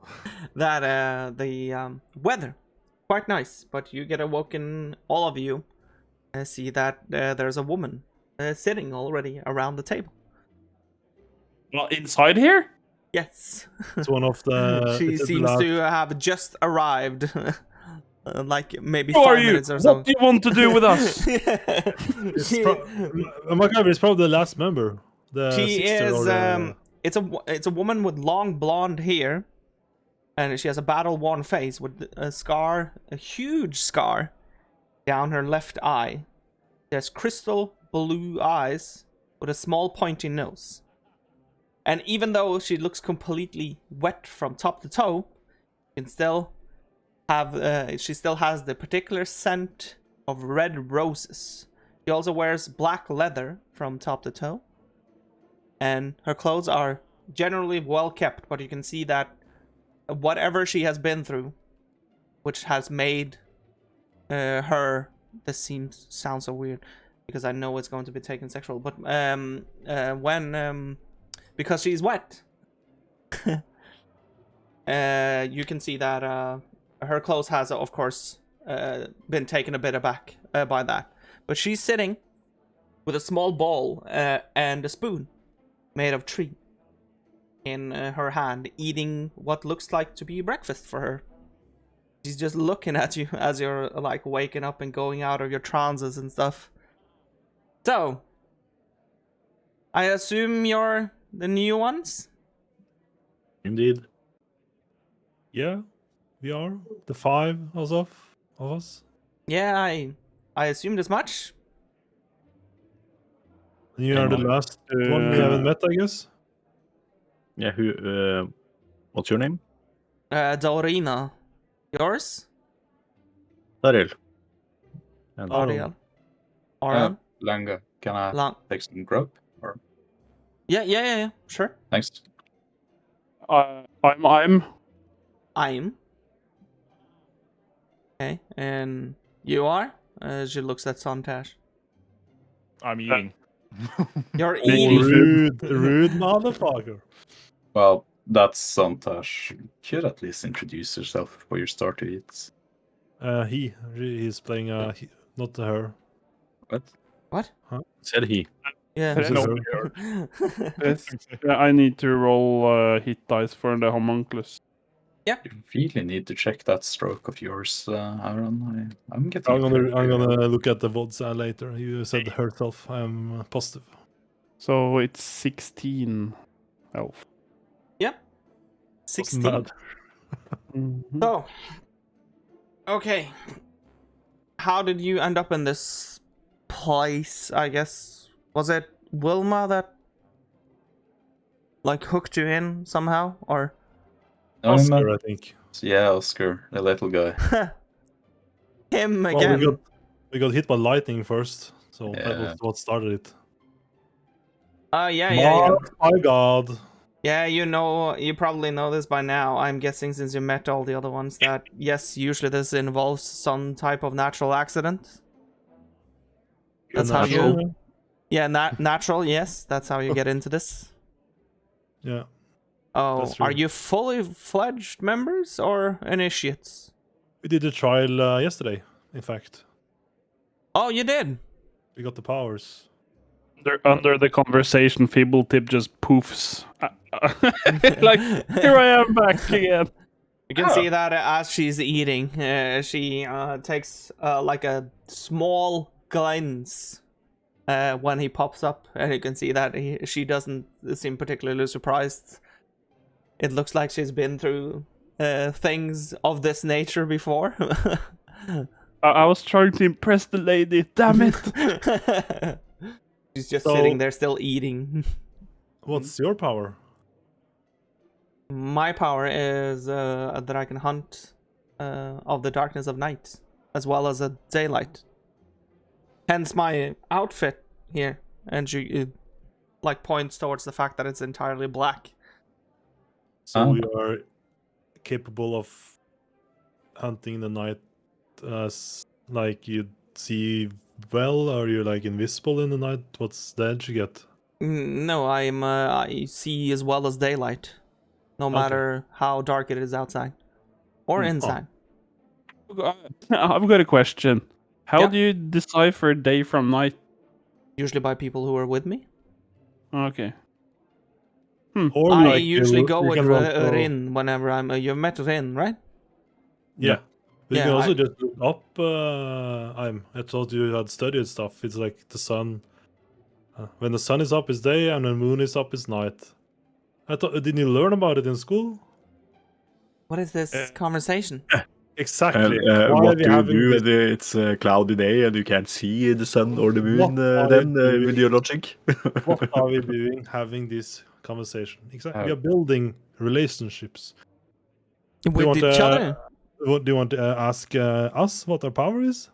that the weather quite nice, but you get awoken, all of you see that there's a woman sitting already around the table. Well, inside here? Yes. It's one of the. She it's the seems last- to have just arrived. Like maybe Who 5 are you? minutes or so. What do you want to do with us? MacGyver is probably the last member. The She sister is or the- it's a woman with long blonde hair, and she has a battle-worn face with a huge scar down her left eye. She has crystal blue eyes with a small pointy nose. And even though she looks completely wet from top to toe, you can still have she still has the particular scent of red roses. She also wears black leather from top to toe. And her clothes are generally well kept, but you can see that whatever she has been through, which has made her, this sounds so weird because I know it's going to be taken sexual, but because she's wet, you can see that her clothes has, of course, been taken a bit aback by that. But she's sitting with a small bowl and a spoon made of tree in her hand, eating what looks like to be breakfast for her. She's just looking at you as you're like waking up and going out of your trances and stuff. So, I assume you're the new ones? Indeed. Yeah, we are the 5 of us. Yeah, I assumed as much. And you are the last one we haven't met, I guess. Yeah. Who? What's your name? Dorina. Yours? Ariel. Ariel. Aran? Langa. Can I take some grub? Or... Yeah. Sure. Thanks. I'm. Okay, and you are? She looks at Sontash. I'm eating. You're Oh, eating. rude motherfucker. Well, that's Sontash. You could at least introduce yourself before you start to eat. He's playing not her. What? Huh? Said he. Yeah. I need to roll hit dice for the homunculus. You really need to check that stroke of yours, Aaron. I'm getting. I'm gonna look at the VODs later. You said herself. I'm positive. So it's 16 health. Yep. 16. Bad. So, okay. How did you end up in this place? I guess was it Wilma that like hooked you in somehow, or Oscar, I think. Yeah, Oscar, the little guy. Him again. Well, we got hit by lightning first, so that was what started it. Yeah. My God. Yeah, you probably know this by now. I'm guessing since you met all the other ones that yes, usually this involves some type of natural accident. That's how you. Yeah, natural. Yes, that's how you get into this. Yeah. Oh, are you fully fledged members or initiates? We did a trial yesterday, in fact. Oh, you did? We got the powers. Under the conversation, Fibble-Tip just poofs. Like, here I am back again. You can see that as she's eating, she takes like a small glance when he pops up, and you can see that she doesn't seem particularly surprised. It looks like she's been through things of this nature before. I was trying to impress the lady, damn it! She's just sitting there still eating. What's your power? My power is that I can hunt of the darkness of night, as well as a daylight. Hence my outfit here, and she like points towards the fact that it's entirely black. So you are capable of hunting in the night as like you see well? Are you like invisible in the night? What's the edge you get? No, I see as well as daylight, no matter how dark it is outside or inside. I've got a question. How do you decipher day from night? Usually by people who are with me. Okay. Or I like usually go with Rin whenever I'm. You've met Rin, right? Yeah. But you can also I just look up. I thought you had studied stuff. It's like the sun. When the sun is up, it's day, and when the moon is up, it's night. I thought, didn't you learn about it in school? What is this conversation? Exactly. What do you do when it's a cloudy day and you can't see the sun or the moon with your logic? What are we doing having this conversation? Exactly. We are building relationships. With each other? Do you want to ask us what our power is?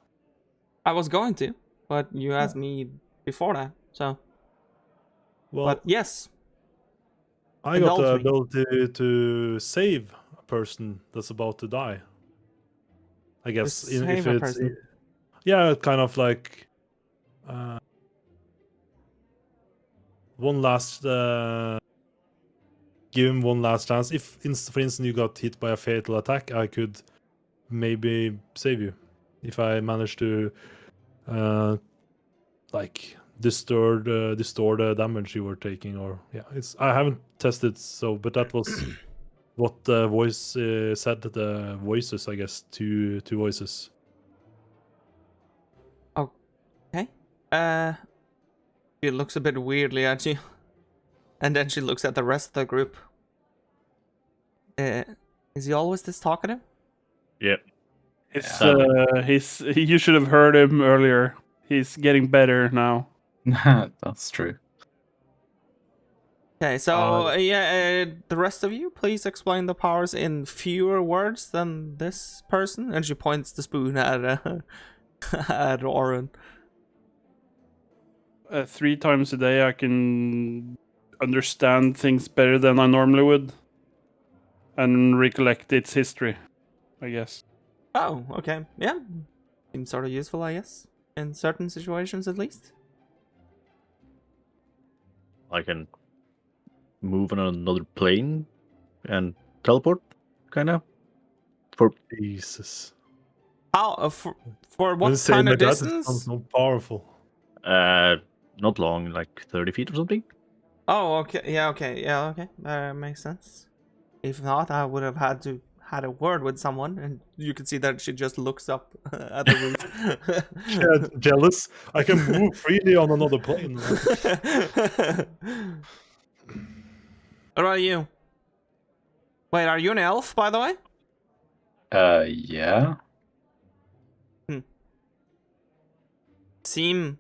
I was going to, but you asked me before that, so. Well, but yes. I got the ability to save a person that's about to die. I guess if it's kind of like one last give him one last chance. If for instance you got hit by a fatal attack, I could maybe save you if I managed to like distort the damage you were taking. Or I haven't tested, but that was what the voice said. The voices, I guess, two voices. Okay. She looks a bit weirdly at you, and then she looks at the rest of the group. Is he always this talkative? Yep. You should have heard him earlier. He's getting better now. That's true. Okay, so the rest of you, please explain the powers in fewer words than this person. And she points the spoon at at Oren. 3 times a day, I can understand things better than I normally would, and recollect its history, I guess. Oh, okay, yeah, seems sort of useful, I guess, in certain situations at least. I can move on another plane and teleport, kind of. For Jesus. How for When what you say kind of like that, it distance? sounds so powerful. not long, like 30 feet or something. Oh, okay, yeah, okay. Makes sense. If not, I would have had a word with someone, and you can see that she just looks up at the roof. Yeah, jealous. I can move freely on another plane. What about you? Wait, are you an elf, by the way? Yeah. Seem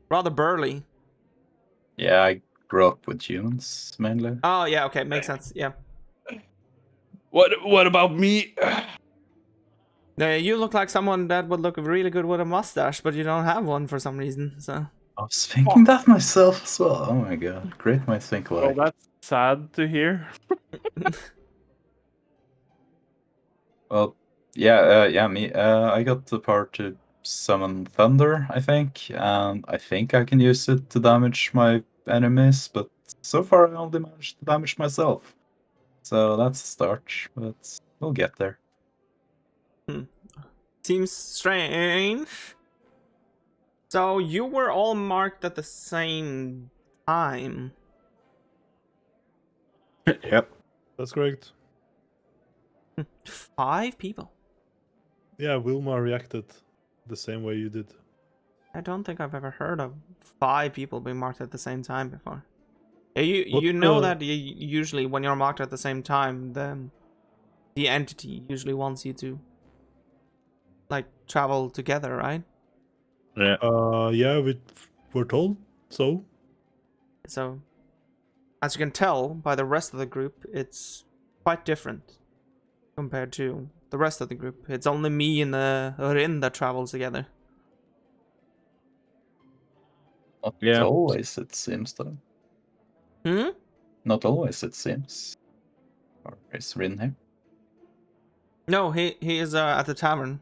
rather burly. Yeah, I grew up with humans mainly. Oh, yeah, okay, makes sense. Yeah. What about me? You look like someone that would look really good with a mustache, but you don't have one for some reason. So. I was thinking that myself as well. Oh my god, great minds think alike. Well, that's sad to hear. Well, yeah, me. I got the power to summon thunder, I think, and I think I can use it to damage my enemies, but so far I only managed to damage myself. So that's a start, but we'll get there. Seems strange. So you were all marked at the same time. Yep. That's correct. 5 people. Yeah, Wilma reacted the same way you did. I don't think I've ever heard of 5 people being marked at the same time before. What, You know that usually when you're marked at the same time, the entity usually wants you to like travel together, right? Yeah. Yeah, we were told so. So, as you can tell by the rest of the group, it's quite different compared to the rest of the group. It's only me and Rin that travels together. Not always, it seems, though. Not always, it seems. Or is Rin here? No, he is at the tavern.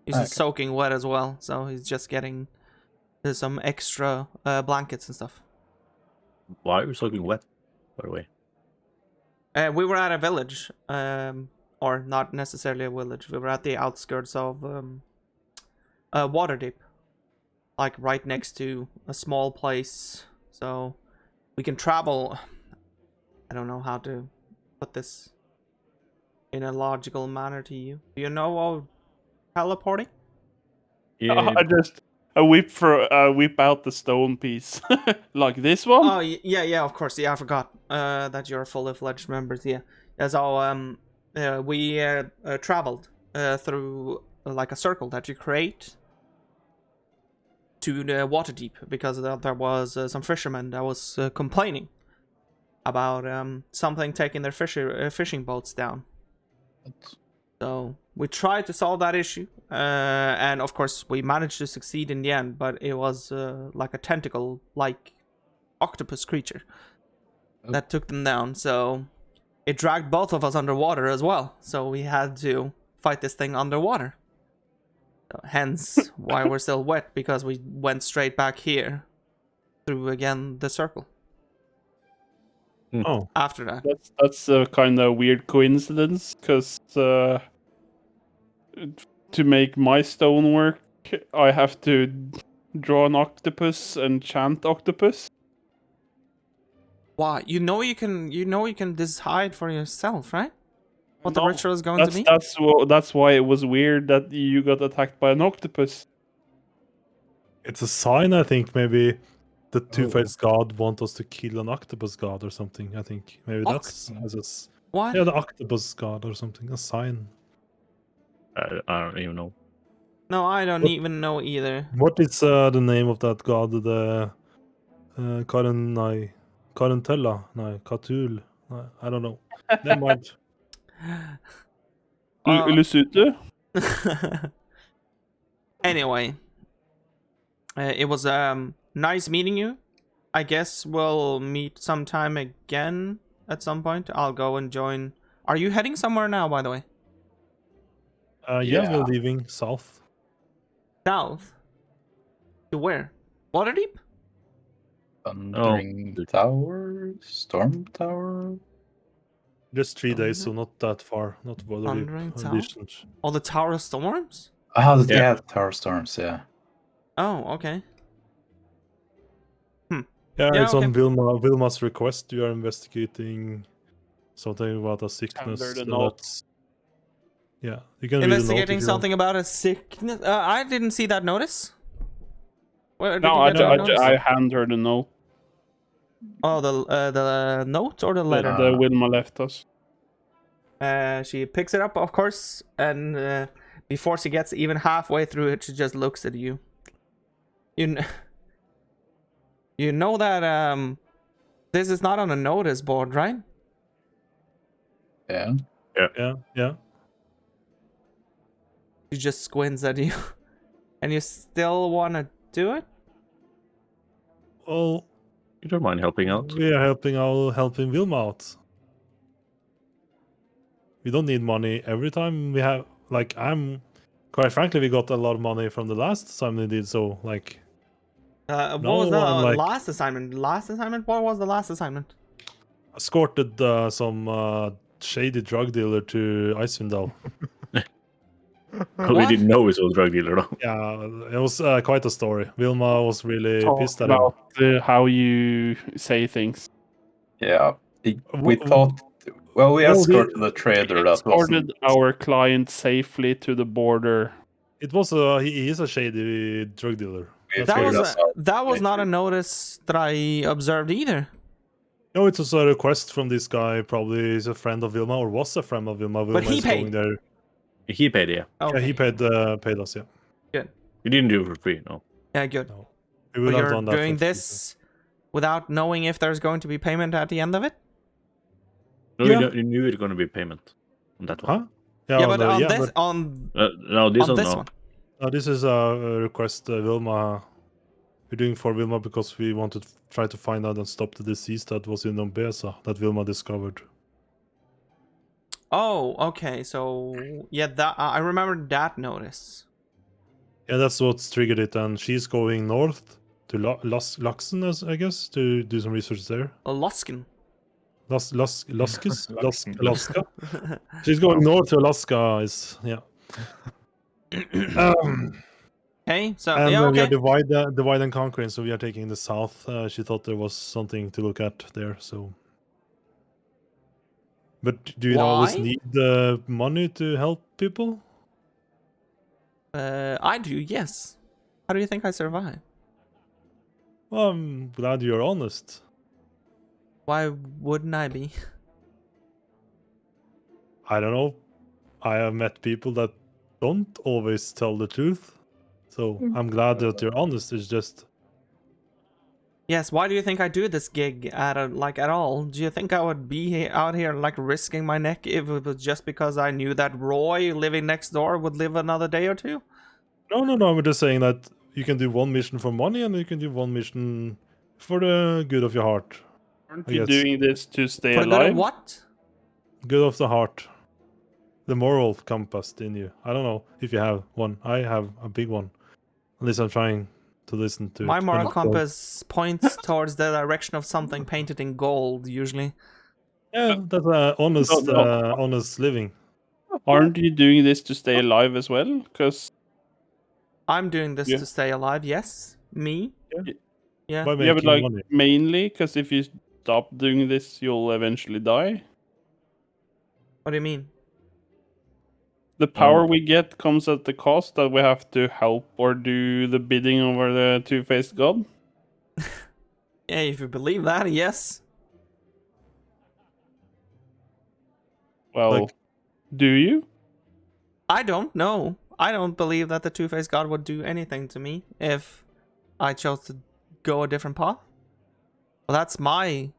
He's Okay. just soaking wet as well, so he's just getting some extra blankets and stuff. Why are you soaking wet, by the way? We were at a village, or not necessarily a village. We were at the outskirts of Waterdeep, like right next to a small place, so we can travel. I don't know how to put this in a logical manner to you. Do you know of teleporting? Yeah. I whip out the stone piece like this one. Oh yeah, of course. Yeah, I forgot that you're a fully fledged member. Yeah. So we traveled through like a circle that you create to the Waterdeep because there was some fishermen that was complaining about something taking their fishing boats down. So we tried to solve that issue, and of course we managed to succeed in the end, but it was like a tentacle-like octopus creature that took them down, so it dragged both of us underwater as well, so we had to fight this thing underwater. So, hence why we're still wet, because we went straight back here through again the circle. Oh, After that. That's a kind of weird coincidence, because to make my stone work, I have to draw an octopus and chant octopus. Why? You know you can decide for yourself, right? What the No, ritual is going to be? That's why it was weird that you got attacked by an octopus. it's a sign, I think. Maybe the two-faced god want us to kill an octopus god or something. I think maybe that's What? yeah, the octopus god or something. A sign. I don't even know. No, I don't even know either. What is the name of that god? The Carantella? No, Catul. No, I don't know. Never mind. Lusute? Anyway, it was nice meeting you. I guess we'll meet sometime again at some point. I'll go and join. Are you heading somewhere now, by the way? Yeah, we're leaving south. South? To where? Waterdeep? Thundering Tower? Storm Tower? Just 3 days, so not that far. Not Thundering Waterdeep Tower? distance. Oh, the Tower of Storms? Oh, yeah, Tower Storms, yeah. Oh, okay. Yeah, Yeah, it's okay. on Vilma's request. We are investigating something about a sickness. Under the So note. that's... Yeah, you can read the note Investigating if you something about a sickness. I didn't see that notice. Where did No, you get that notice? I hand her the note Oh, the note or the letter? that Wilma left us. She picks it up, of course, and before she gets even halfway through it, she just looks at you. You know that this is not on a notice board, right? Yeah. Yeah. She just squints at you, and you still want to do it? Well, You don't mind helping out? we are helping Vilma out. We don't need money every time we have. Like, quite frankly, we got a lot of money from the last time we did so. Like, What No, was the I'm like- last assignment? Last assignment? What was the last assignment? escorted some shady drug dealer to Icewind Dale. We What? didn't know he was a drug dealer though. Yeah, it was quite a story. Vilma was really Talk pissed at him. about how you say things. Yeah. We W- thought... Well, we Well, escorted the trader that Escorted wasn't... our client safely to the border. It was he is a shady drug dealer. We That's figured what us it is. out That was not a later. notice that I observed either. No, it was a request from this guy. Probably is a friend of Vilma or was a friend of Vilma. Vilma he is paid. going there. He paid, yeah. Okay. Yeah, he paid us. Yeah, Good. You didn't do it for free, no. Yeah, good. no, we So would have you're done that. doing for free, this without knowing if there's going to be payment at the end of it? No, Yeah. you knew it was going to be payment on that so. one. Huh? Yeah, but no, on yeah, this, but on No, this on one, this no. one. this is a request Vilma. We're doing for Vilma because we want to try to find out and stop the disease that was in Ombesa that Vilma discovered. Oh, okay. So yeah, that I remember that notice. Yeah, that's what's triggered it, and she's going north to Laxen, I guess, to do some research there. Luskin. Alaska. She's going north to Alaska. Okay, so And yeah, we are okay. divide and conquering, so we are taking the south. She thought there was something to look at there, so. But do you always Why? need the money to help people? I do, yes. How do you think I survive? Well, I'm glad you're honest. Why wouldn't I be? I don't know. I have met people that don't always tell the truth. So I'm glad that you're honest. It's just... Yes, why do you think I do this gig at all? Do you think I would be out here like risking my neck if it was just because I knew that Roy living next door would live another day or two? No. I'm just saying that you can do one mission for money and you can do one mission for the good of your heart. Aren't I you guess. doing this to stay For the good alive? of what? Good of the heart. The moral compass in you. I don't know if you have one. I have a big one. At least I'm trying to listen to My it. moral And compass points towards the direction of something painted in gold, usually. Yeah, that's honest living. Aren't you doing this to stay alive as well? Because I'm doing this Yeah. to stay alive, yes. Me? Yeah. By yeah, but making like money. mainly because if you stop doing this, you'll eventually die. What do you mean? The power we get comes at the cost that we have to help or do the bidding over the two-faced god. Yeah, if you believe that, yes. Well, Like- do you? I don't know. I don't believe that the two-faced god would do anything to me if I chose to go a different path. Well, that's my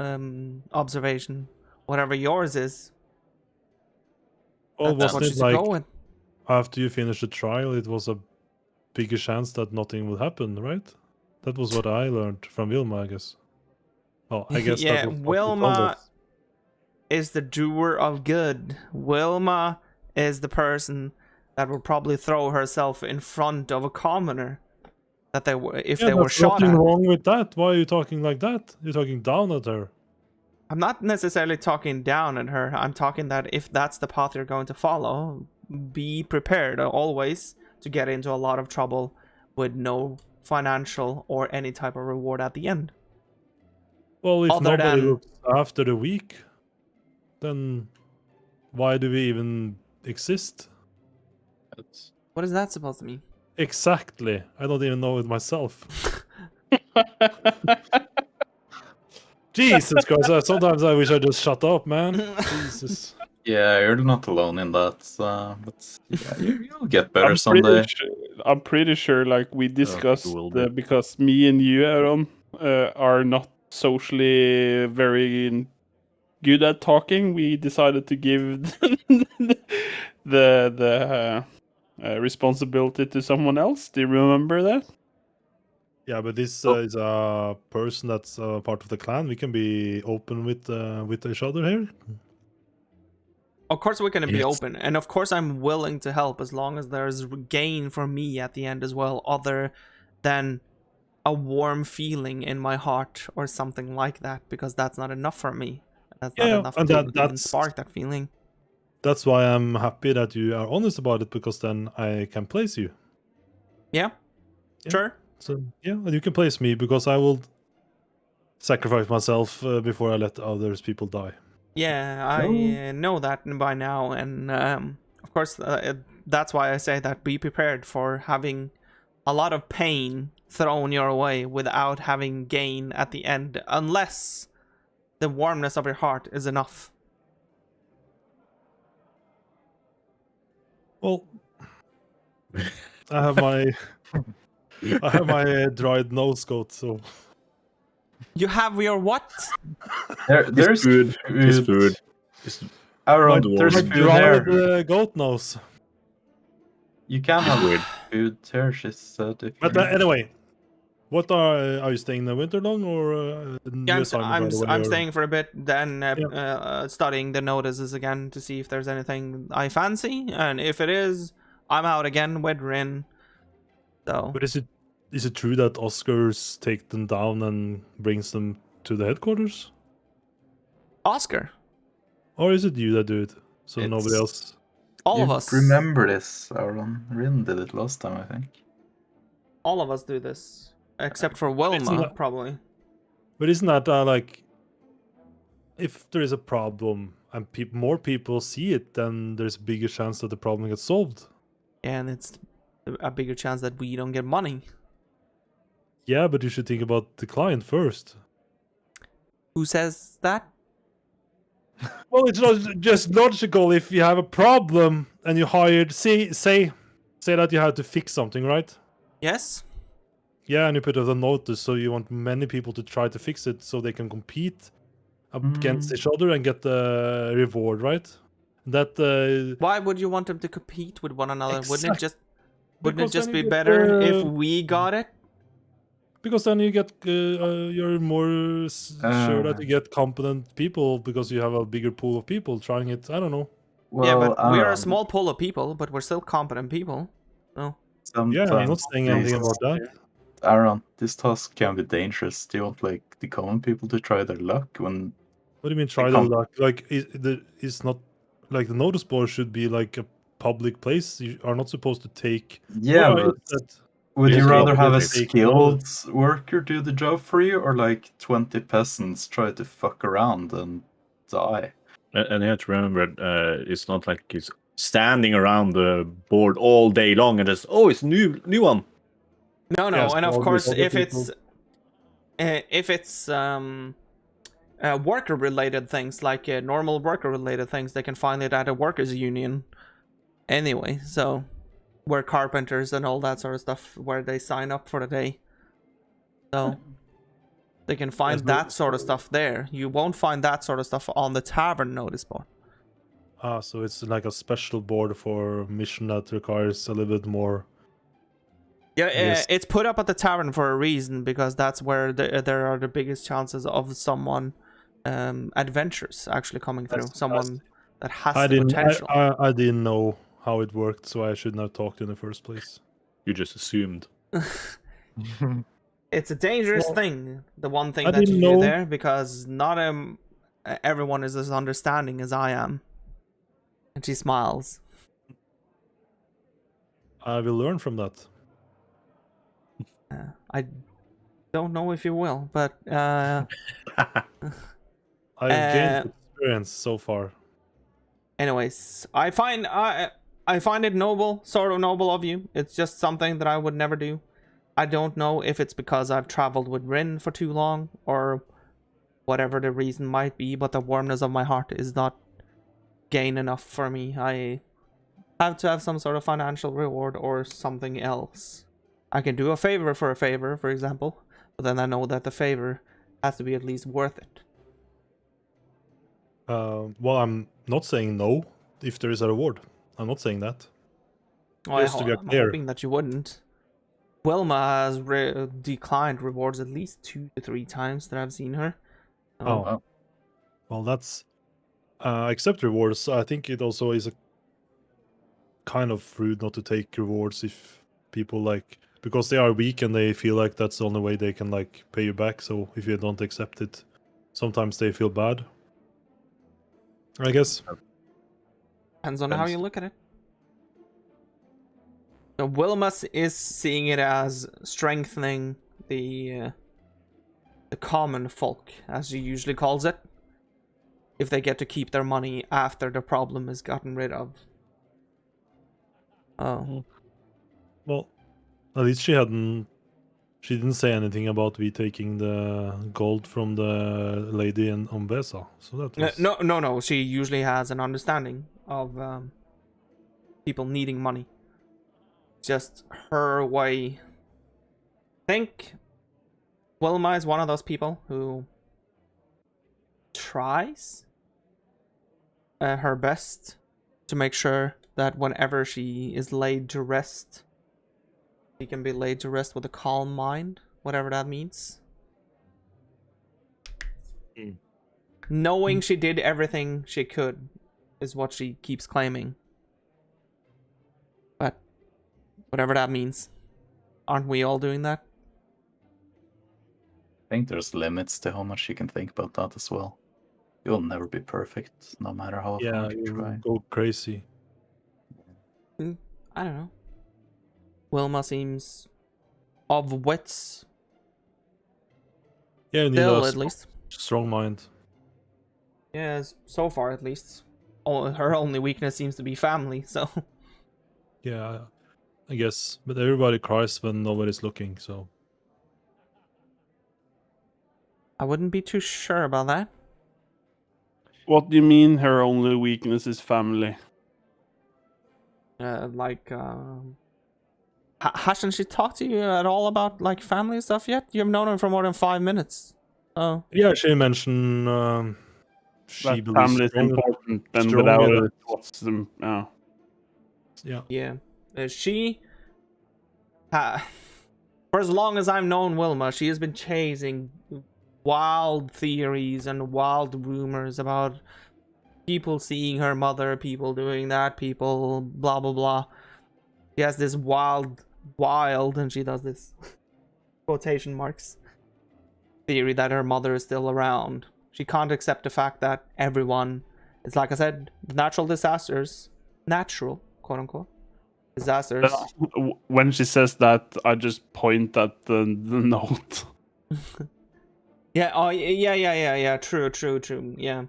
observation, whatever yours is. Well, That's what wasn't you it should go like with. after you finish the trial, it was a bigger chance that nothing would happen, right? That was what I learned from Wilma, I guess. Well, I guess Yeah, that was what you told Wilma us. is the doer of good. Wilma is the person that would probably throw herself in front of a commoner that they were if they were There's shot nothing at. wrong with that. Why are you talking like that? You're talking down at her. I'm not necessarily talking down at her. I'm talking that if that's the path you're going to follow, be prepared always to get into a lot of trouble with no financial or any type of reward at the end. Well, if Other nobody than- looks after the weak, then why do we even exist? What is that supposed to mean? Exactly. I don't even know it myself. Jesus Christ, sometimes I wish I just shut up, man. Jesus. Yeah, you're not alone in that. But yeah, you'll get better someday. I'm pretty sure, like we discussed, will be. because me and you, Aaron, are not socially very good at talking. We decided to give the responsibility to someone else. Do you remember that? Yeah, but this is a person that's part of the clan. We can be open with each other here. Of course we can be Yes. open, and of course I'm willing to help as long as there's gain for me at the end as well, other than a warm feeling in my heart or something like that, because that's not enough for me. That's not enough and to that's even spark that feeling. That's why I'm happy that you are honest about it, because then I can place you. Yeah. Sure. So yeah, you can place me because I will sacrifice myself before I let others people die. Yeah, I know that by now, and of course that's why I say that be prepared for having a lot of pain thrown your way without having gain at the end, unless the warmness of your heart is enough. Well, I have my dried nose coat, so You have your what? There's food. It's food. Aaron, Don't there's worry. food dried here. goat nose. You can It's have weird. food here, she said. If But you anyway, what are you staying the winter long or new Yeah, assignment right away? I'm or- staying for a bit, then studying the notices again to see if there's anything I fancy, and if it is, I'm out again with Rin. So. But is it true that Oscars take them down and brings them to the headquarters? Oscar. Or is it you that do it? So nobody else. All of you us. remember this, Aaron. Rin did it last time, I think. All of us do this, except for Wilma, probably. But isn't that like, if there is a problem and more people see it, then there's a bigger chance that the problem gets solved? And it's a bigger chance that we don't get money. Yeah, but you should think about the client first. Who says that? Well, it's not just logical. If you have a problem and you hired, say that you had to fix something, right? Yes. Yeah, and you put out a notice, so you want many people to try to fix it, so they can compete against each other and get the reward, right? That. Why would you want them to compete with one another? Wouldn't it Because just then be you get, better if we got it? Because then you get you're more sure that you get competent people because you have a bigger pool of people trying it. I don't know. Well, yeah, but we are Aaron, a small pool of people, but we're still competent people. No. Yeah, I'm not sometimes saying anything about that. Aaron, this task can be dangerous. Do you want like the common people to try their luck when? What do you mean try their luck? Like, it's not like the notice board should be like a public place. You are not supposed to take. Yeah, but would you rather have a skilled worker do the job for you, or like 20 peasants try to fuck around and die? And you have to remember, it's not like he's standing around the board all day long and just, it's new one. No, and of course, if it's worker-related things, like normal worker-related things, they can find it at a workers' union anyway. So, we're carpenters and all that sort of stuff, where they sign up for the day. So, They can find that sort of stuff there. You won't find that sort of stuff on the tavern notice board. Ah, so it's like a special board for mission that requires a little bit more. Yeah, it's put up at the tavern for a reason, because that's where there are the biggest chances of someone adventures actually coming through. Someone that has the potential. I didn't know how it worked, so I shouldn't have talked in the first place. You just assumed. It's a dangerous thing. The one thing that you do there, because not everyone is as understanding as I am. And she smiles. I will learn from that. I don't know if you will, but I've gained experience so far. Anyways, I find it noble, sort of noble of you. It's just something that I would never do. I don't know if it's because I've traveled with Rin for too long, or whatever the reason might be, but the warmness of my heart is not gain enough for me. I have to have some sort of financial reward or something else. I can do a favor, for example, but then I know that the favor has to be at least worth it. Well, I'm not saying no if there is a reward. I'm not saying that. Well, I'm hoping that you wouldn't. Wilma has declined rewards at least 2 to 3 times that I've seen her. Oh. Well, that's... accept rewards. I think it also is a kind of rude not to take rewards if people like... Because they are weak and they feel like that's the only way they can like pay you back. So if you don't accept it, sometimes they feel bad. I guess. Depends on how you look at it. So Wilma is seeing it as strengthening the common folk, as she usually calls it, if they get to keep their money after the problem is gotten rid of. Oh. Well, at least she didn't say anything about we taking the gold from the lady in Umbesa. So that was... No. She usually has an understanding of people needing money. Just her way. I think Wilma is one of those people who tries her best to make sure that whenever she is laid to rest, she can be laid to rest with a calm mind, whatever that means. Knowing she did everything she could is what she keeps claiming. But whatever that means. Aren't we all doing that? I think there's limits to how much you can think about that as well. You'll never be perfect, no matter how hard you try. Go crazy. I don't know. Wilma seems of wits. Yeah, you need still, at least. Strong mind. Yeah, so far at least. Her only weakness seems to be family, so... Yeah, I guess. But everybody cries when nobody's looking, so... I wouldn't be too sure about that. What do you mean her only weakness is family? Hasn't she talked to you at all about like family stuff yet? You haven't known her for more than 5 minutes. Oh. Yeah, she mentioned she believes family is important, and without it, what's the... Oh. Yeah. She... for as long as I've known Wilma, she has been chasing wild theories and wild rumors about people seeing her mother, people doing that, people blah blah blah. She has this wild, and she does this quotation marks theory that her mother is still around. She can't accept the fact that everyone, it's like I said, natural disasters, natural quote unquote disasters. When she says that, I just point at the note. Yeah, oh yeah, true, yeah.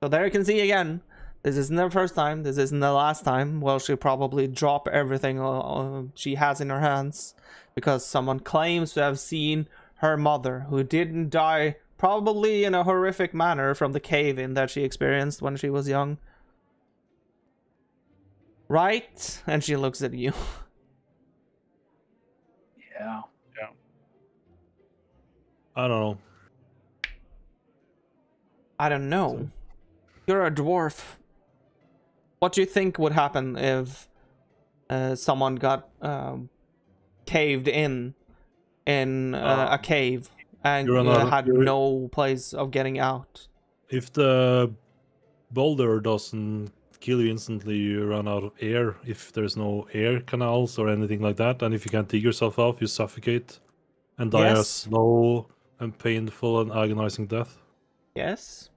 So there you can see again, this isn't the first time, this isn't the last time. Well, she'll probably drop everything she has in her hands because someone claims to have seen her mother, who didn't die probably in a horrific manner from the cave-in that she experienced when she was young. Right? And she looks at you. Yeah. I don't know. I don't know. So- You're a dwarf. What do you think would happen if someone got caved in a cave and had no place of getting out? If the boulder doesn't kill you instantly, you run out of air. If there's no air canals or anything like that, and if you can't dig yourself off, you suffocate and die a Yes. slow and painful and agonizing death. Yes.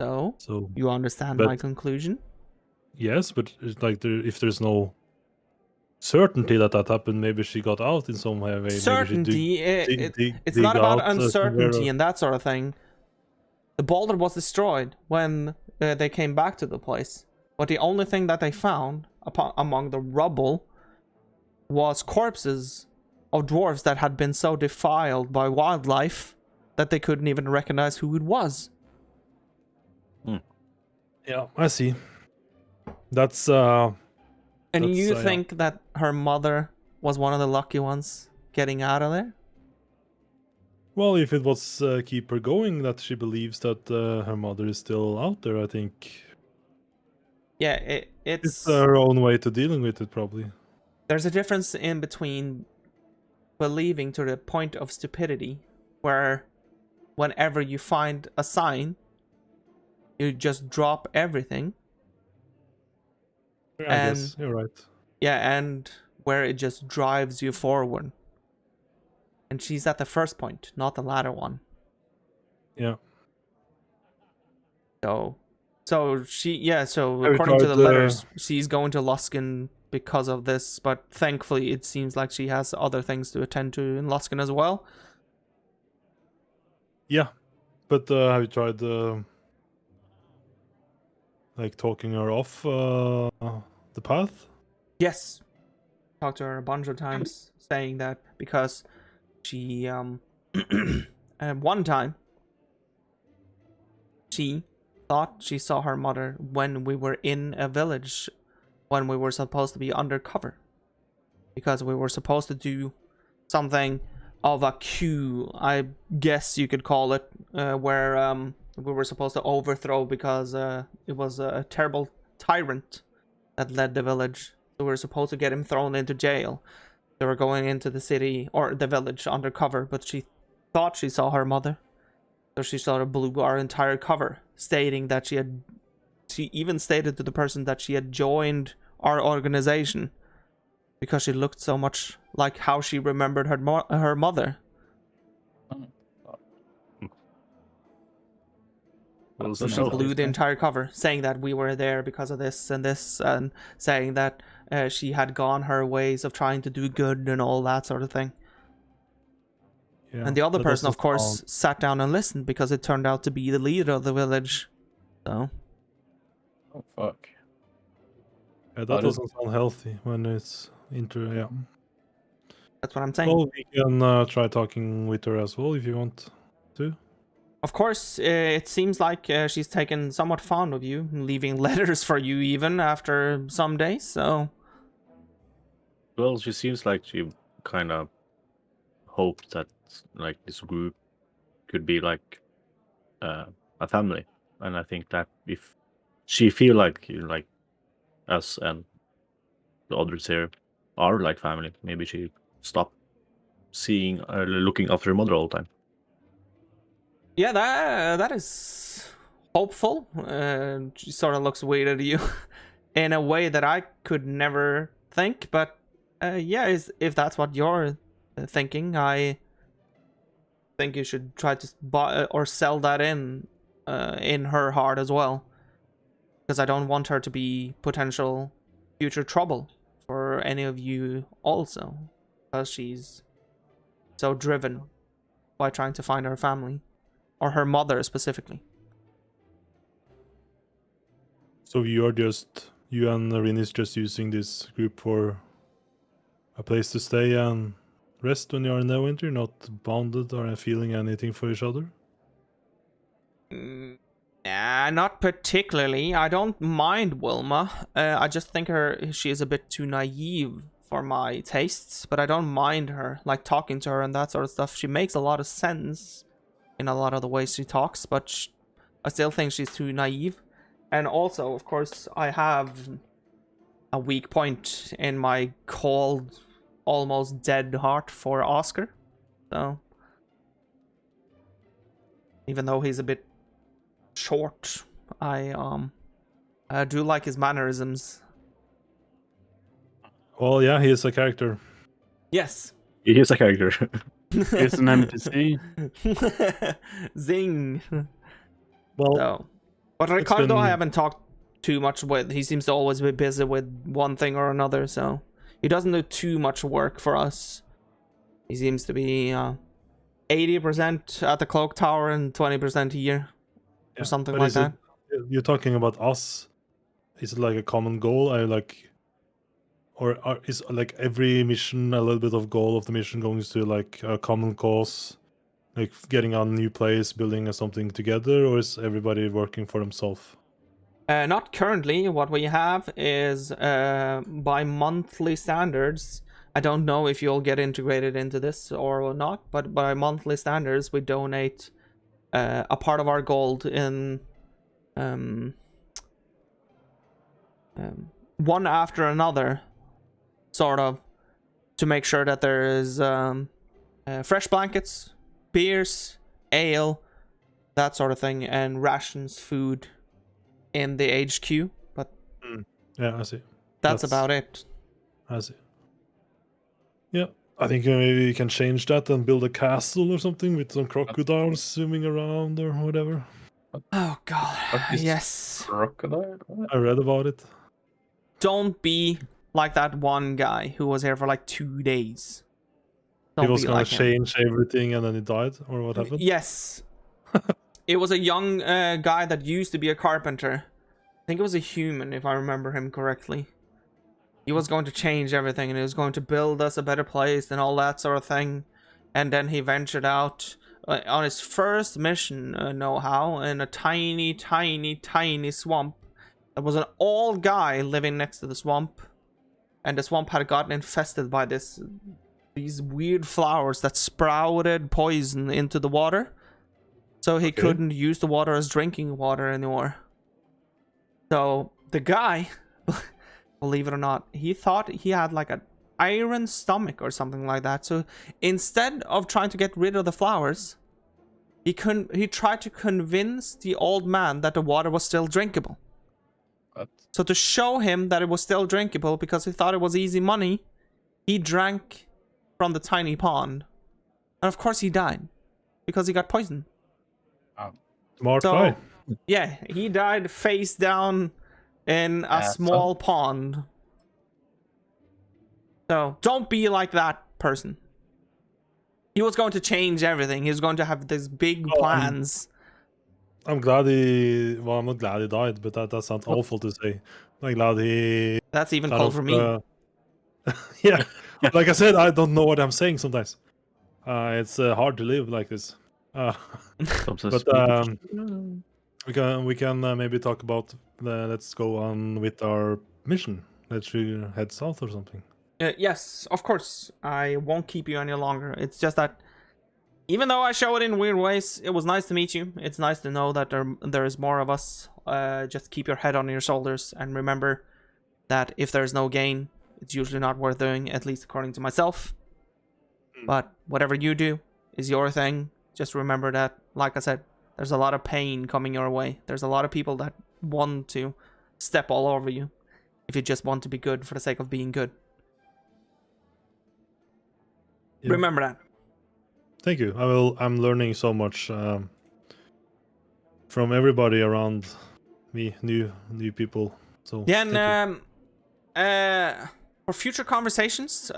So So you understand but- my conclusion? yes, but it's like if there's no certainty that happened, maybe she got out in some way. Certainty. It's dig not about out, uncertainty and that sort of thing. The boulder was destroyed when they came back to the place. But the only thing that they found among the rubble was corpses of dwarves that had been so defiled by wildlife that they couldn't even recognize who it was. Yeah, I see. That's And That's, you yeah. think that her mother was one of the lucky ones getting out of there? well, if it was keep her going, that she believes that her mother is still out there, I think Yeah, it's it's her own way to dealing with it, probably. there's a difference in between believing to the point of stupidity, where whenever you find a sign, you just drop everything. I And- guess you're right. Yeah, and where it just drives you forward. And she's at the first point, not the latter one. Yeah. So she, so Have you according to the tried, letters, she's going to Luskin because of this, but thankfully it seems like she has other things to attend to in Luskin as well. Yeah, but have you tried like talking her off the path? Yes. Talked to her a bunch of times, saying that because she one time she thought she saw her mother when we were in a village, when we were supposed to be undercover, because we were supposed to do something of a coup, I guess you could call it, where we were supposed to overthrow, because it was a terrible tyrant that led the village. So we were supposed to get him thrown into jail. They were going into the city or the village undercover, but she thought she saw her mother. So she sort of blew our entire cover, stating that she even stated to the person that she had joined our organization because she looked so much like how she remembered her mother. Well, So she blew the entire cover, saying that we were there because of this, and saying that she had gone her ways of trying to do good and all that sort of thing. Yeah, And the other that person, of doesn't course, sound- sat down and listened because it turned out to be the leader of the village. So, Oh, fuck. Yeah, How that does- doesn't sound healthy when it's yeah. that's what I'm saying. Well, we can try talking with her as well if you want to. Of course, it seems like she's taken somewhat fond of you, leaving letters for you even after some days, so... Well, she seems like she kind of hoped that like this group could be like a family, and I think that if she feel like us and the others here are like family, maybe she stop seeing looking after her mother all the time. Yeah, that is hopeful. She sort of looks weird at you in a way that I could never think, but yeah, if that's what you're thinking, I think you should try to buy or sell that in her heart as well, because I don't want her to be potential future trouble for any of you also, because she's so driven by trying to find her family, or her mother specifically. So you and Rin is just using this group for a place to stay and rest when you're in the winter, not bonded or feeling anything for each other? Nah, not particularly. I don't mind Wilma. I just think she is a bit too naive for my tastes, but I don't mind her, like talking to her and that sort of stuff. She makes a lot of sense in a lot of the ways she talks, but I still think she's too naive. And also, of course, I have a weak point in my cold, almost dead heart for Oscar. So, even though he's a bit short, I do like his mannerisms. Well, yeah, he is a character. Yes. He is a character. It's an NPC. Zing. Well, So, but Ricardo, I haven't talked too much with. He seems to always be busy with one thing or another, so he doesn't do too much work for us. He seems to be 80% at the cloak tower and 20% here, or something like that. You're talking about us. Is it like a common goal? Is like every mission a little bit of goal of the mission going to like a common cause, like getting a new place, building something together, or is everybody working for themselves? Not currently. What we have is by monthly standards. I don't know if you'll get integrated into this or not, but by monthly standards, we donate a part of our gold in one after another, sort of, to make sure that there is fresh blankets, beers, ale, that sort of thing, and rations, food in the HQ. But yeah, I see. That's about it. I see. Yeah, I think maybe you can change that and build a castle or something with some crocodiles swimming around or whatever. Oh god, yes. Crocodile? I read about it. Don't be like that one guy who was here for like 2 days. He was gonna change everything and then he died, or what happened? Yes. It was a young guy that used to be a carpenter. I think it was a human, if I remember him correctly. He was going to change everything, and he was going to build us a better place and all that sort of thing. And then he ventured out on his first mission know-how in a tiny, tiny, tiny swamp. There was an old guy living next to the swamp, and the swamp had gotten infested by these weird flowers that sprouted poison into the water. So he couldn't use the water as drinking water anymore. So the guy, believe it or not, he thought he had like an iron stomach or something like that. So instead of trying to get rid of the flowers, he tried to convince the old man that the water was still drinkable. What? So to show him that it was still drinkable, because he thought it was easy money, he drank from the tiny pond. And of course he died, because he got poisoned. Smart guy. Yeah, he died face down in a small pond. So don't be like that person. He was going to change everything. He was going to have these big plans. I'm glad he. Well, I'm not glad he died, but that sounds awful to say. I'm glad he. That's even cold for me. Yeah, like I said, I don't know what I'm saying sometimes. It's hard to live like this. But we can maybe talk about let's go on with our mission. Let's head south or something. Yes, of course. I won't keep you any longer. It's just that even though I show it in weird ways, it was nice to meet you. It's nice to know that there is more of us. Just keep your head on your shoulders and remember that if there's no gain, it's usually not worth doing, at least according to myself. But whatever you do is your thing. Just remember that, like I said, there's a lot of pain coming your way. There's a lot of people that want to step all over you if you just want to be good for the sake of being good. Yeah. Remember that. Thank you. I'm learning so much from everybody around me, new people. So yeah, and for future conversations,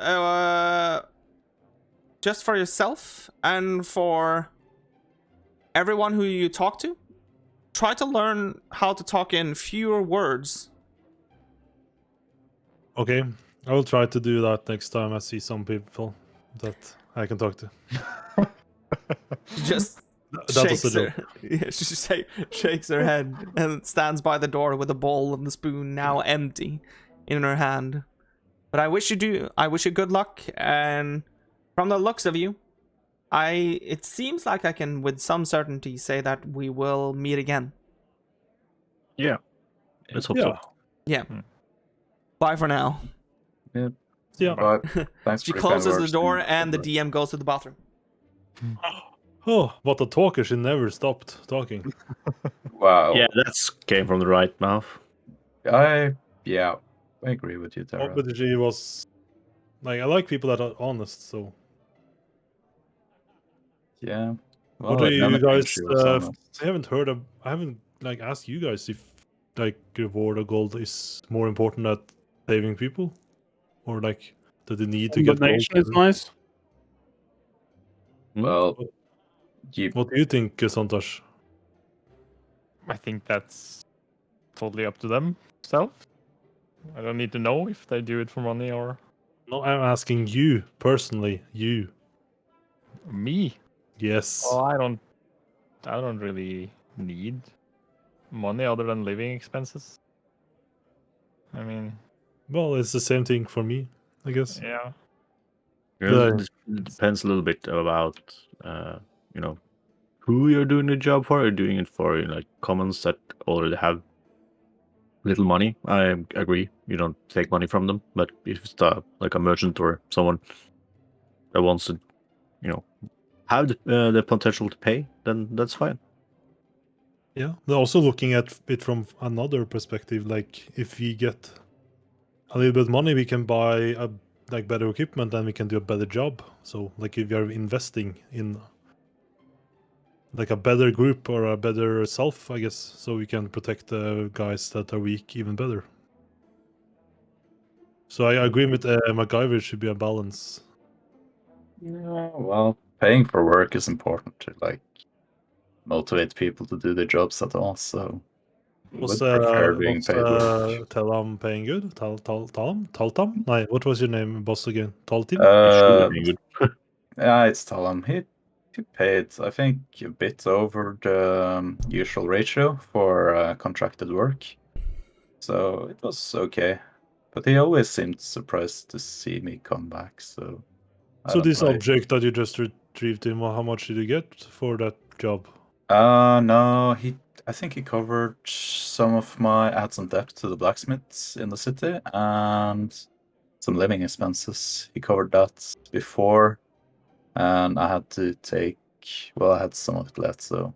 just for yourself and for everyone who you talk to, try to learn how to talk in fewer words. Okay, I will try to do that next time I see some people that I can talk to. Just shakes her. Yeah, she shakes her head and stands by the door with the bowl and the spoon now empty in her hand. But I wish you good luck, and from the looks of you, it seems like I can with some certainty say that we will meet again. Yeah. Let's hope so. Yeah. Bye for now. Yeah. Yeah. But thanks She for the kind closes the words, door dude. and the DM goes to the bathroom. Oh, but the talker, she never stopped talking. Wow. Yeah, that's came from the right mouth. I agree with you, Oh, Tara. but she was like, I like people that are honest. So Yeah. what Well, do if you anything, guys? she was honest. I haven't heard of. I haven't like asked you guys if like reward or gold is more important than saving people, or like do they need to get gold? Combination is nice. Well, What do you think, Santosh? I think that's totally up to themselves. I don't need to know if they do it for money or No, I'm asking you personally. You. me. Yes. Oh, I don't really need money other than living expenses. I mean, Well, it's the same thing for me, I guess. yeah. It depends a little bit about who you're doing the job for. You're doing it for like commons that already have little money. I agree. You don't take money from them, but if it's like a merchant or someone that wants to, have the potential to pay, then that's fine. Yeah, they're also looking at it from another perspective. Like, if we get a little bit of money, we can buy better equipment, and we can do a better job. So, like, if you're investing in like a better group or a better self, I guess, so we can protect the guys that are weak even better. So I agree with MacGyver. Should be a balance. Yeah, well, paying for work is important to like motivate people to do their jobs at all. So Was being paid work. Talam paying good? Taltam? No, what was your name, boss again? Taltim? Yeah, it's Talam. He paid, I think, a bit over the usual ratio for contracted work. So it was okay. But he always seemed surprised to see me come back. So This object that you just retrieved him, how much did you get for that job? No, I think he covered some of my ads and debt to the blacksmiths in the city and some living expenses. He covered that before, and I had to I had some of it left, so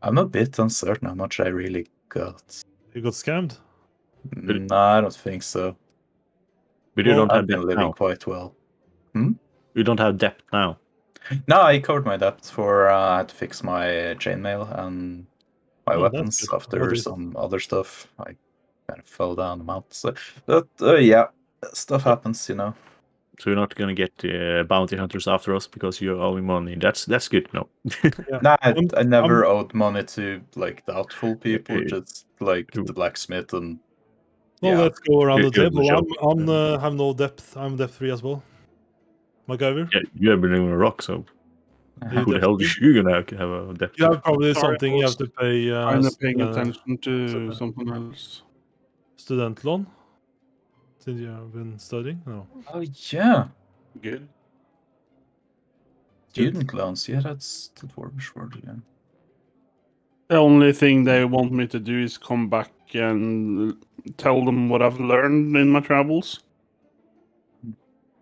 I'm a bit uncertain how much I really got. You got scammed? No, I don't think so. But you don't have I've been debt living now. quite well. You don't have debt now. No, I covered my debt for I had to fix my chainmail and my weapons after some other stuff. I kind of fell down the mountain. So, but yeah, stuff happens, you know. So you're not gonna get bounty hunters after us because you're owing money. That's good. No. Nah, I never owed money to like doubtful people, just like the blacksmith and. Well, let's go around the table. I have no depth. I'm depth 3 as well. MacGyver? Yeah, you have been living on a rock, so who the hell is you gonna have a depth? You have probably something you have to pay. I'm paying attention to something else. Student loan? Since you have been studying? No. Oh yeah. Good. Student loans, yeah, that's the dwarvish word again. The only thing they want me to do is come back and tell them what I've learned in my travels.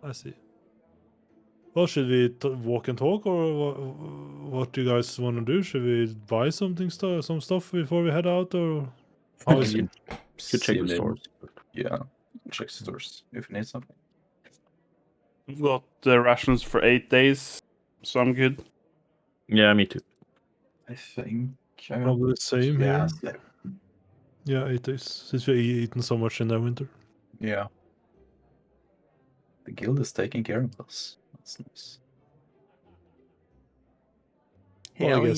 I see. Well, should we walk and talk, or what do you guys want to do? Should we buy some stuff before we head out, or how is it? You check the stores. Yeah, check the stores if you need something. We've got rations for 8 days, so I'm good. Yeah, me too. I think Probably the same yeah, here. Yeah, 8 days, since we've eaten so much in the winter. Yeah. The guild is taking care of us. That's nice. Hell yeah.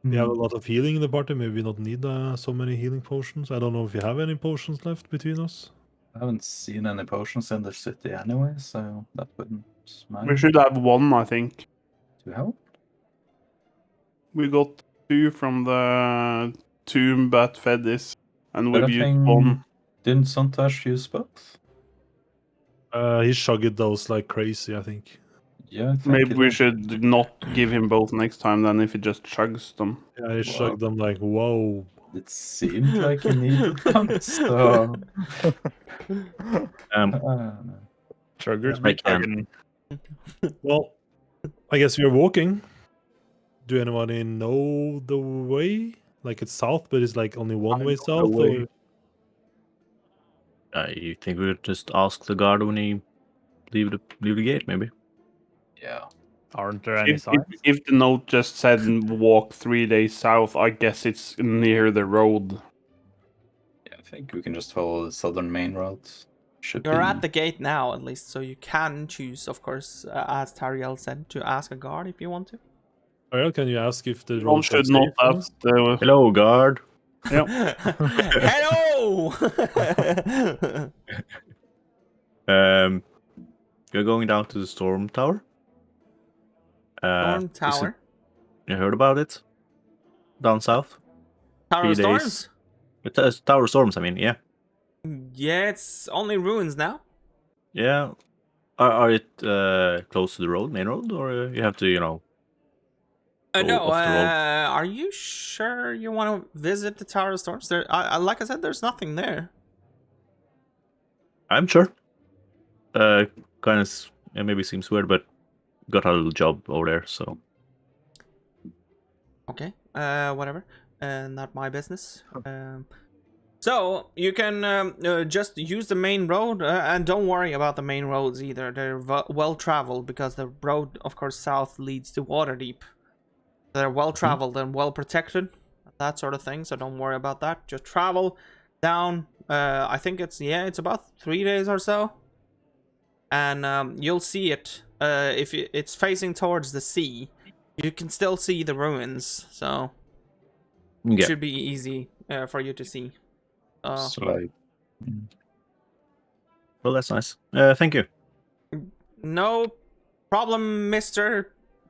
We have a lot of healing in the party. Maybe we not need so many healing potions. I don't know if you have any potions left between us. I haven't seen any potions in the city anyway, so that wouldn't matter. We should have one, I think. To help? We got 2 from the tomb that fed this, and we've used 1. Didn't Santosh use both? He chugged those like crazy, I think. Yeah, I think Maybe it we is. should not give him both next time then if he just chugs them. Yeah, he chugged them like, whoa. It seemed like he needed them, so... Chuggers I be can. chugging. Well, I guess we're walking. Do anybody know the way? Like it's south, but it's like only one way south? way. Or... You think we would just ask the guard when he leave the gate, maybe? Yeah. Aren't there any If, signs? if the note just said walk 3 days south, I guess it's near the road. Yeah, I think we can just follow the southern main road. You're at the gate now, at least, so you can choose, of course, as Tariel said, to ask a guard if you want to. Ariel, can you ask if the One roads are should not safe now? ask the... Hello, guard. Hello! You're going down to the storm tower. Storm Tower. You heard about it? Down south. Tower of 3 days. Storms? It's Tower of Storms. I mean, yeah. Yeah, it's only ruins now. Yeah. Are it close to the road, main road, or you have to, go No, off the road? are you sure you want to visit the Tower of Storms? There, like I said, there's nothing there. I'm sure. Kind of, maybe seems weird, but got a little job over there, so. Okay, whatever. Not my business. So you can just use the main road, and don't worry about the main roads either. They're well traveled because the road, of course, south leads to Waterdeep. They're well traveled and well protected, that sort of thing. So don't worry about that. Just travel down. I think it's about 3 days or so, and you'll see it. If it's facing towards the sea, you can still see the ruins. So it should be easy for you to see. Well, that's nice. Thank you. No problem, Mr.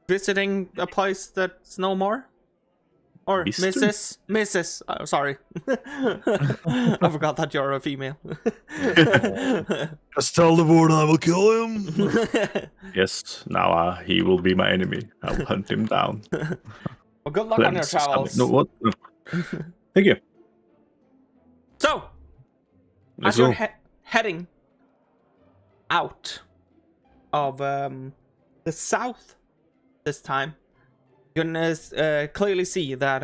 Visiting a place that's no more? Or Mr.? Mrs. Sorry. I forgot that you're a female. Just tell the warden I will kill him. Yes, now he will be my enemy. I'll hunt him down. Well, good luck on your travels. No, what? Thank you. So, Let's as you're go. heading out of the south this time, you can clearly see that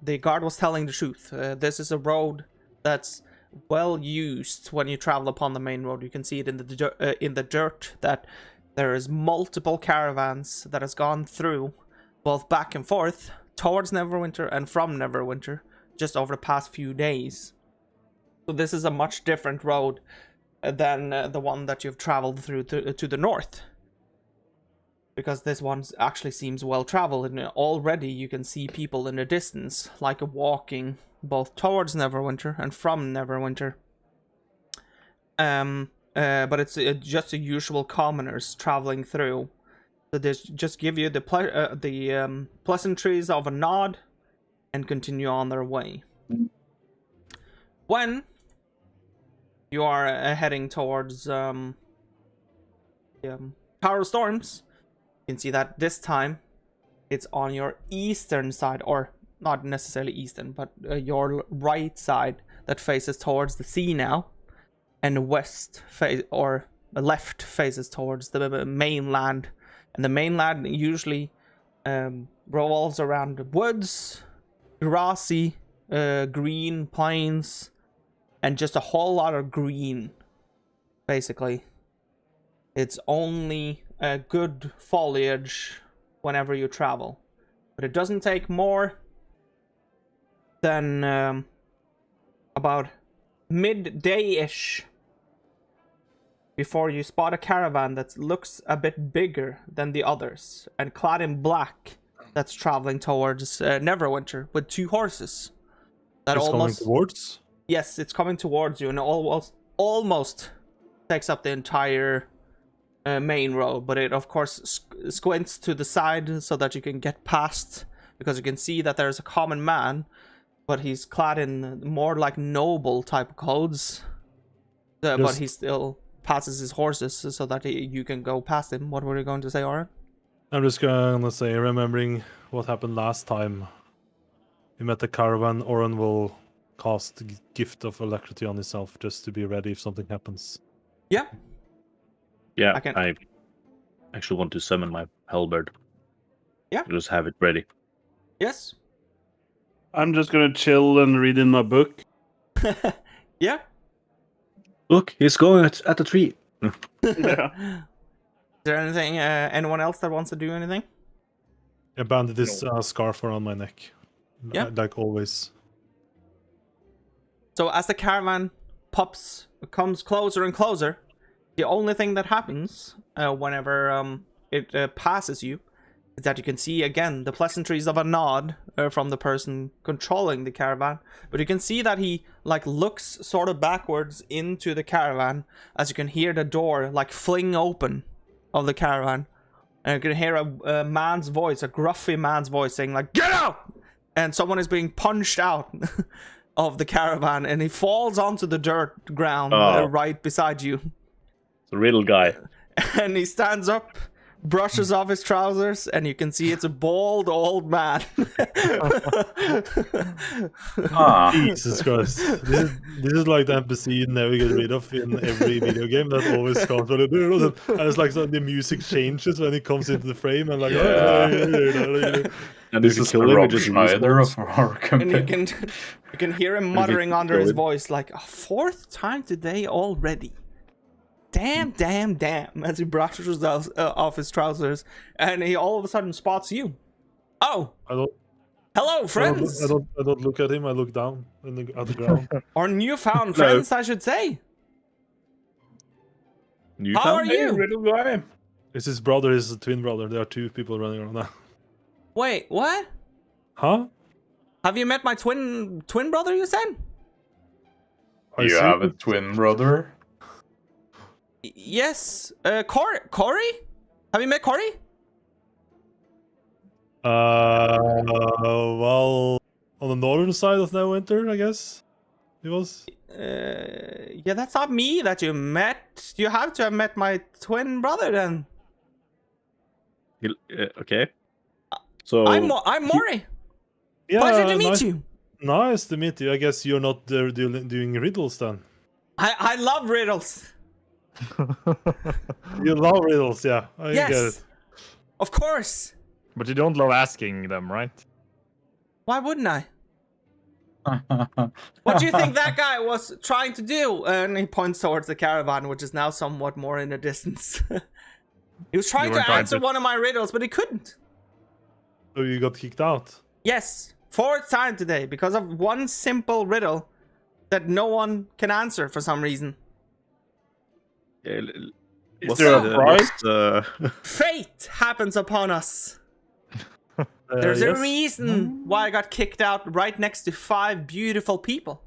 the guard was telling the truth. This is a road that's well used when you travel upon the main road. You can see it in the dirt that there is multiple caravans that has gone through, both back and forth towards Neverwinter and from Neverwinter, just over the past few days. So this is a much different road than the one that you've traveled through to the north. Because this one actually seems well traveled, and already you can see people in the distance, like walking both towards Neverwinter and from Neverwinter. But it's just the usual commoners traveling through. So they just give you the pleasantries of a nod and continue on their way. When you are heading towards the Tower of Storms, you can see that this time it's on your eastern side, or not necessarily eastern, but your right side that faces towards the sea now, and the west face, or the left faces towards the mainland. And the mainland usually revolves around woods, grassy, green plains, and just a whole lot of green, basically. It's only good foliage whenever you travel, but it doesn't take more than about midday-ish before you spot a caravan that looks a bit bigger than the others and clad in black, that's traveling towards Neverwinter with 2 horses. That It's almost coming towards? Yes, it's coming towards you, and almost takes up the entire main road, but it of course squints to the side so that you can get past, because you can see that there's a common man, but he's clad in more like noble type of clothes. But he's still passes his horses so that you can go past him. What were you going to say, Oren? I'm just gonna say, remembering what happened last time we met the caravan, Oren will cast Gift of Alacrity on himself just to be ready if something happens. Yeah. Yeah, I can- I actually want to summon my halberd. Yeah. Just have it ready. Yes. I'm just gonna chill and read in my book. Yeah. Look, he's going at the tree. Yeah. Is there anything, anyone else that wants to do anything? I banded this scarf around my neck. Yeah. Like always. So as the caravan comes closer and closer, the only thing that happens whenever it passes you is that you can see again the pleasantries of a nod from the person controlling the caravan, but you can see that he like looks sort of backwards into the caravan as you can hear the door like fling open of the caravan, and you can hear a man's voice, a gruffy man's voice saying like, "Get out!" And someone is being punched out of the caravan, and he falls onto the dirt ground right beside you. The riddle guy. And he stands up, brushes off his trousers, and you can see it's a bald old man. Jesus Christ. This is like the NPC you never get rid of in every video game that always comes from the and it's like the music changes when it comes into the frame and like And this is the Rob Schneider of our And campaign. you can hear him muttering under his voice like, "A fourth time today already. Damn, damn, damn," as he brushes off his trousers, and he all of a sudden spots you. Oh, hello, friends. I don't look at him. I look down at the ground. Or newfound friends, I should say. How are you? Riddle guy. It's his brother, his twin brother. There are two people running around now. Wait, what? Huh? Have you met my twin brother? You said. You have a twin brother? Yes. Corey? Have you met Corey? Well, on the northern side of Neverwinter, I guess he was. Yeah, that's not me that you met. You have to have met my twin brother then. Okay. So I'm Maury. Yeah, Pleasure to meet you. Nice to meet you. I guess you're not doing riddles then. I love riddles. You love riddles, yeah. I get it. Of course. But you don't love asking them, right? Why wouldn't I? What do you think that guy was trying to do? And he points towards the caravan, which is now somewhat more in the distance. He was trying to answer one of my riddles, but he couldn't. So you got kicked out? Yes, fourth time today because of one simple riddle that no one can answer for some reason. Is there a prize? Fate happens upon us. There's a reason why I got kicked out right next to 5 beautiful people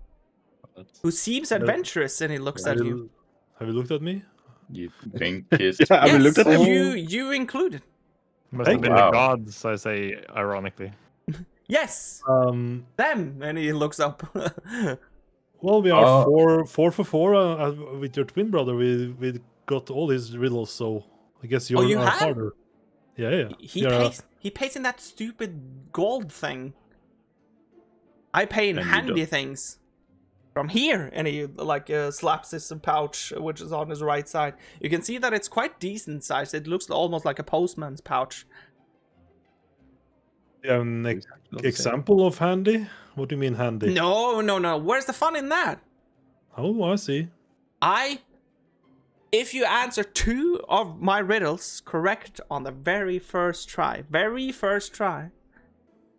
who seems adventurous, and he looks at you. Have you looked at me? You think it's... Have you looked at him? You included. Must have been the gods, I say ironically. Yes. Them, and he looks up. Well, we are four for four with your twin brother. We got all his riddles, so I guess you're harder. Yeah. He pays in that stupid gold thing. I pay in handy things. From here, and he like slaps his pouch, which is on his right side. You can see that it's quite decent size. It looks almost like a postman's pouch. Yeah, an example of handy? What do you mean handy? No. Where's the fun in that? Oh, I see. If you answer 2 of my riddles correct on the very first try,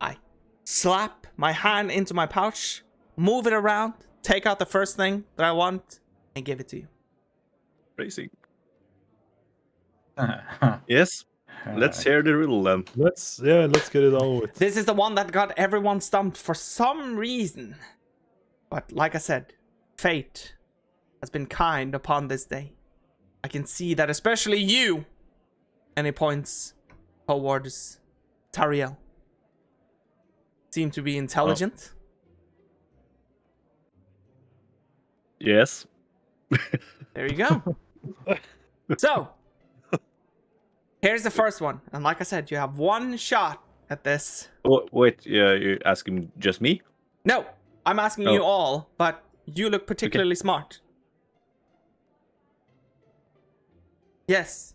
I slap my hand into my pouch, move it around, take out the first thing that I want, and give it to you. Racing. Yes. Let's hear the riddle then. Let's get it over with. This is the one that got everyone stumped for some reason. But like I said, fate has been kind upon this day. I can see that especially you. And he points towards Tariel. Seem to be intelligent. Yes. There you go. So, here's the first one. And like I said, you have one shot at this. Oh, wait, you're asking just me? No, I'm asking you all, but you look particularly smart. Yes,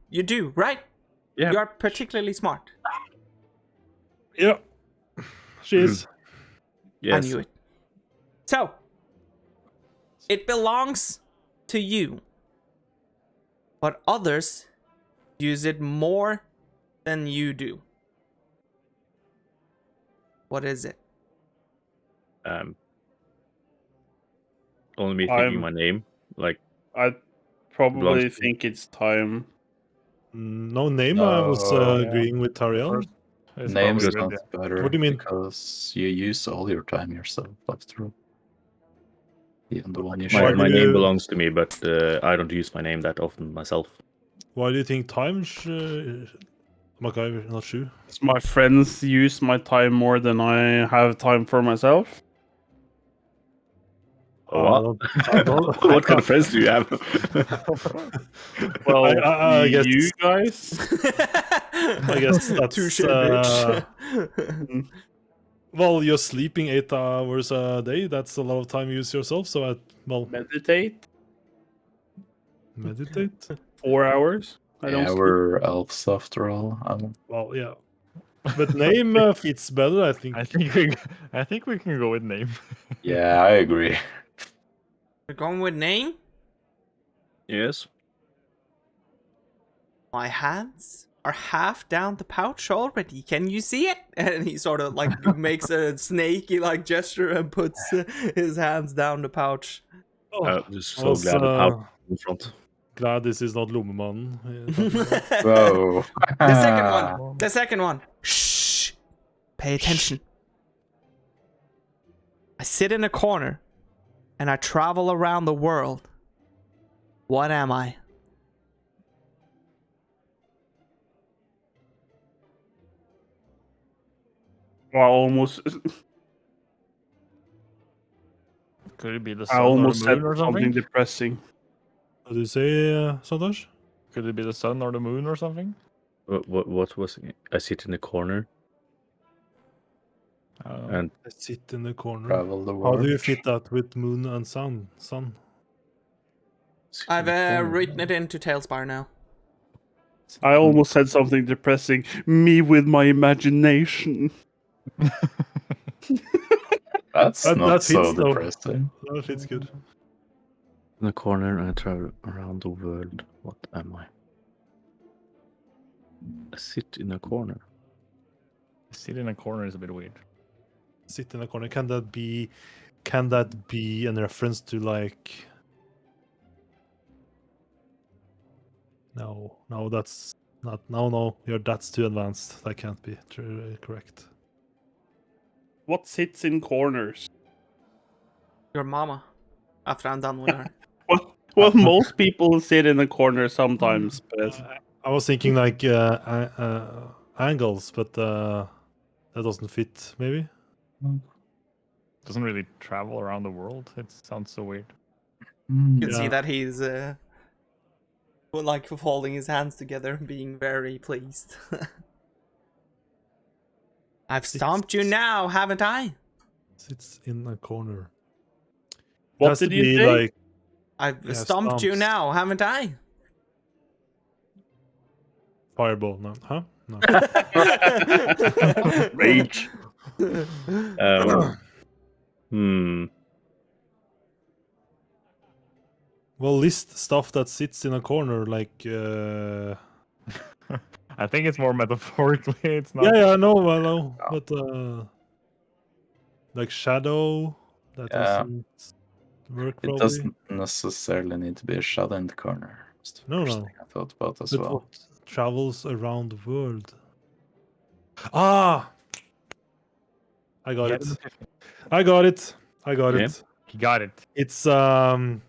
you do, right? Yeah. You're particularly smart. Yeah. She is. Yes. I knew it. So, it belongs to you. But others use it more than you do. What is it? Only me thinking my name. Like, I probably belongs to- think it's time. No name. I was agreeing with Tariel. Name probably sounds good, better. What do you mean? Because you use all your time yourself. That's true. Even the one you my share. Why do name you- belongs to me, but I don't use my name that often myself. Why do you think time? MacGyver, not sure. My friends use my time more than I have time for myself. Oh, I don't- what kind of friends do you have? Well, I guess you guys. I guess that's Touche, bitch. well, you're sleeping 8 hours a day. That's a lot of time you use yourself. So Meditate meditate. 4 hours. I don't Yeah, sleep. we're elves after all. Well, yeah. But name fits better, I think. I think we can go with name. Yeah, I agree. We're going with name? Yes. My hands are half down the pouch already. Can you see it? And he sort of like makes a snaky like gesture and puts his hands down the pouch. Just so glad that out in front. Glad this is not Lommemannen. Whoa. The second one. Shh. Pay attention. I sit in a corner and I travel around the world. What am I? I almost Could it be the I sun or almost the said moon or something something? depressing. What do you say, Santosh? Could it be the sun or the moon or something? What was it? I sit in the corner and I sit in the corner. Travel the How world. do you fit that with moon and sun? sit in I've the corner. written it into Talespire now. I almost said something depressing. Me with my imagination. That's not that so fits, though. depressing. That fits good. In the corner and I travel around the world. What am I? I sit in a corner. Sit in a corner is a bit weird. Sit in a corner. Can that be a reference to like? No, that's not. No, that's too advanced. That can't be correct. What sits in corners? Your mama. After I'm done with her. Well, most people sit in a corner sometimes, but I was thinking like angles, but that doesn't fit. Maybe. Doesn't really travel around the world. It sounds so weird. You can see that he's like folding his hands together, being very pleased. I've stomped you now, haven't I? Sits in a corner. what Has did to you be say? like I've stomped you stomps. now, haven't I? Fireball? No, huh? No. Rage. Well, list stuff that sits in a corner, like. I think it's more metaphorically. It's not. Yeah, I know, but like shadow, that doesn't work. It Probably. doesn't necessarily need to be a shadow in the corner. It's the No, first no. thing I thought about as But well. what travels around the world? Ah, I got it. I got it. Yeah. He got it. It's the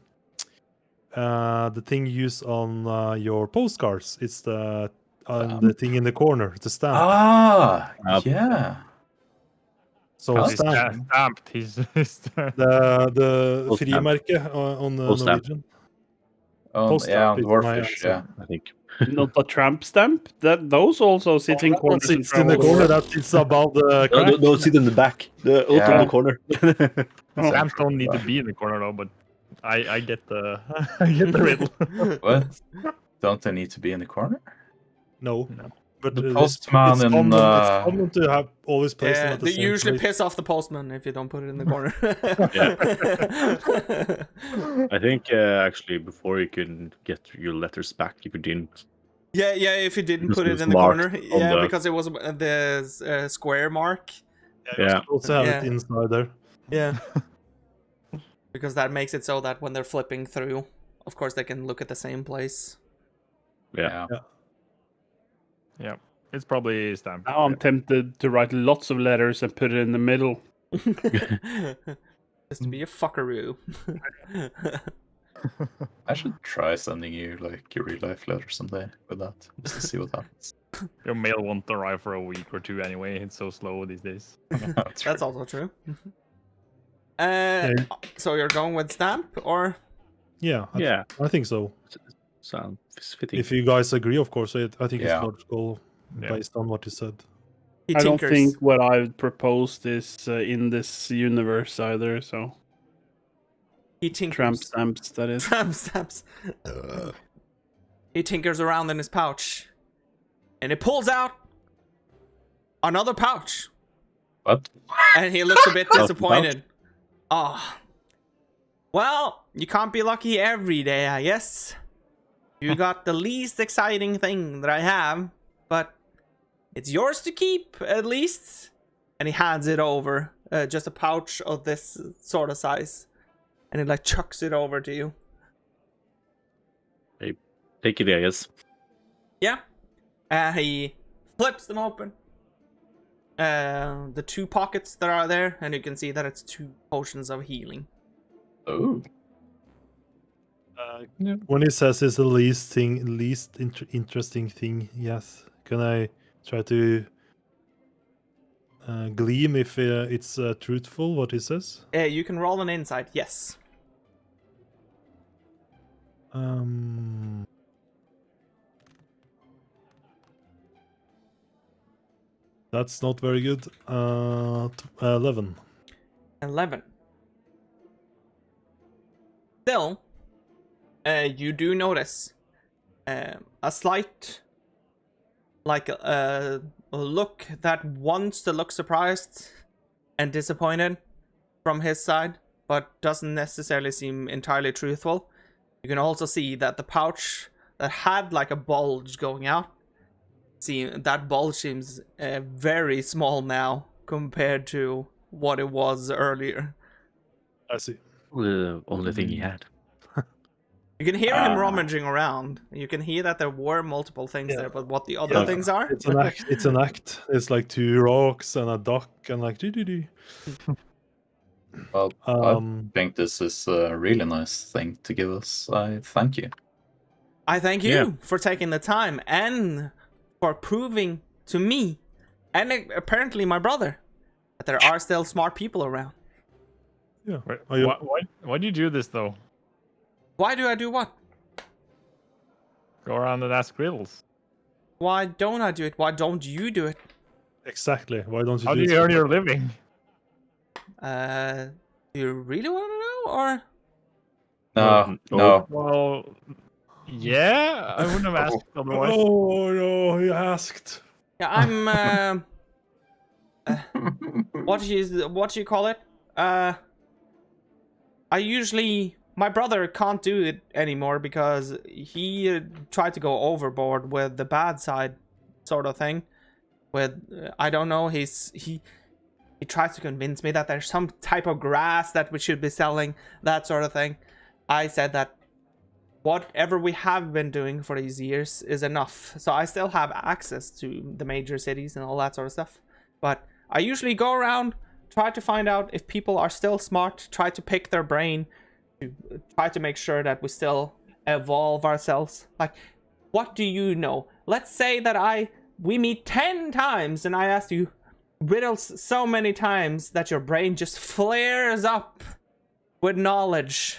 thing used on your postcards. It's the thing in the corner. It's a stamp. Yeah. So He's stamp. stamped. He's The Post stamp. frimerke on Post stamp. Norwegian. Oh, yeah, on is dwarfish, my answer. yeah. I think. Not the tramp stamp. Those also sit in That one corners and sits in the travel corner. around. That it's above the No, crack. no, sit in the back. The out Yeah. of the corner. Oh. Tramps don't need to be in the corner though, but I get the I get the riddle. What? Don't they need to be in the corner? No. No. But The it's postman in, common to have always place them Yeah, at the they same usually place. piss off the postman if you don't put it in the corner. I think actually before you could get your letters back, if you didn't. Yeah, if you didn't Because put it it was in the marked corner. on Yeah, the- because it was the square mark. Yeah. You also have it Yeah. inside there. Yeah. Because that makes it so that when they're flipping through, of course they can look at the same place. Yeah. Yeah, it's probably stamped. Now I'm tempted to write lots of letters and put it in the middle. Just to be a fuckaroo. I should try sending you like your real life letter someday with that, just to see what happens. Your mail won't arrive for a week or two anyway. It's so slow these days. That's That's true. also true. So you're going with stamp or? Yeah, Yeah. I think so. Sounds fitting. If you guys agree, of course, I think Yeah. it's logical Yeah. based on what you said. He I don't tinkers. think what I've proposed is in this universe either. So He tinkers. tramp stamps, that is. Tramp stamps. He tinkers around in his pouch, and he pulls out another pouch, What? and he looks a bit Pouch? disappointed. Ah, well, you can't be lucky every day, I guess. You got the least exciting thing that I have, but it's yours to keep at least. And he hands it over, just a pouch of this sort of size, and he like chucks it over to you. Take it, I guess. Yeah. He flips them open. The two pockets that are there, and you can see that it's 2 potions of healing. Oh. When he says it's the least interesting thing, yes. Can I try to gleam if it's truthful what he says? You can roll an insight, yes. That's not very good. 11. 11. Still, you do notice a slight, like a look that wants to look surprised and disappointed from his side, but doesn't necessarily seem entirely truthful. You can also see that the pouch that had like a bulge going out, that bulge seems very small now compared to what it was earlier. I see. The only thing he had. You can hear him rummaging around. You can hear that there were multiple things Yeah. there, but what the other things are? It's an act. It's an act. It's like 2 rocks and a duck and like doo. Well, I think this is a really nice thing to give us. I thank you. I thank you Yeah. for taking the time and for proving to me and apparently my brother that there are still smart people around. Yeah. Wait, Are you- why do you do this though? Why do I do what? Go around and ask riddles. Why don't I do it? Why don't you do it? Exactly. Why don't you How do do it? you earn your living? Do you really want to know, or? No. Well, yeah, I wouldn't have asked otherwise. Oh no, he asked. Yeah, I'm. What do you call it? I usually, my brother can't do it anymore because he tried to go overboard with the bad side, sort of thing. With I don't know, he tries to convince me that there's some type of grass that we should be selling, that sort of thing. I said that whatever we have been doing for these years is enough. So I still have access to the major cities and all that sort of stuff. But I usually go around, try to find out if people are still smart, try to pick their brain, to try to make sure that we still evolve ourselves. Like, what do you know? Let's say that we meet 10 times and I asked you riddles so many times that your brain just flares up with knowledge.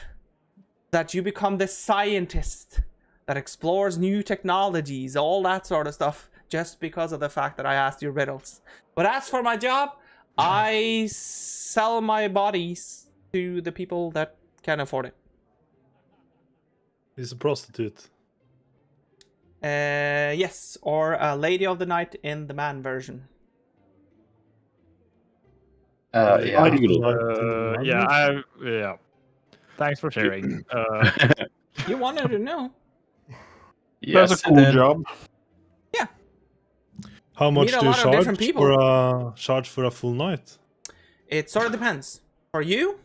that you become this scientist that explores new technologies, all that sort of stuff, just because of the fact that I asked you riddles. But as for my job, I sell my bodies to the people that can afford it. He's a prostitute. Yes, or a lady of the night in the man version. Yeah. Yeah. Thanks for sharing. You wanted to know. Yes, That's a cool job. Yeah. How much Meet a do you lot of different people. charge for a full night? It sort of depends. For you,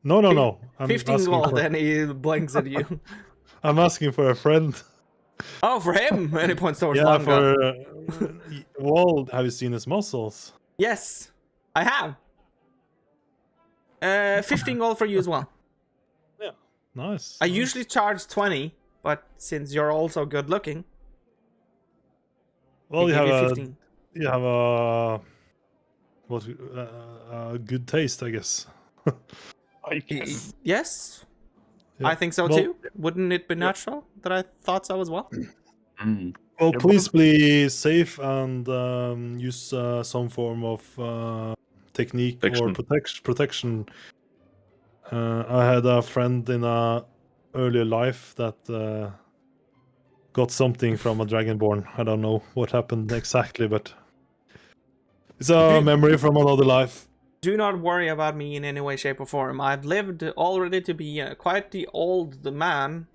No. I'm 15 asking gold, for, and he blinks at you. I'm asking for a friend. Oh, for him! And he points towards Yeah, Long Gun. for Wald, have you seen his muscles? Yes, I have. 15 gold for you as well. Yeah, nice. I usually charge 20, but since you're also good looking, Well, you I give have you a 15. you have a good taste, I guess. I guess. Yes, Yeah. I think so Well, too. Wouldn't it be natural that I thought so as well? Mm. Well, Yeah, please be safe and use some form of technique or protection. I had a friend in a earlier life that got something from a dragonborn. I don't know what happened exactly, but it's a memory from another life. Do not worry about me in any way, shape, or form. I've lived already to be quite the old man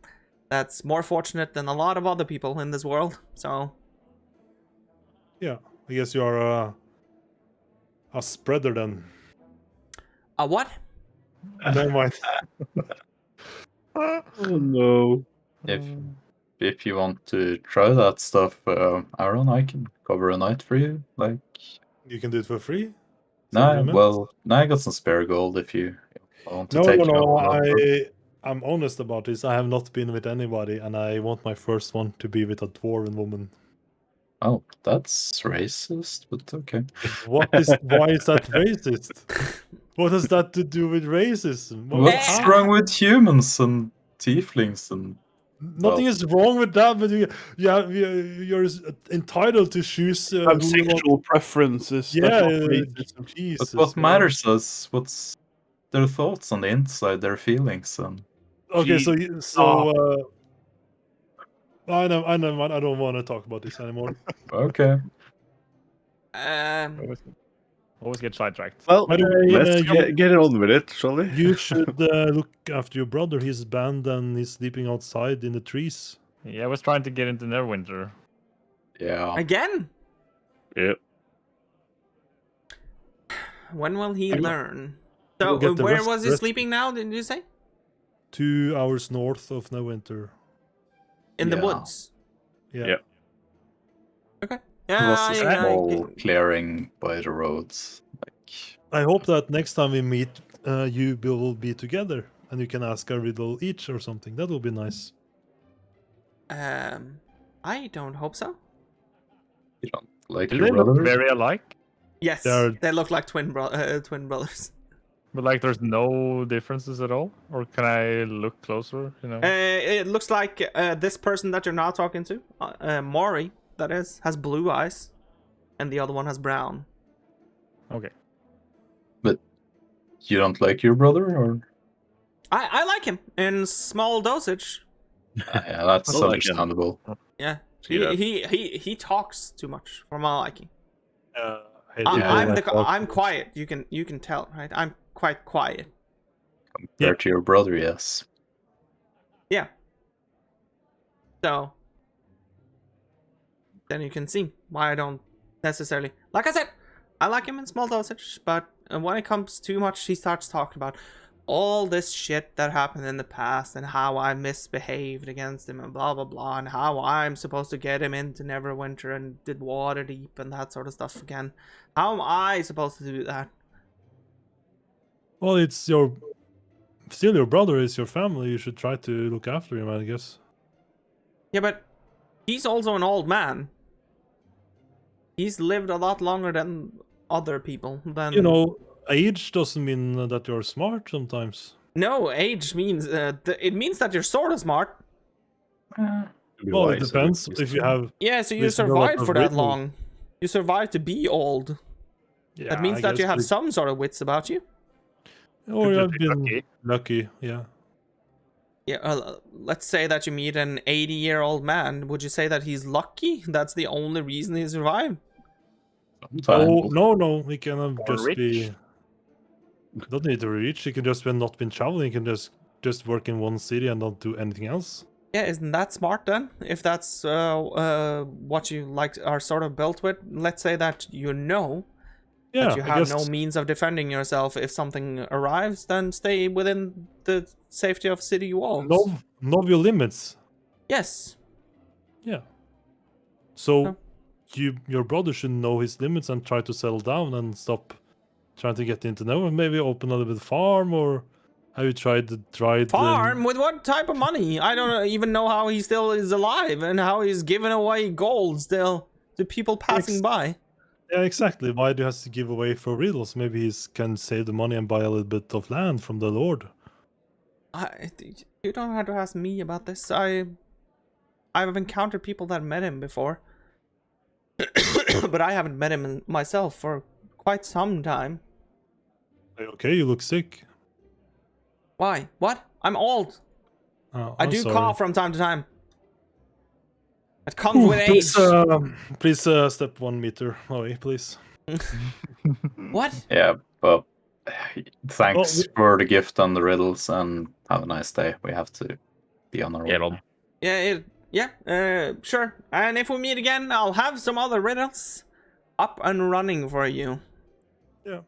that's more fortunate than a lot of other people in this world, so... Yeah, I guess you are a spreader then. A what? Never mind. Oh no. If you want to try that stuff, Aaron, I can cover a night for you. Like, You can do it for free? I got some spare gold if you want to take you. I'm honest about this. I have not been with anybody, and I want my first one to be with a dwarven woman. Oh, that's racist, but okay. Why is that racist? What has that to do with racism? What's wrong with humans and tieflings and... Nothing is wrong with that, but you're entitled to choose Have sexual preferences. Yeah, but what matters is what's their thoughts on the inside, their feelings, and... Okay, I don't want to talk about this anymore. Okay. Always get sidetracked. Well, let's get it on with it, shall we? You should look after your brother. He's banned and he's sleeping outside in the trees. Yeah, I was trying to get into Neverwinter. Yeah. Again? Yep. When will he learn? So, where was he sleeping now, did you say? 2 hours north of Neverwinter. In the woods? Yeah. Okay. It was a small clearing by the roads. I hope that next time we meet, you will be together and you can ask a riddle each or something. That will be nice. I don't hope so. You don't like Do your they brother? look very alike? Yes, they look like twin brothers. But like, there's no differences at all, or can I look closer? You know. It looks like this person that you're now talking to, Maury, that is, has blue eyes, and the other one has brown. Okay. But you don't like your brother, or? I like him in small dosage. Yeah, that's understandable. Yeah, he talks too much for my liking. I'm I'm quiet. You can tell, right? I'm quite quiet. Compared to your brother, yes. Yeah. So then you can see why I don't necessarily. Like I said, I like him in small dosage, but when it comes too much, he starts talking about all this shit that happened in the past and how I misbehaved against him and blah blah blah, and how I'm supposed to get him into Neverwinter and did Waterdeep and that sort of stuff again. How am I supposed to do that? Well, it's still your brother, it's your family. You should try to look after him, I guess. Yeah, but he's also an old man. He's lived a lot longer than other people. Age doesn't mean that you're smart sometimes. No, age means it means that you're sort of smart. Well, it depends if you have. Yeah, so you listened a lot survived of for that riddles. long. You survived to be old. Yeah, That means I that you guess, have but- some sort of wits about you. Or Could I've be been lucky. Yeah. Yeah, let's say that you meet an 80-year-old man. Would you say that he's lucky? That's the only reason he survived? No. He can Born just rich. be. Don't need to reach. He can just be not been traveling. He can just work in one city and not do anything else. Yeah, isn't that smart then? If that's what you like are sort of built with. Let's say that you know Yeah, that you I have guess. no means of defending yourself if something arrives, then stay within the safety of city walls. Know your limits. Yes. Yeah. So, No. your brother should know his limits and try to settle down and stop trying to get into know. Maybe open a little bit farm, or have you tried to Farm? With what type of money? I don't even know how he still is alive and how he's giving away gold still to people passing by. Yeah, exactly. Why do you have to give away for riddles? Maybe he can save the money and buy a little bit of land from the Lord. You don't have to ask me about this. I've encountered people that met him before. But I haven't met him myself for quite some time. Okay, you look sick. Why? What? I'm old. Oh, I I'm do sorry. cough from time to time. It comes with age. Please step 1 meter away, please. What? Yeah, but thanks Well, for the gift on the riddles and have a nice day. We have to be on our way. Get on. Yeah, sure. And if we meet again, I'll have some other riddles up and running for you. Yeah.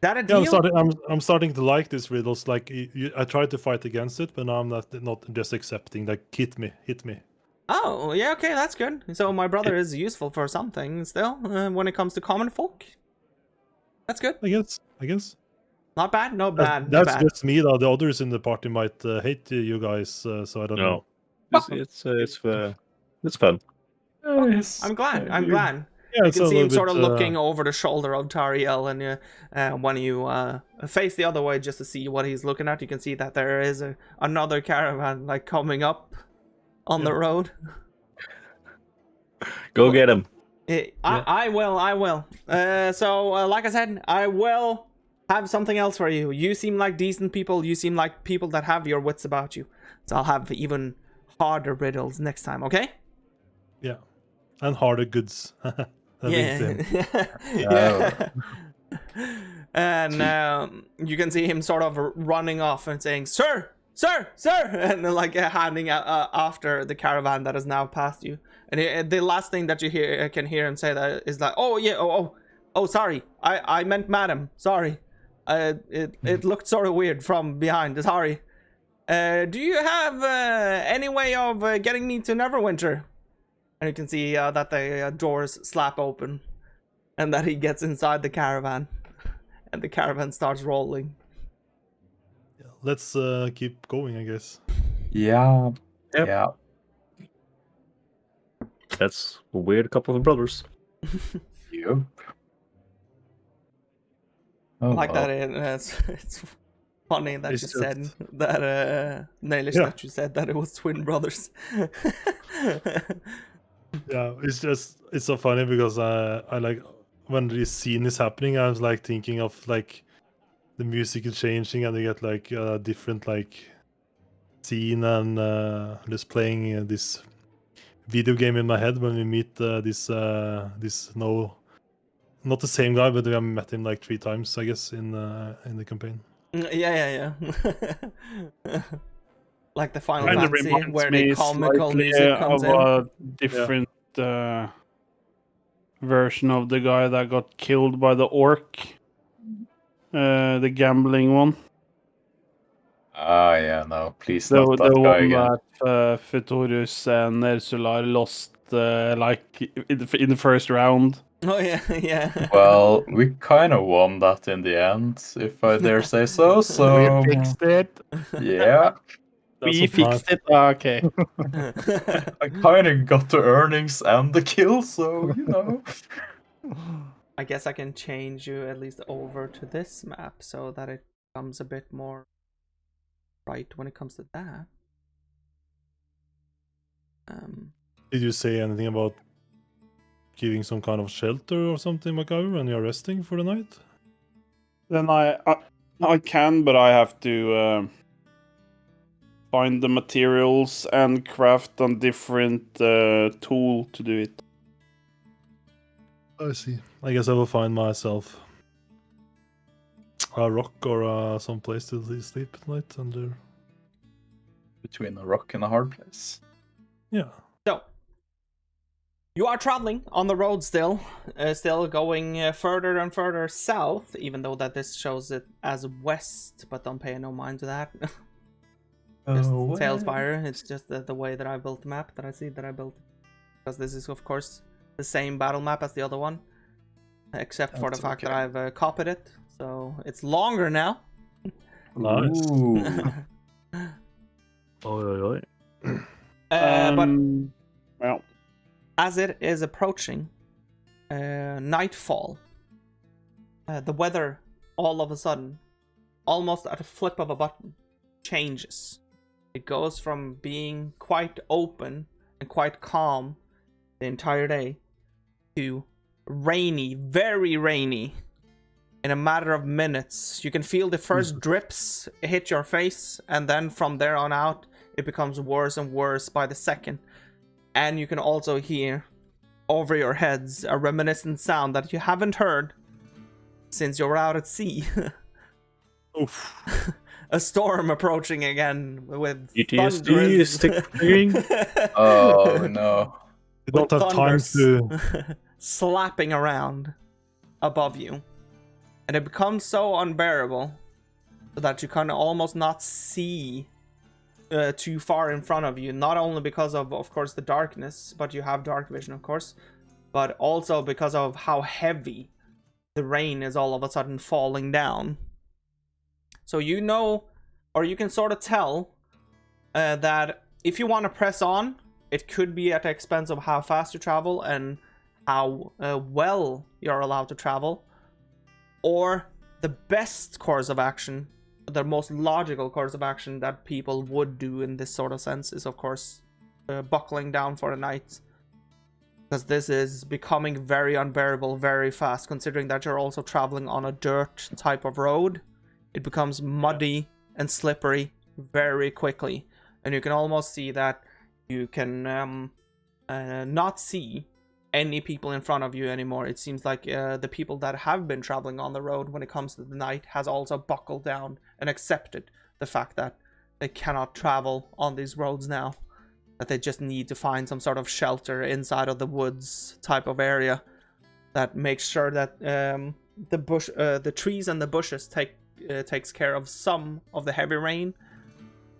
That a Yeah, deal? I'm starting to like these riddles. Like I tried to fight against it, but now I'm not just accepting. Like hit me. Oh, yeah, okay, that's good. So my brother is useful for something still when it comes to common folk. That's good. I guess. Not bad, not bad. not That's bad. just me though. The others in the party might hate you guys, so I don't know. No, it's fun. I'm glad. I'm glad. Yeah, You it's can a see him little sort of bit, looking over the shoulder of Tariel, and when you face the other way just to see what he's looking at, you can see that there is another caravan like coming up on the road. Go get him. I will. So, like I said, I will have something else for you. You seem like decent people. You seem like people that have your wits about you. So I'll have even harder riddles next time, okay? Yeah, and harder goods. Yeah. And you can see him sort of running off and saying, "Sir, and like handing out after the caravan that has now passed you. And the last thing that you can hear him say that is like, "Oh yeah, oh, sorry, I meant madam, sorry. It looked sort of weird from behind. Sorry. Do you have any way of getting me to Neverwinter?" And you can see that the doors slap open, and that he gets inside the caravan, and the caravan starts rolling. Let's keep going, I guess. Yeah. Yep. Yeah. That's a weird couple of brothers. Yep. I Oh, like well. that it's funny that It's you just- said that Nailish, Yeah. that you said that it was twin brothers. Yeah, it's so funny because I like when this scene is happening, I was like thinking of like the music is changing and you get like a different like scene and just playing this video game in my head when we meet this no, not the same guy, but we have met him like 3 times, I guess, in the campaign. Yeah. Like the Final Kind of Fantasy, reminds where me the comical slightly music comes of in. a different version of the guy that got killed by the orc. The gambling one. Ah, yeah, no, please The not that guy one again. that Fetorus and Ersular lost like in the first round. Oh yeah. Well, we kind of won that in the end, if I dare say so. So We fixed it. yeah, That's We so smart. fixed it. Okay. I kind of got the earnings and the kill, so you know. I guess I can change you at least over to this map so that it becomes a bit more right when it comes to that. Did you say anything about giving some kind of shelter or something, MacGyver, when you're resting for the night? Then I can, but I have to find the materials and craft a different tool to do it. I see. I guess I will find myself a rock or some place to sleep at night under. Between a rock and a hard place. Yeah. So, you are traveling on the road still going further and further south, even though that this shows it as west, but don't pay no mind to that. Just Talespire, it's just the way that I built the map that I see that I built. Because this is, of course, the same battle map as the other one, except for the fact that I've copied it, so it's longer now. Nice. Oi. But well, as it is approaching nightfall, the weather all of a sudden, almost at a flip of a button, changes. It goes from being quite open and quite calm the entire day to rainy, very rainy. In a matter of minutes, you can feel the first drips hit your face, and then from there on out, it becomes worse and worse by the second. And you can also hear over your heads a reminiscent sound that you haven't heard since you were out at sea. Oof. A storm approaching again with PTSD is ticking. Oh no. You don't have time to slapping around above you. And it becomes so unbearable that you can almost not see too far in front of you. Not only because of course, the darkness, but you have dark vision, of course, but also because of how heavy the rain is all of a sudden falling down. So you know, or you can sort of tell that if you want to press on, it could be at the expense of how fast you travel and how well you're allowed to travel. Or the best course of action, the most logical course of action that people would do in this sort of sense is, of course, buckling down for the night. Because this is becoming very unbearable very fast, considering that you're also traveling on a dirt type of road. It becomes muddy and slippery very quickly. And you can almost see that you can not see any people in front of you anymore. It seems like the people that have been traveling on the road when it comes to the night has also buckled down and accepted the fact that they cannot travel on these roads now. That they just need to find some sort of shelter inside of the woods type of area that makes sure that the trees and the bushes takes care of some of the heavy rain,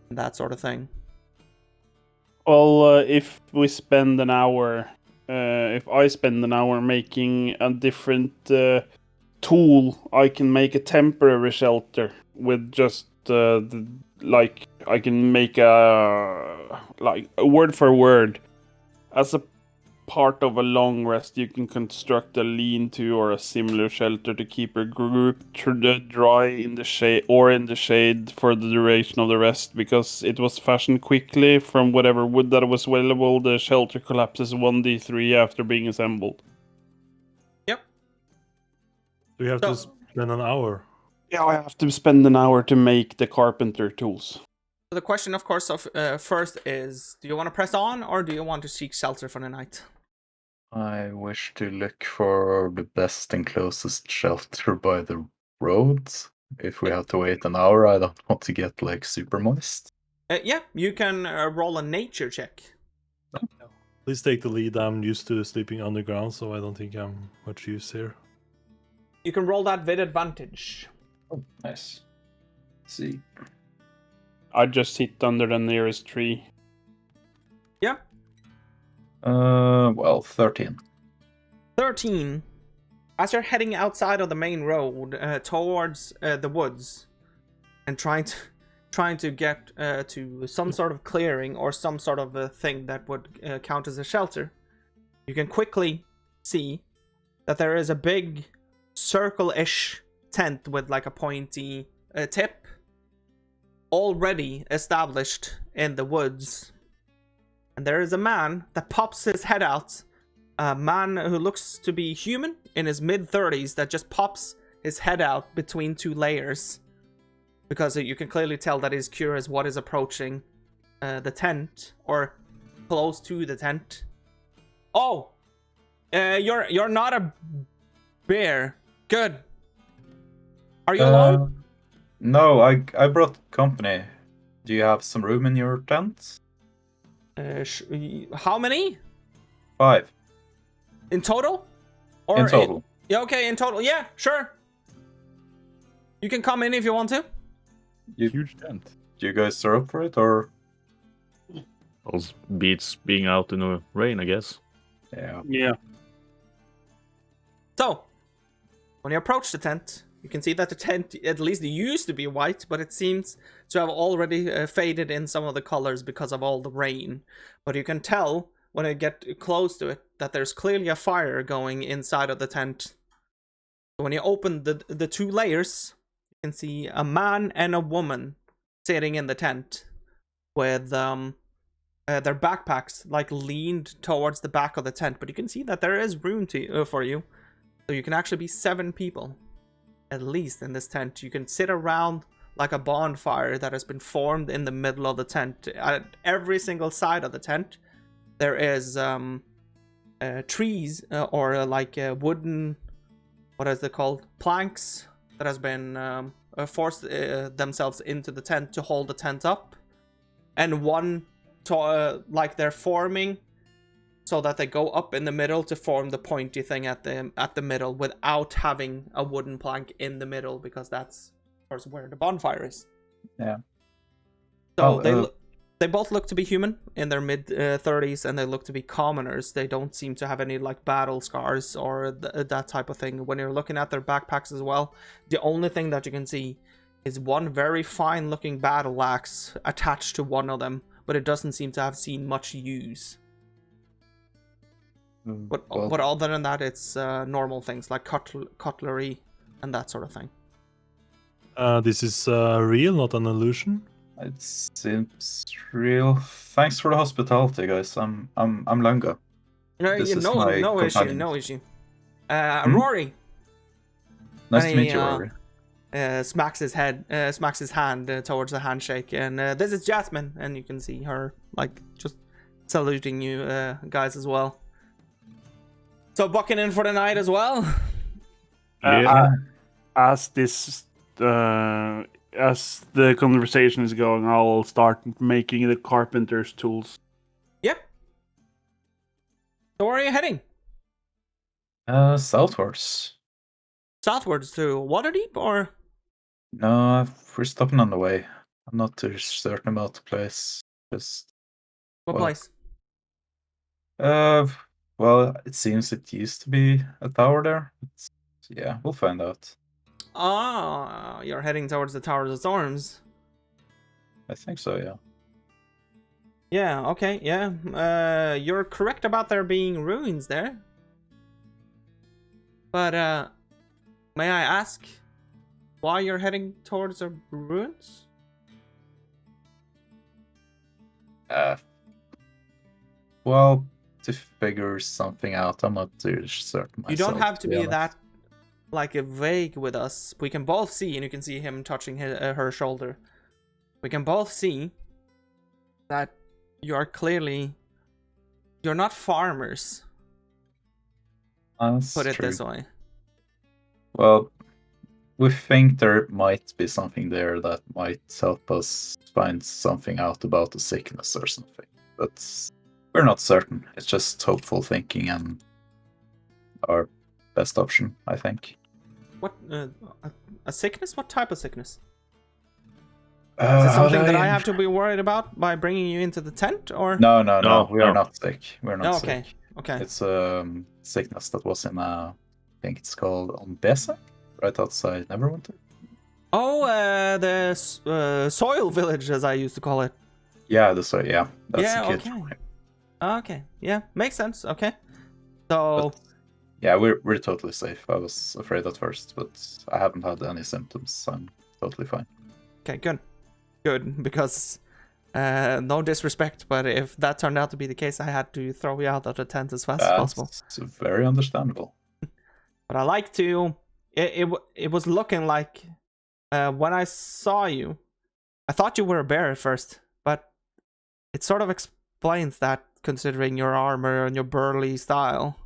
that sort of thing. Well, if we spend an hour, if I spend an hour making a different tool, I can make a temporary shelter with just like I can make a word for word. As a part of a long rest, you can construct a lean-to or a similar shelter to keep your group dry in the shade for the duration of the rest. Because it was fashioned quickly from whatever wood that was available, the shelter collapses 1d3 after being assembled. Yep. Do you have to spend an hour? Yeah, I have to spend an hour to make the carpenter tools. So the question, of course, first is, do you want to press on or do you want to seek shelter for the night? I wish to look for the best and closest shelter by the roads. If we have to wait an hour, I don't want to get like super moist. Yeah, you can roll a nature check. Please take the lead. I'm used to sleeping underground, so I don't think I'm much use here. You can roll that with advantage. Oh, nice. Let's see. I just sit under the nearest tree. Yeah. Well, 13. 13. As you're heading outside of the main road towards the woods and trying to get to some sort of clearing or some sort of a thing that would count as a shelter, you can quickly see that there is a big circle-ish tent with like a pointy tip already established in the woods. And there is a man that pops his head out. A man who looks to be human in his mid-30s that just pops his head out between two layers. Because you can clearly tell that he's curious what is approaching the tent, or close to the tent. Oh! You're not a bear. Good. Are you alone? No, I brought company. Do you have some room in your tent? How many? 5. In total? Or in total. Yeah, okay, in total. Yeah, sure. You can come in if you want to. Huge tent. Do you guys are up for it, or? Those beats being out in the rain, I guess. Yeah. Yeah. So, when you approach the tent, you can see that the tent, at least it used to be white, but it seems to have already faded in some of the colors because of all the rain. But you can tell, when you get close to it, that there's clearly a fire going inside of the tent. When you open the 2 layers, you can see a man and a woman sitting in the tent with their backpacks like leaned towards the back of the tent. But you can see that there is room for you. So you can actually be 7 people, at least, in this tent. You can sit around like a bonfire that has been formed in the middle of the tent. At every single side of the tent, there is trees or like wooden, what is it called? Planks that has been forced themselves into the tent to hold the tent up. And one, like they're forming so that they go up in the middle to form the pointy thing at the middle without having a wooden plank in the middle, because that's, of course, where the bonfire is. Yeah. So they both look to be human in their mid-30s, and they look to be commoners. They don't seem to have any like battle scars or that type of thing. When you're looking at their backpacks as well, the only thing that you can see is one very fine-looking battle axe attached to one of them, but it doesn't seem to have seen much use. But other than that, it's normal things like cutlery and that sort of thing. This is real, not an illusion. It seems real. Thanks for the hospitality, guys. I'm Lunga. No issue. Rory. Nice to meet you, Rory. Smacks his hand towards the handshake, and this is Jasmine, and you can see her like just saluting you guys as well. So bucking in for the night as well. As the conversation is going, I'll start making the carpenter's tools. Yep. So where are you heading? Southwards. Southwards to Waterdeep, or? No, we're stopping on the way. I'm not too certain about the place. What place? Well, it seems it used to be a tower there. Yeah, we'll find out. Ah, you're heading towards the Towers of Storms. I think so, yeah. Yeah, okay, yeah. You're correct about there being ruins there. But, may I ask why you're heading towards the ruins? Well, to figure something out. I'm not too certain myself. You don't have to be honest. that like vague with us. We can both see, and you can see him touching her shoulder. We can both see that you're not farmers. That's Put it true. this way. Well, we think there might be something there that might help us find something out about the sickness or something. But we're not certain. It's just hopeful thinking and our best option, I think. What? A sickness? What type of sickness? Is it something that I have to be worried about by bringing you into the tent, or? No. We are not sick. We're not okay. sick. Okay. It's a sickness that was in I think it's called Ombesa, right outside Neverwinter. Oh, the soil village, as I used to call it. Yeah, that's the kid. Okay. Okay. Yeah, makes sense. Okay. So. But, yeah, we're totally safe. I was afraid at first, but I haven't had any symptoms. So I'm totally fine. Okay, good. good, because no disrespect, but if that turned out to be the case, I had to throw you out of the tent as fast as possible. It's very understandable. But I like to... It was looking like... when I saw you, I thought you were a bear at first, but it sort of explains that, considering your armor and your burly style.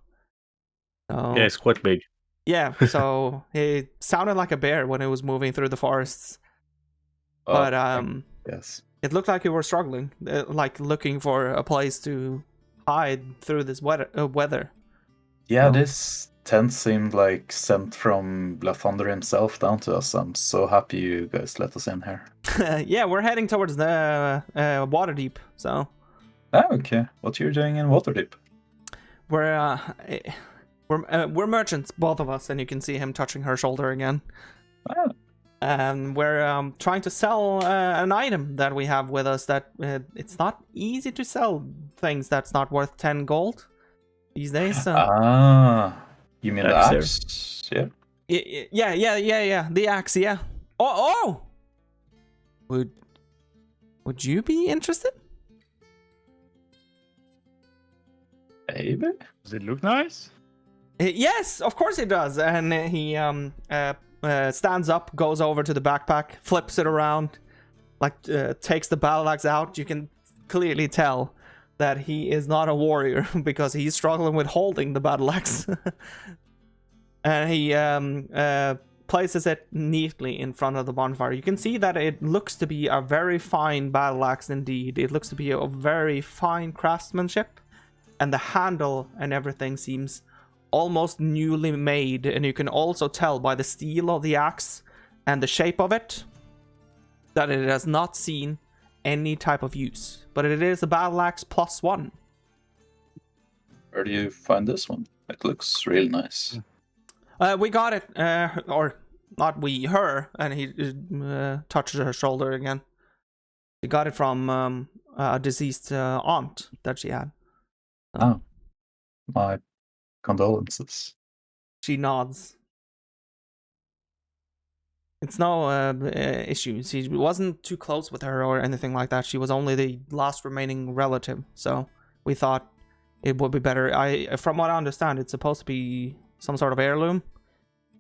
So, Yeah, it's quite big. yeah, so it sounded like a bear when it was moving through the forests. But yes, it looked like you were struggling, like looking for a place to hide through this weather. Yeah, So, this tent seemed like sent from Lathander himself down to us. I'm so happy you guys let us in here. yeah, we're heading towards the Waterdeep, so... Oh, okay. What you're doing in Waterdeep? We're merchants, both of us, and you can see him touching her shoulder again. Oh. And we're trying to sell an item that we have with us that it's not easy to sell things that's not worth 10 gold these days. You mean the axe? Yeah. Yeah. The axe, yeah. Oh! Would you be interested? Maybe. Does it look nice? Yes, of course it does. And he stands up, goes over to the backpack, flips it around, like takes the battle axe out. You can clearly tell that he is not a warrior because he's struggling with holding the battle axe. And he places it neatly in front of the bonfire. You can see that it looks to be a very fine battle axe indeed. It looks to be a very fine craftsmanship, and the handle and everything seems almost newly made, and you can also tell by the steel of the axe and the shape of it that it has not seen any type of use. But it is a battle axe +1. Where do you find this one? It looks real nice. We got it, or not we, her, and he touches her shoulder again. We got it from a deceased aunt that she had. Oh, my condolences. She nods. It's no issue. She wasn't too close with her or anything like that. She was only the last remaining relative, so we thought it would be better. From what I understand, it's supposed to be some sort of heirloom,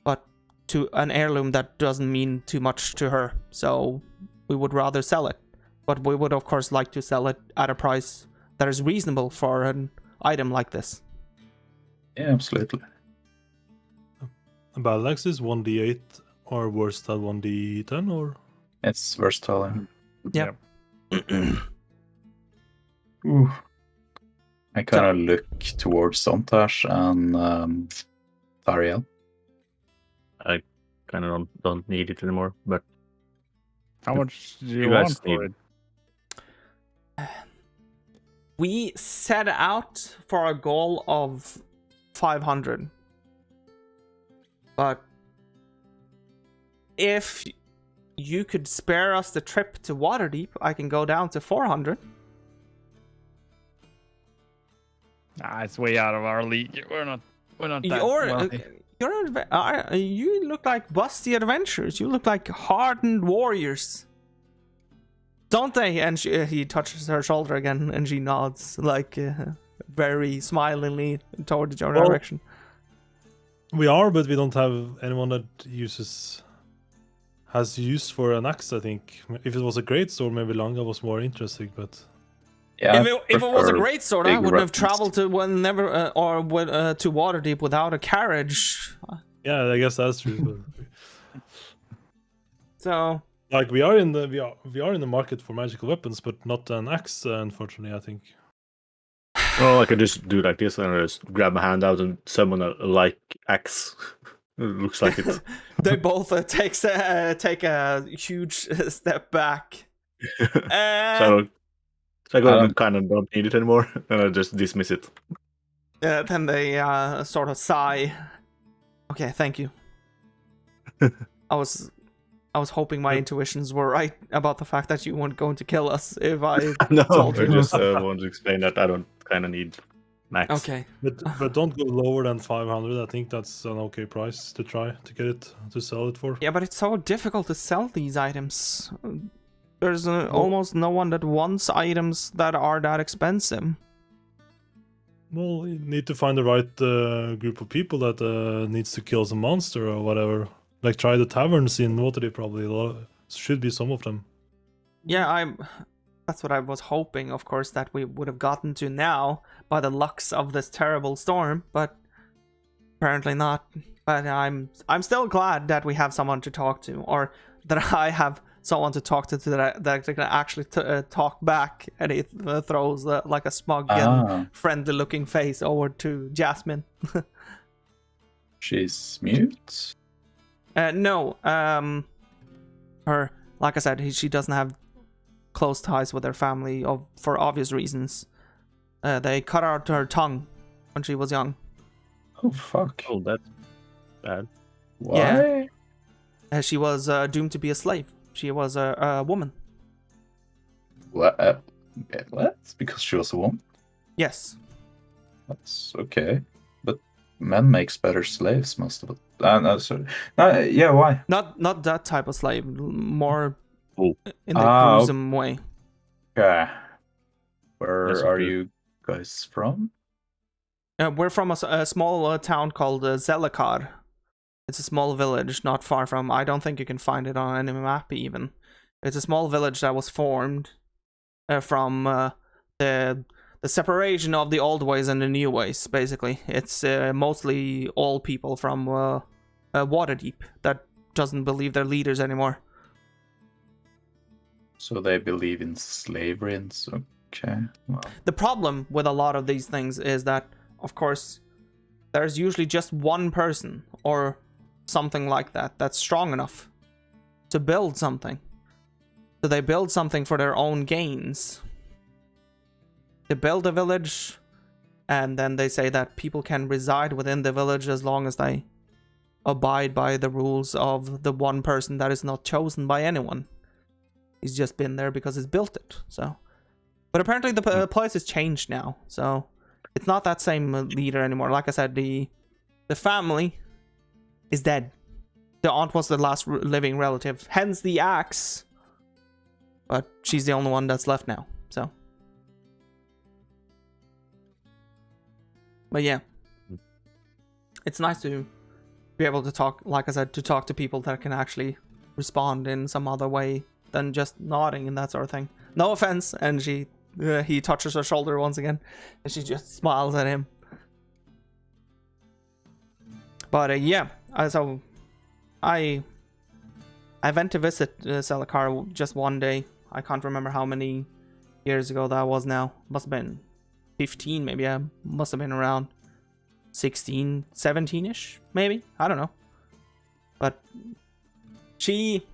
but to an heirloom that doesn't mean too much to her, so we would rather sell it. But we would of course like to sell it at a price that is reasonable for an item like this. Yeah, absolutely. A battle axe is 1d8 or versatile 1d10, or? It's versatile. Yeah. Ooh. I kind of look towards Sontash and Ariel. I kind of don't need it anymore, but How much do you guys want for it? We set out for a goal of 500. But if you could spare us the trip to Waterdeep, I can go down to 400. Nah, it's way out of our league. We're not that wealthy. You look like busty adventurers. You look like hardened warriors. Don't they? And he touches her shoulder again, and she nods, like very smilingly toward your direction. We are, but we don't have anyone that has use for an axe, I think. If it was a great sword, maybe Langa was more interesting, but... Yeah, if it was a great sword, I wouldn't have traveled to to Waterdeep without a carriage. Yeah, I guess that's true. So, like, we are in the market for magical weapons, but not an axe, unfortunately, I think. well, I could just do like this and just grab my hand out and summon a like axe. It looks like it. They both take a huge step back. So I kind of don't need it anymore, and I just dismiss it. Then they sort of sigh. Okay, thank you. I was hoping my intuitions were right about the fact that you weren't going to kill us if I told you. I just want to explain that I don't kind of need max. Okay. But don't go lower than 500. I think that's an okay price to try to get it to sell it for. Yeah, but it's so difficult to sell these items. There's almost no one that wants items that are that expensive. Well, you need to find the right group of people that needs to kill some monster or whatever. Like try the taverns in Waterdeep, probably. Should be some of them. Yeah, that's what I was hoping, of course, that we would have gotten to now by the lucks of this terrible storm, but apparently not. But I'm still glad that we have someone to talk to, or that I have someone to talk to that can actually talk back, and he throws like a smug and friendly-looking face over to Jasmine. She's mute? No, her, like I said, she doesn't have close ties with her family for obvious reasons. They cut out her tongue when she was young. Oh, fuck. Oh, that's bad. Why? Yeah. She was doomed to be a slave. She was a woman. What? What? Because she was a woman? Yes. That's okay. But men makes better slaves, most of it. No, sorry. Yeah, why? Not that type of slave. More in the gruesome way. Yeah. Where are you guys from? We're from a small town called Zelakar. It's a small village not far from... I don't think you can find it on any map even. It's a small village that was formed from the separation of the old ways and the new ways, basically. It's mostly all people from Waterdeep that doesn't believe they're leaders anymore. So they believe in slavery and so... Okay, well. The problem with a lot of these things is that, of course, there's usually just one person or something like that that's strong enough to build something. So they build something for their own gains. They build a village, and then they say that people can reside within the village as long as they abide by the rules of the one person that is not chosen by anyone. He's just been there because he's built it. So, but apparently the place has changed now, so it's not that same leader anymore. Like I said, the family is dead. The aunt was the last living relative, hence the axe. But she's the only one that's left now. So, but yeah, it's nice to be able to talk. Like I said, to talk to people that can actually respond in some other way than just nodding and that sort of thing. No offense, and he touches her shoulder once again, and she just smiles at him. But yeah, so I went to visit Zelakar just one day. I can't remember how many years ago that was now. Must have been 15 maybe. I must have been around 16, 17-ish maybe. I don't know. But she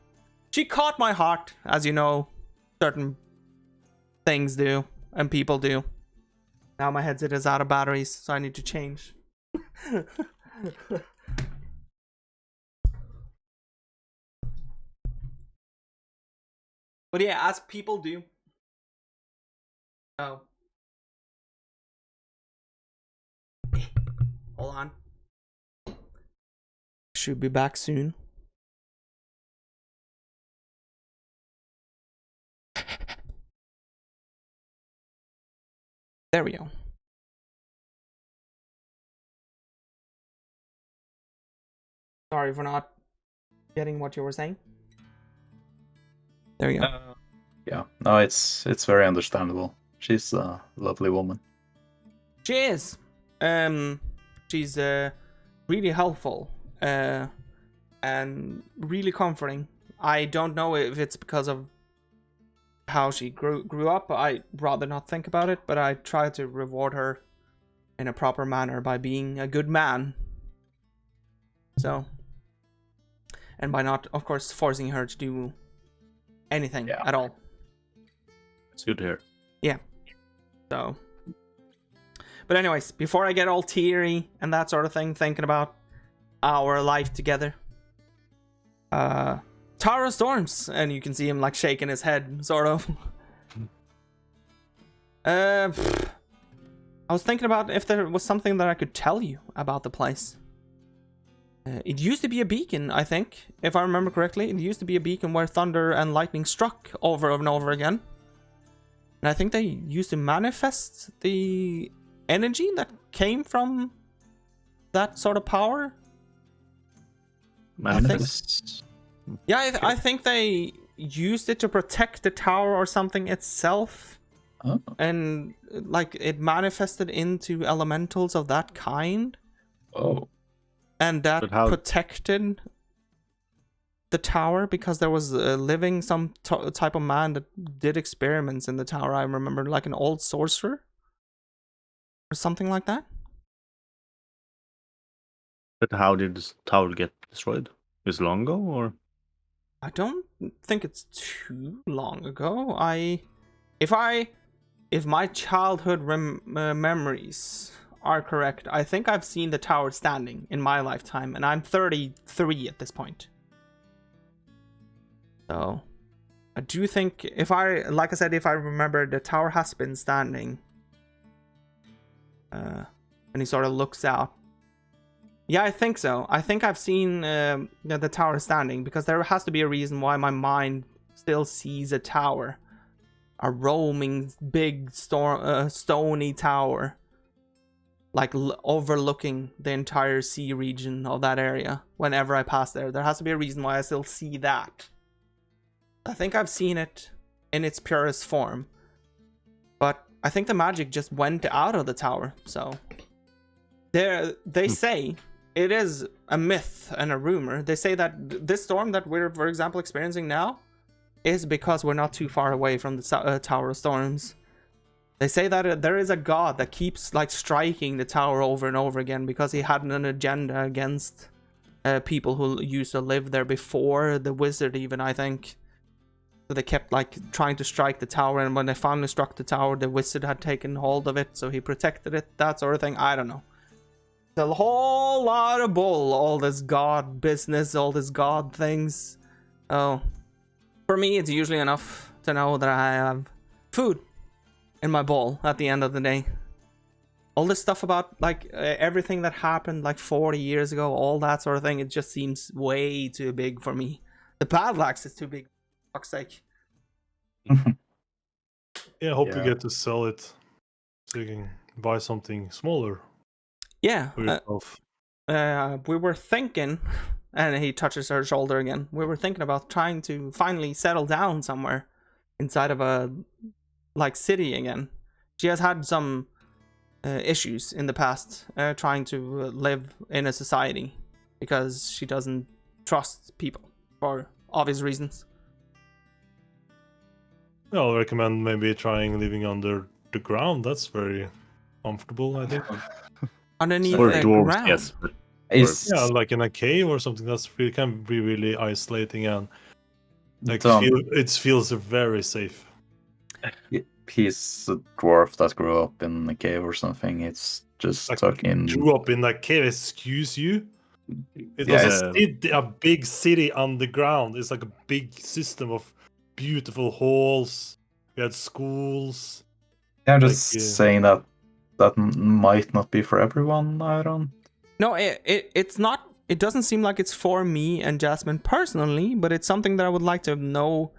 caught my heart, as you know, certain things do and people do. Now my headset is out of batteries, so I need to change. But yeah, as people do. Oh. Hold on. Should be back soon. There we go. Sorry for not getting what you were saying. There we go. Yeah, no, it's very understandable. She's a lovely woman. She is. She's really helpful and really comforting. I don't know if it's because of how she grew up. I'd rather not think about it, but I try to reward her in a proper manner by being a good man. So, and by not, of course, forcing her to do anything at all. It's good to hear. Yeah. So, but anyways, before I get all teary and that sort of thing, thinking about our life together, Tara storms, and you can see him like shaking his head, sort of. I was thinking about if there was something that I could tell you about the place. It used to be a beacon, I think, if I remember correctly. It used to be a beacon where thunder and lightning struck over and over again. And I think they used to manifest the energy that came from that sort of power. Manifest. I think they used it to protect the tower or something itself. Oh. And like it manifested into elementals of that kind. Oh. And that protected the tower because there was living some type of man that did experiments in the tower. I remember, like an old sorcerer or something like that. But how did this tower get destroyed? Is it long ago, or? I don't think it's too long ago. If my childhood memories are correct, I think I've seen the tower standing in my lifetime, and I'm 33 at this point. So, I do think if I remember, the tower has been standing. And he sort of looks out. Yeah, I think so. I think I've seen the tower standing, because there has to be a reason why my mind still sees a tower. A roaming, big, stony tower. Like overlooking the entire sea region of that area. Whenever I pass there, there has to be a reason why I still see that. I think I've seen it in its purest form, but I think the magic just went out of the tower. So they say it is a myth and a rumor. They say that this storm that we're, for example, experiencing now is because we're not too far away from the Tower of Storms. They say that there is a god that keeps like striking the tower over and over again because he had an agenda against people who used to live there before the wizard, even, I think. So they kept like trying to strike the tower, and when they finally struck the tower, the wizard had taken hold of it, so he protected it, that sort of thing. I don't know. It's a whole lot of bull, all this god business, all this god things. Oh, for me, it's usually enough to know that I have food in my bowl at the end of the day. All this stuff about like everything that happened like 40 years ago, all that sort of thing, it just seems way too big for me. The Padlax is too big, for fuck's sake. Yeah, I hope you get to sell it so you can buy something smaller. Yeah. For yourself. We were thinking, and he touches her shoulder again. We were thinking about trying to finally settle down somewhere inside of a like city again. She has had some issues in the past trying to live in a society because she doesn't trust people for obvious reasons. I'll recommend maybe trying living under the ground. That's very comfortable, I think. Underneath or the dwarves, ground. yes. Yeah, like in a cave or something. That's really, can be really isolating, and like it feels very safe. He's a dwarf that grew up in a cave or something. It's just like talking. Grew up in a cave. Excuse you. It was a big city underground. It's like a big system of beautiful halls. We had schools. Yeah, I'm just saying that might not be for everyone. I don't. No, it's not. It doesn't seem like it's for me and Jasmine personally, but it's something that I would like to know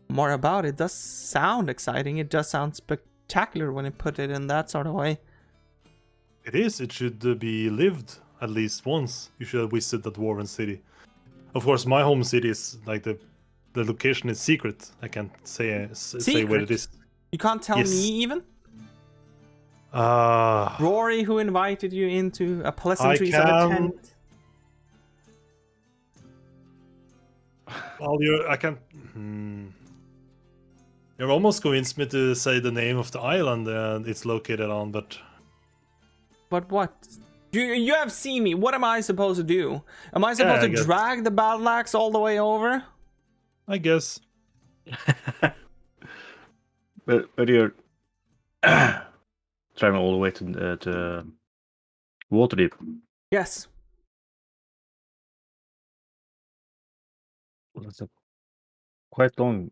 more about. It does sound exciting. It does sound spectacular when you put it in that sort of way. It is. It should be lived at least once. You should visit the Dwarven city. Of course, my home city is like the location is secret. I can't say what it is. You can't tell me even? Rory, who invited you into a pleasantries of a tent. Well, I can't. You're almost convinced me to say the name of the island it's located on, but. But what? You have seen me. What am I supposed to do? Am I supposed to drag the battle axe all the way over? I guess. but you're traveling all the way to Waterdeep. Yes. Well, that's a quite long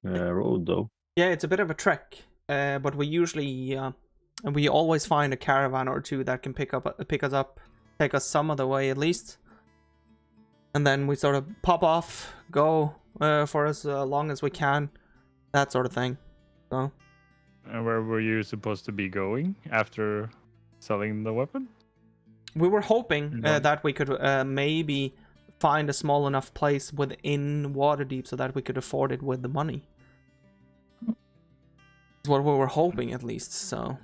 road, though. Yeah, it's a bit of a trek, but we usually we always find a caravan or two that can pick us up, take us some of the way at least. and then we sort of pop off, go for as long as we can, that sort of thing. So. Where were you supposed to be going after selling the weapon? We were hoping that we could maybe find a small enough place within Waterdeep so that we could afford it with the money. That's what we were hoping, at least. So.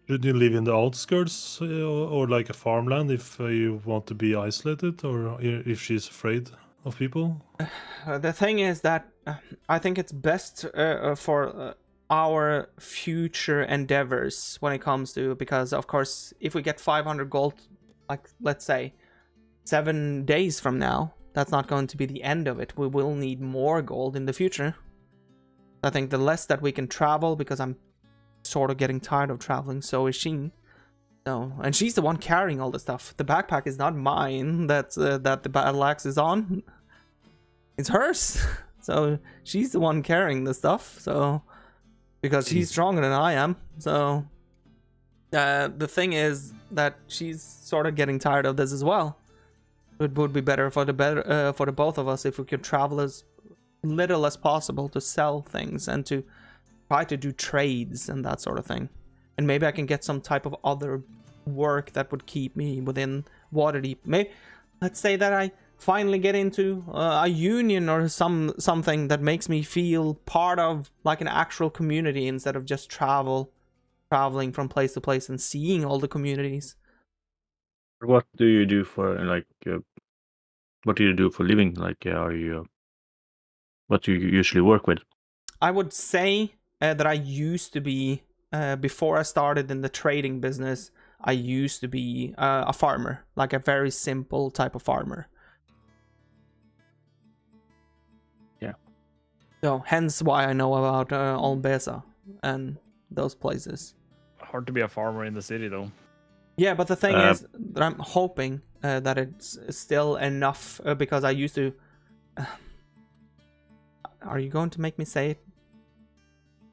Should you live in the outskirts or like a farmland if you want to be isolated, or if she's afraid of people? The thing is that I think it's best for our future endeavors when it comes to, because of course if we get 500 gold, like let's say 7 days from now, that's not going to be the end of it. We will need more gold in the future. I think the less that we can travel, because I'm sort of getting tired of traveling, so is she. So, and she's the one carrying all the stuff. The backpack is not mine that the battle axe is on. It's hers. So she's the one carrying the stuff. So because she's stronger than I am. So the thing is that she's sort of getting tired of this as well. It would be better for the both of us if we could travel as little as possible to sell things and to try to do trades and that sort of thing. And maybe I can get some type of other work that would keep me within Waterdeep. Maybe let's say that I finally get into a union or something that makes me feel part of like an actual community instead of just traveling from place to place and seeing all the communities. What do you do for what do you do for living? Like, are you what do you usually work with? I would say that I used to be before I started in the trading business. I used to be a farmer, like a very simple type of farmer. Yeah. So hence why I know about Olmbesa and those places. Hard to be a farmer in the city, though. Yeah, but the thing is that I'm hoping that it's still enough because I used to... Are you going to make me say it?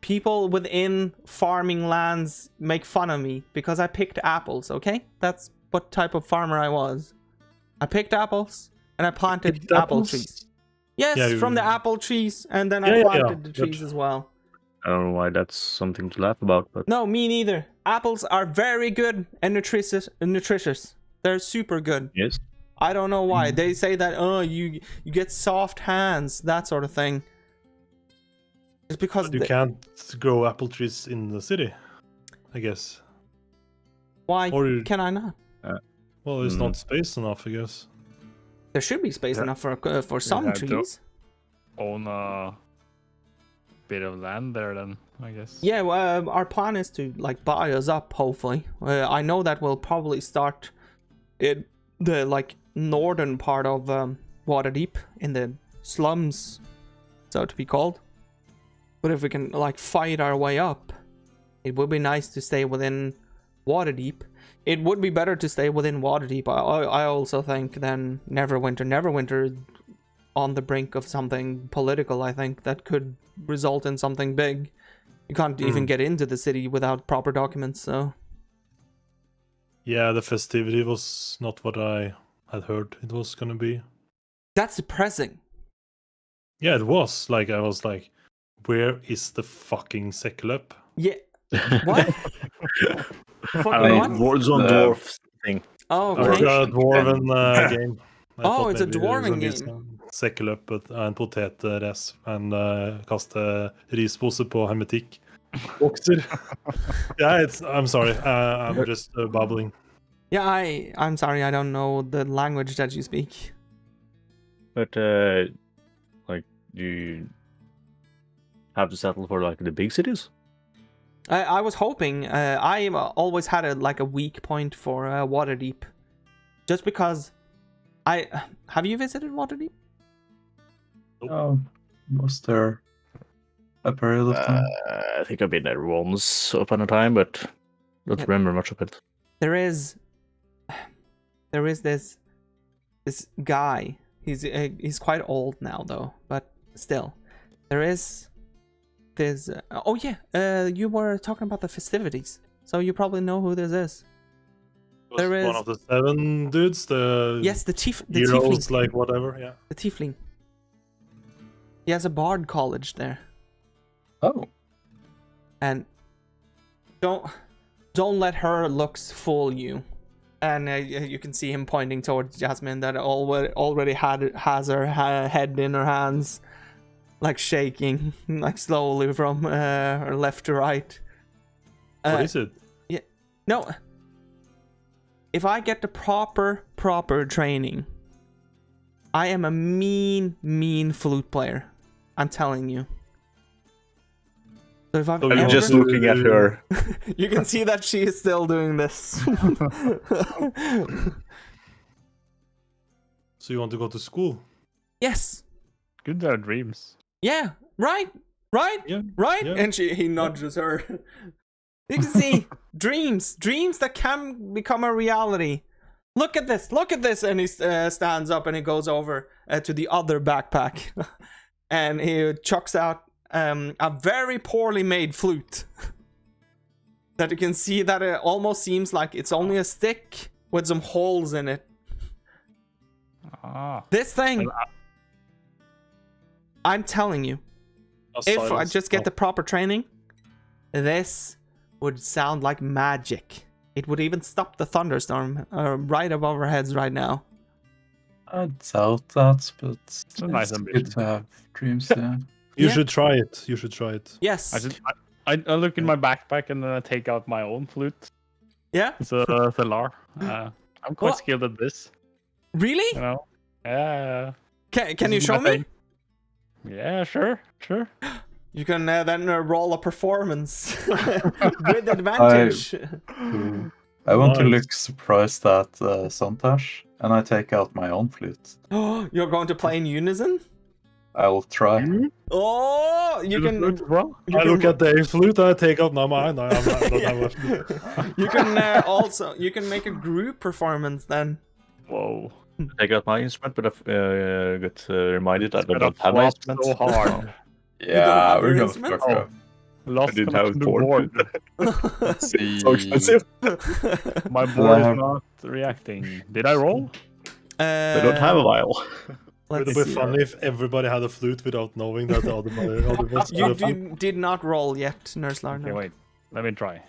People within farming lands make fun of me because I picked apples, okay? That's what type of farmer I was. I picked apples and I planted apple trees. Yes, yeah, from the apple trees, and then I planted the trees as well. I don't know why that's something to laugh about, but... No, me neither. Apples are very good and nutritious. They're super good. Yes. I don't know why. They say that, oh, you get soft hands, that sort of thing. It's because... But you can't grow apple trees in the city, I guess. Why can I not? Well, there's not space enough, I guess. There should be space enough for some trees. Own a bit of land there, then, I guess. Yeah, well, our plan is to like buy us up. Hopefully, I know that we'll probably start in the like northern part of Waterdeep, in the slums, so to be called. But if we can like fight our way up, it would be nice to stay within Waterdeep. It would be better to stay within Waterdeep, I also think, than Neverwinter. Neverwinter on the brink of something political, I think, that could result in something big. You can't even get into the city without proper documents, so... Yeah, the festivity was not what I had heard it was gonna be. That's depressing. Yeah, it was. Like, I was like, where is the fucking Sekulep? Yeah. What? Dwarf thing. Oh, okay. It's a dwarven game. It's a dwarven game. Sekulep, en potetrace, and kaste rispose på hermetikk. Bokser. Yeah, I'm sorry. I'm just babbling. Yeah, I'm sorry. I don't know the language that you speak. But like, do you have to settle for like the big cities? I was hoping. I always had a weak point for Waterdeep, just because. Have you visited Waterdeep? Oh, was there a period of time? I think I've been there once upon a time, but don't remember much of it. There is this guy. He's quite old now though, but still, there is this. You were talking about the festivities, so you probably know who this is. Was one of the 7 dudes, the the heroes, tiefling. like whatever, yeah. The tiefling. He has a bard college there. Oh. And don't let her looks fool you. And you can see him pointing towards Jasmine that already has her head in her hands, like shaking, like slowly from her left to right. What is it? Yeah, no. If I get the proper training, I am a mean flute player. I'm telling you. So if I'm just looking at her. You can see that she is still doing this. So you want to go to school? Yes. Good to have dreams. Yeah. Right. Yeah. Right. Yeah. And he nudges her. You can see dreams that can become a reality. Look at this, and he stands up and he goes over to the other backpack, and he chucks out a very poorly made flute. That you can see that it almost seems like it's only a stick with some holes in it. This thing, I'm telling you, if I just get the proper training, this would sound like magic. It would even stop the thunderstorm right above our heads right now. I doubt that, but it's a nice ambition. good to have dreams. Yeah. You should try it. You should try it. Yes. I look in my backpack and then I take out my own flute. Yeah. It's a Thelar. I'm quite skilled at this. Really? You know? Yeah. Can you show me? Yeah, sure. You can then roll a performance with advantage. I want to look surprised at Sontash, and I take out my own flute. You're going to play in unison? I'll try. Oh, you can. I look at their flute and I take out mine. I don't have a flute. You can also make a group performance then. Whoa. Take out my instrument, but I've got reminded that I don't have my instrument. So hard. Yeah, we're your gonna instrument? fuck up. Lost I didn't connection have to board. Let's see. So expensive. My board is not reacting. Did I roll? I don't have a vial. It would be funny if everybody had a flute without knowing that the other was. You did not roll yet, Nurse Larna. Okay, wait. Let me try.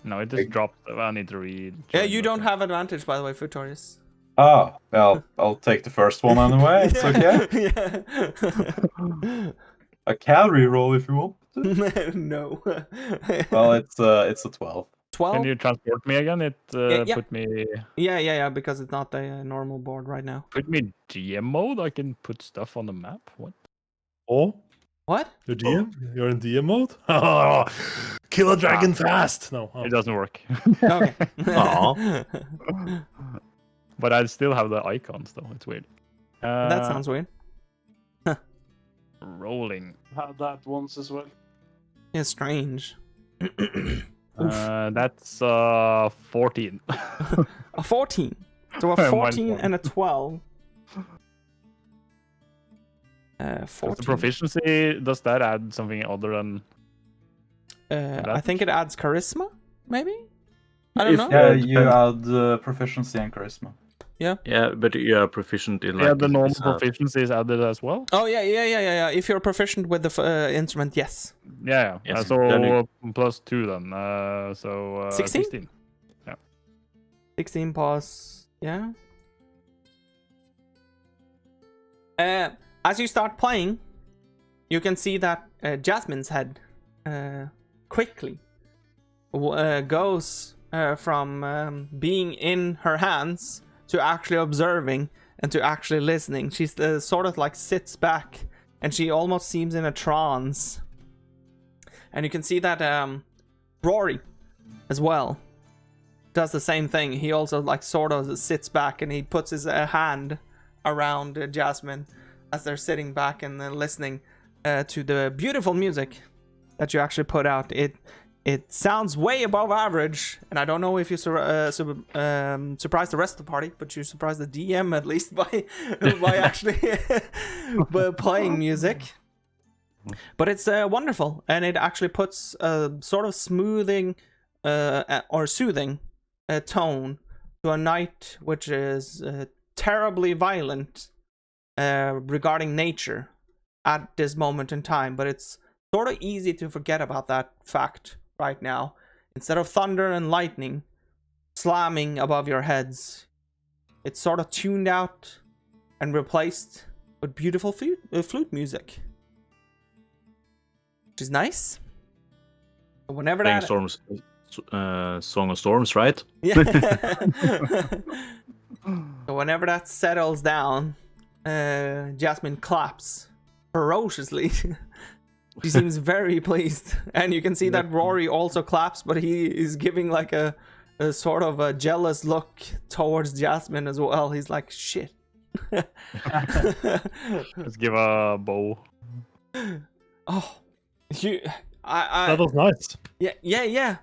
No, it just dropped. I need to read. Yeah, you don't have advantage, by the way, Futorius. Ah, well, I'll take the first one anyway. It's okay. Yeah. A calorie roll if you want. No. Well, it's a 12. 12? Can you transport me again? It yeah. put me. Yeah, because it's not a normal board right now. Put me GM mode. I can put stuff on the map. What? Oh, what? You're DM? You're in DM mode? Oh, kill a dragon fast! No, It doesn't work. Okay. Aw. But I still have the icons though. It's weird. That sounds weird. Rolling. Had that once as well. Yeah, strange. That's 14. A 14. So a 14 and a 12. 14. The proficiency, does that add something other than? I think it adds charisma, maybe. I don't know. Yeah, you add proficiency and charisma. Yeah, but you're proficient in the normal proficiency is added as well. Oh yeah. If you're proficient with the instrument, yes. Yeah. Yes. So plus 2 then. So 16? 16. Yeah. 16 plus. Yeah. As you start playing, you can see that Jasmine's head quickly goes from being in her hands to actually observing and to actually listening. She's sort of like sits back and she almost seems in a trance. And you can see that Rory as well does the same thing. He also like sort of sits back and he puts his hand around Jasmine as they're sitting back and listening to the beautiful music that you actually put out. It sounds way above average, and I don't know if you surprised the rest of the party, but you surprised the DM at least by actually by playing music. But it's wonderful, and it actually puts sort of smoothing or soothing tone to a night which is terribly violent regarding nature at this moment in time, but it's sort of easy to forget about that fact right now. Instead of thunder and lightning slamming above your heads, it's sort of tuned out and replaced with beautiful flute music, which is nice. Whenever Playing that Storms, Song of Storms, right? yeah. So whenever that settles down, Jasmine claps ferociously. She seems very pleased, and you can see that Rory also claps, but he is giving like a sort of a jealous look towards Jasmine as well. He's like, shit. Let's give a bow. Oh, That was nice. Yeah.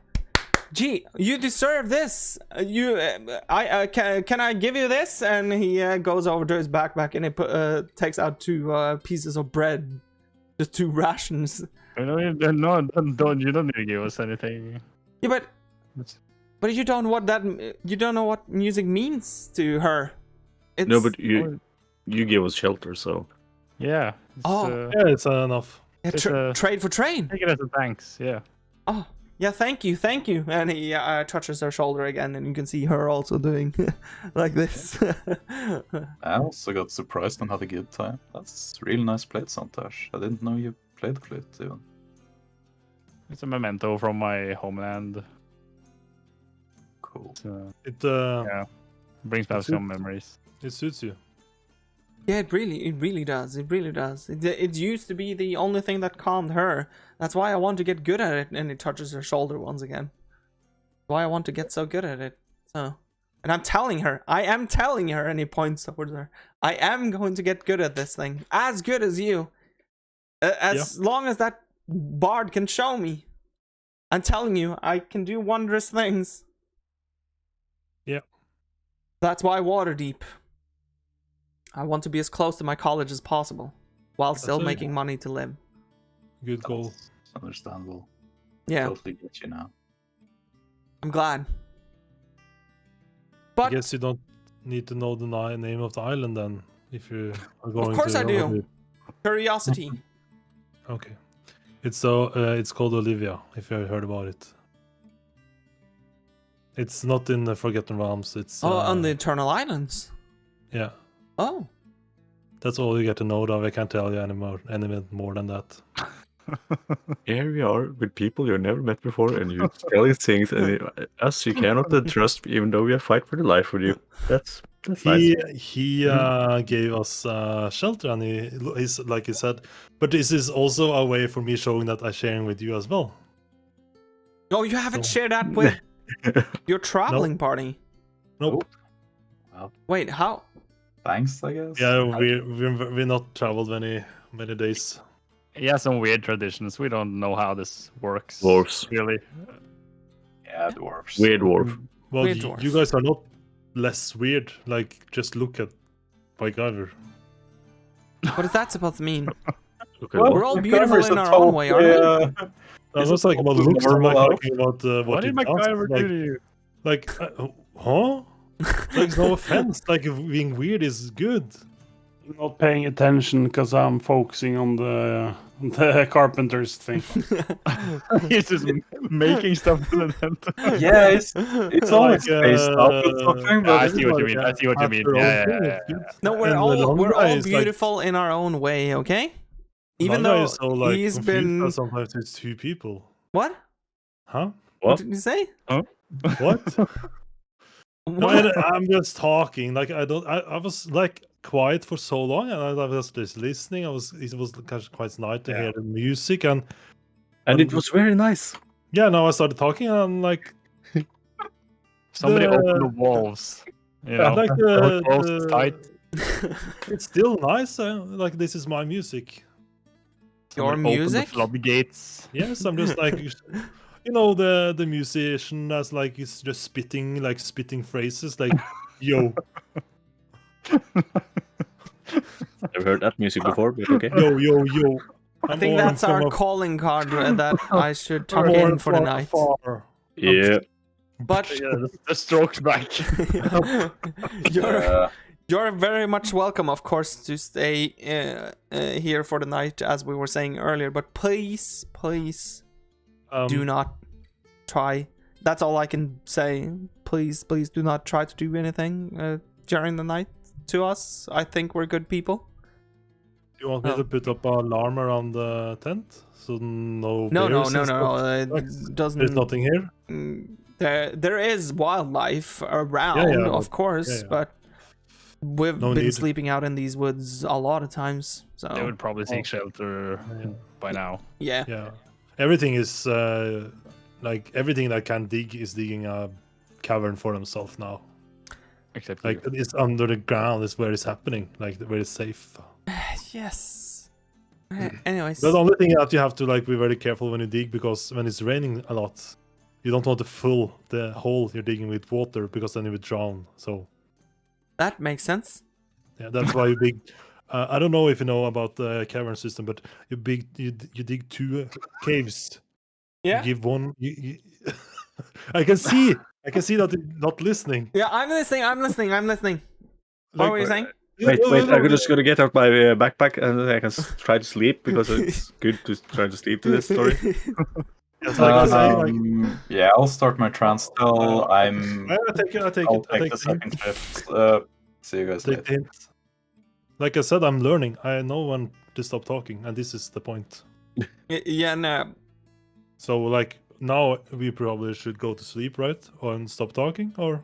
Gee, you deserve this. Can I give you this? And he goes over to his backpack and he takes out 2 pieces of bread, just 2 rations. No, you don't need to give us anything. Yeah, but you don't know what music means to her. No, but you gave us shelter, so Yeah. It's enough. Yeah, trade for trade. Take it as a thanks. Yeah. Oh, yeah, thank you. And he touches her shoulder again, and you can see her also doing like this. I also got surprised and had a good time. That's really nice played, Santosh. I didn't know you played flute even. It's a memento from my homeland. Cool. So, It yeah, brings back It's some memories. it suits you. Yeah, it really does. It really does. It used to be the only thing that calmed her. That's why I want to get good at it. And he touches her shoulder once again. Why I want to get so good at it. So, and I am telling her, and he points towards her. I am going to get good at this thing, as good as you, as long as that bard can show me. I'm telling you, I can do wondrous things. Yeah. That's why Waterdeep. I want to be as close to my college as possible, while still making money to live. Good goal. That's understandable. Yeah, Totally get you now. I'm glad. I But guess you don't need to know the name of the island then, if you are going to. of course I do. Curiosity. Okay. It's called Olivia, if you have heard about it. It's not in the Forgotten Realms. It's On the Eternal Islands. Yeah. Oh. That's all you get to know, though. I can't tell you any more than that. here we are with people you've never met before, and you're telling things, and us you cannot trust, even though we are fight for the life with you. That's nice. He gave us shelter, and he's like he said. But this is also a way for me showing that I'm sharing with you as well. Oh, you haven't shared that with your traveling party? Nope. Well, Wait, how? thanks, I guess. Yeah, we're not traveled many days. He has some weird traditions. We don't know how this works. Dwarves. Really. Yeah, dwarves. Weird dwarf. Well, Weird you dwarf. guys are not less weird. Like, just look at MacGyver. What is that supposed to mean? Look at Well, We're all MacGyver's beautiful in a our own way, aren't we? I was like about looks. I'm like talking about What what did he does. MacGyver do to you? Like, huh? Like, no offense. Like, being weird is good. I'm not paying attention because I'm focusing on the carpenter's thing. He's just making stuff to them. Yeah, it's always based up with something, but I see what you mean. I see what you mean. Yeah. No, we're And the all long guy is, like- beautiful in our own way, okay? Even Manga though is so, like, he's confused been that sometimes it's two people. what? Huh? What did you say? What? No, What? I'm just talking. Like, I was like quiet for so long, and I was just listening. It was quite nice to hear the music, and it was very nice. yeah. Now I started talking, and I'm like, Somebody opened the walls. You know, like closed tight. it's still nice. Like, this is my music. Your Somebody opened music? the floodgates. Yes, I'm just like, you know, the musician that's like is just spitting phrases like, yo, I've heard that music before, but okay. yo. I think that's our calling card that I should tuck in for the night. Yeah. But the stroke's back. You're very much welcome, of course, to stay here for the night, as we were saying earlier. But please, do not try. That's all I can say. Please do not try to do anything during the night to us. I think we're good people. You want me to put up an alarm around the tent? So no. No. It doesn't. There's nothing here. There is wildlife around, of course, but we've been sleeping out in these woods a lot of times. So they would probably take shelter by now. Yeah. Everything is like everything that can dig is digging a cavern for themselves now. Except like it's under the ground is where it's happening, like where it's safe. Yes. Anyways. But the only thing that you have to be very careful when you dig, because when it's raining a lot, you don't want to fill the hole you're digging with water, because then you would drown. So that makes sense. Yeah, that's why you dig. I don't know if you know about the cavern system, but you dig 2 caves. Yeah. You give one. I can see that you're not listening. Yeah, I'm listening. What were you saying? Wait, I'm just gonna get out my backpack and I can try to sleep, because it's good to try to sleep to this story. I'll start my trance till I'm. I'll take the second shift. See you guys later. Like I said, I'm learning. I know when to stop talking, and this is the point. Yeah, no. So now we probably should go to sleep, right? Or stop talking, or?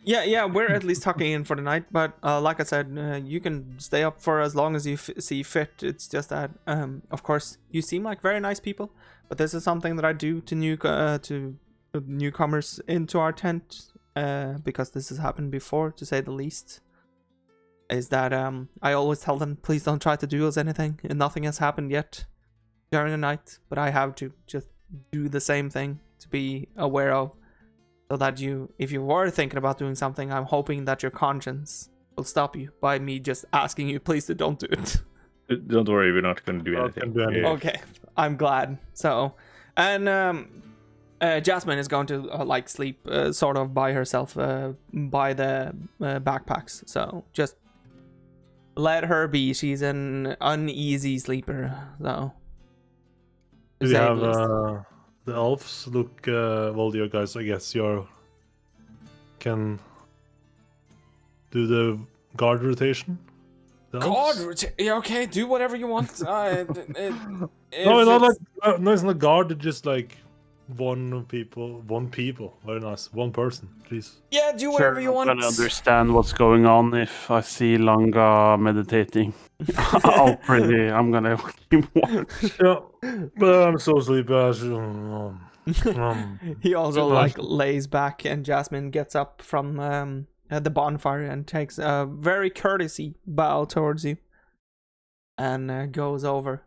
Yeah, we're at least tucking in for the night, but like I said, you can stay up for as long as you see fit. It's just that, of course, you seem like very nice people, but this is something that I do to newcomers into our tent, because this has happened before, to say the least. Is that I always tell them, please don't try to do us anything, and nothing has happened yet during the night, but I have to just do the same thing to be aware of. So that if you were thinking about doing something, I'm hoping that your conscience will stop you by me just asking you, please don't do it. Don't worry, we're not going to do anything. Okay, I'm glad. So, and Jasmine is going to sleep sort of by herself by the backpacks. So just let her be. She's an uneasy sleeper. So. Do you have the elves look? Well, you guys, I guess can do the guard rotation. Guard rotation? Yeah, okay, do whatever you want. No, it's not guard. It's just one people. Very nice. One person, please. Yeah, do whatever you want. I can understand what's going on if I see Langa meditating. I'm gonna keep watching. Yeah, but I'm so sleepy. He also lays back, and Jasmine gets up from the bonfire and takes a very courtesy bow towards you, and goes over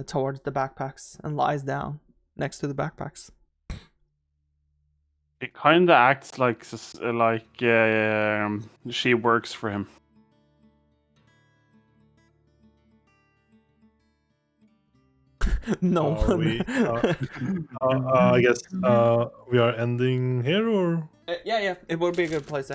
towards the backpacks and lies down next to the backpacks. It kind of acts like she works for him. No. I guess we are ending here, or? Yeah, it would be a good place.